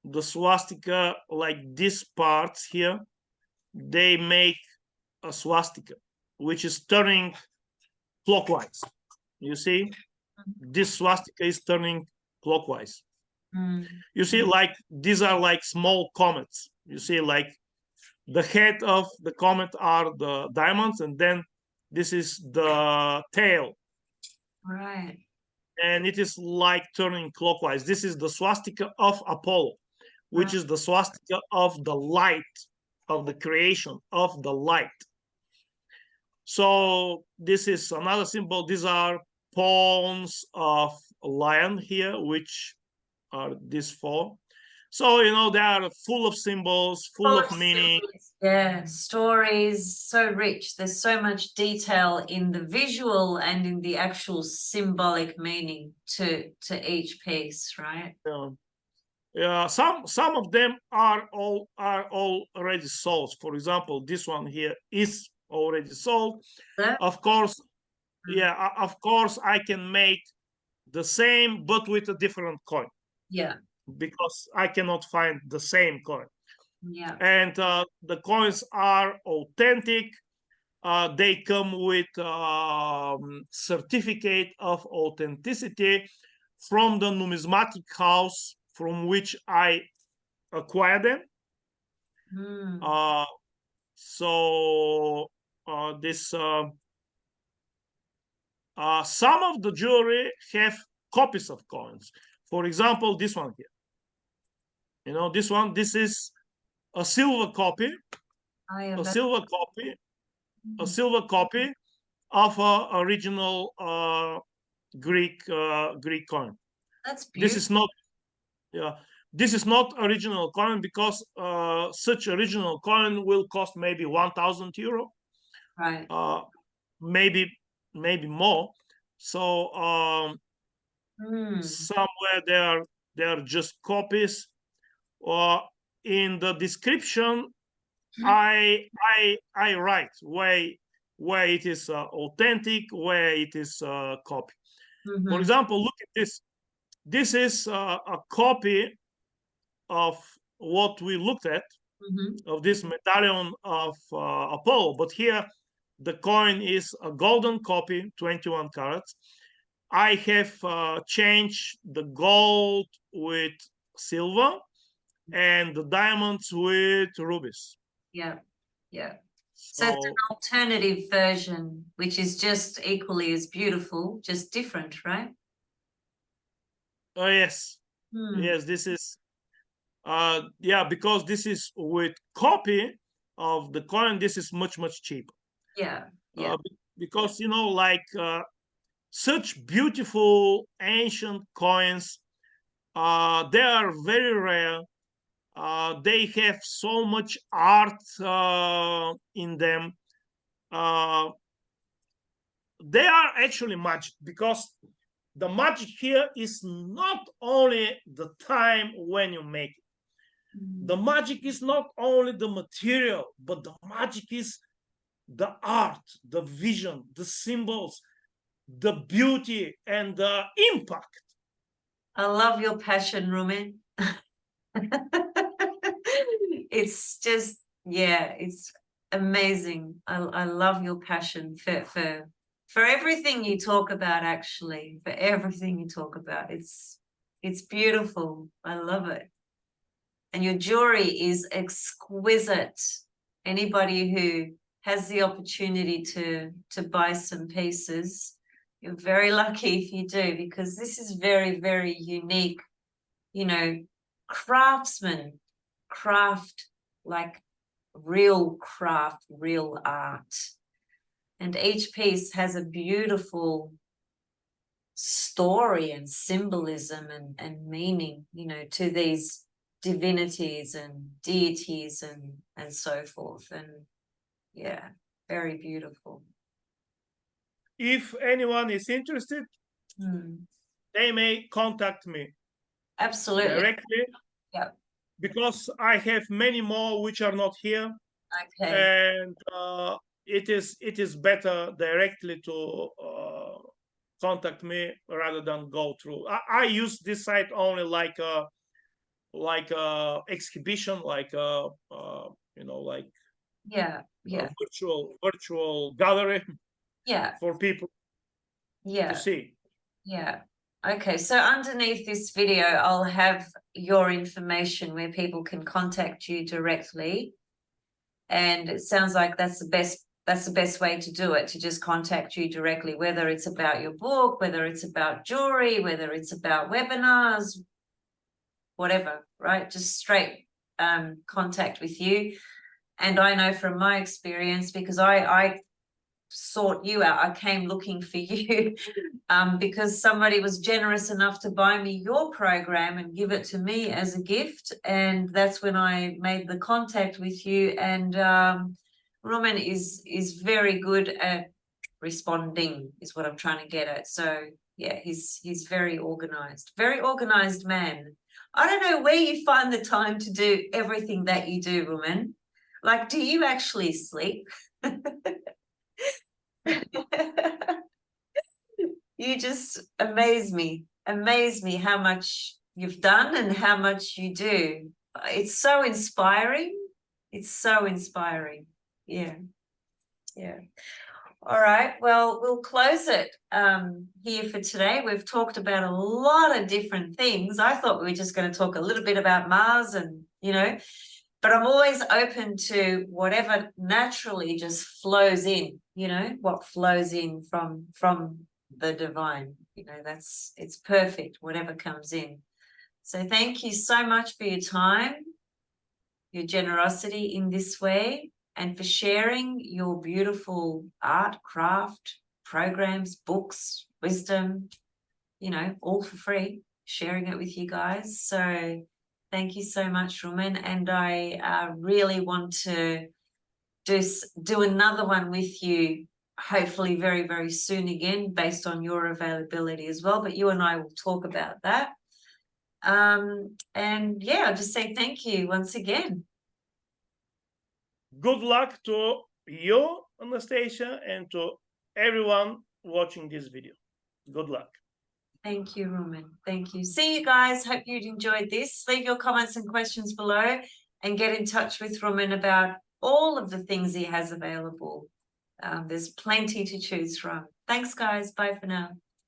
Speaker 2: the swastika, like these parts here, they make a swastika, which is turning clockwise. You see, this swastika is turning clockwise. You see, like these are like small comets. You see, like the head of the comet are the diamonds, and then this is the tail.
Speaker 1: Right.
Speaker 2: And it is like turning clockwise. This is the swastika of Apollo, which is the swastika of the light, of the creation, of the light. So this is another symbol. These are pawns of a lion here, which are these four. So, you know, they are full of symbols, full of meaning.
Speaker 1: Yeah, stories, so rich. There's so much detail in the visual and in the actual symbolic meaning to each piece, right?
Speaker 2: Yeah, some of them are already sold. For example, this one here is already sold. Of course, yeah, of course I can make the same, but with a different coin.
Speaker 1: Yeah.
Speaker 2: Because I cannot find the same coin.
Speaker 1: Yeah.
Speaker 2: And the coins are authentic. They come with certificate of authenticity from the numismatic house from which I acquired them. So this some of the jewelry have copies of coins. For example, this one here. You know, this one. This is a silver copy. A silver copy. A silver copy of a original Greek coin.
Speaker 1: That's beautiful.
Speaker 2: This is not, yeah, this is not original coin, because such original coin will cost maybe 1,000 euro,
Speaker 1: right.
Speaker 2: Maybe more. So somewhere they are just copies, or in the description I write where it is authentic, where it is copy. For example, look at this. This is a copy of what we looked at, of this medallion of Apollo. But here, the coin is a golden copy, 21 carats. I have changed the gold with silver and the diamonds with rubies.
Speaker 1: Yeah, yeah. So it's an alternative version, which is just equally as beautiful, just different, right?
Speaker 2: Oh, yes. Yes, this is, yeah, because this is with copy of the coin, this is much, much cheaper.
Speaker 1: Yeah, yeah.
Speaker 2: Because, you know, like such beautiful ancient coins, they are very rare. They have so much art in them. They are actually magic, because the magic here is not only the time when you make it. The magic is not only the material, but the magic is the art, the vision, the symbols, the beauty, and the impact.
Speaker 1: I love your passion, Rumen. It's just, yeah, it's amazing. I love your passion for everything you talk about, actually, for everything you talk about. It's beautiful. I love it. And your jewelry is exquisite. Anybody who has the opportunity to buy some pieces, you're very lucky if you do, because this is very, very unique, you know, craftsman, craft, like real craft, real art. And each piece has a beautiful story and symbolism and meaning, you know, to these divinities and deities and so forth. And yeah, very beautiful.
Speaker 2: If anyone is interested, they may contact me.
Speaker 1: Absolutely.
Speaker 2: Directly.
Speaker 1: Yeah.
Speaker 2: Because I have many more which are not here.
Speaker 1: Okay.
Speaker 2: And it is better directly to contact me rather than go through. I use this site only like a exhibition, like you know, like
Speaker 1: yeah,
Speaker 2: a virtual gallery.
Speaker 1: Yeah.
Speaker 2: For people.
Speaker 1: Yeah.
Speaker 2: To see.
Speaker 1: Yeah. Okay, so underneath this video, I'll have your information where people can contact you directly. And it sounds like that's the best way to do it, to just contact you directly, whether it's about your book, whether it's about jewelry, whether it's about webinars, whatever, right? Just straight contact with you. And I know from my experience, because I sought you out, I came looking for you because somebody was generous enough to buy me your program and give it to me as a gift. And that's when I made the contact with you. And Rumen is very good at responding, is what I'm trying to get at. So yeah, he's very organized man. I don't know where you find the time to do everything that you do, Rumen. Like, do you actually sleep? You just amaze me how much you've done and how much you do. It's so inspiring. Yeah. All right, well, we'll close it here for today. We've talked about a lot of different things. I thought we were just going to talk a little bit about Mars and, you know, but I'm always open to whatever naturally just flows in, you know, what flows in from the divine. You know, it's perfect, whatever comes in. So thank you so much for your time, your generosity in this way, and for sharing your beautiful art, craft, programs, books, wisdom, you know, all for free, sharing it with you guys. So thank you so much, Rumen. And I really want to do another one with you, hopefully very, very soon again, based on your availability as well. But you and I will talk about that. And yeah, I'll just say thank you once again.
Speaker 2: Good luck to you, Anastasia, and to everyone watching this video. Good luck.
Speaker 1: Thank you, Rumen. Thank you. See you guys. Hope you'd enjoyed this. Leave your comments and questions below and get in touch with Rumen about all of the things he has available. There's plenty to choose from. Thanks, guys. Bye for now.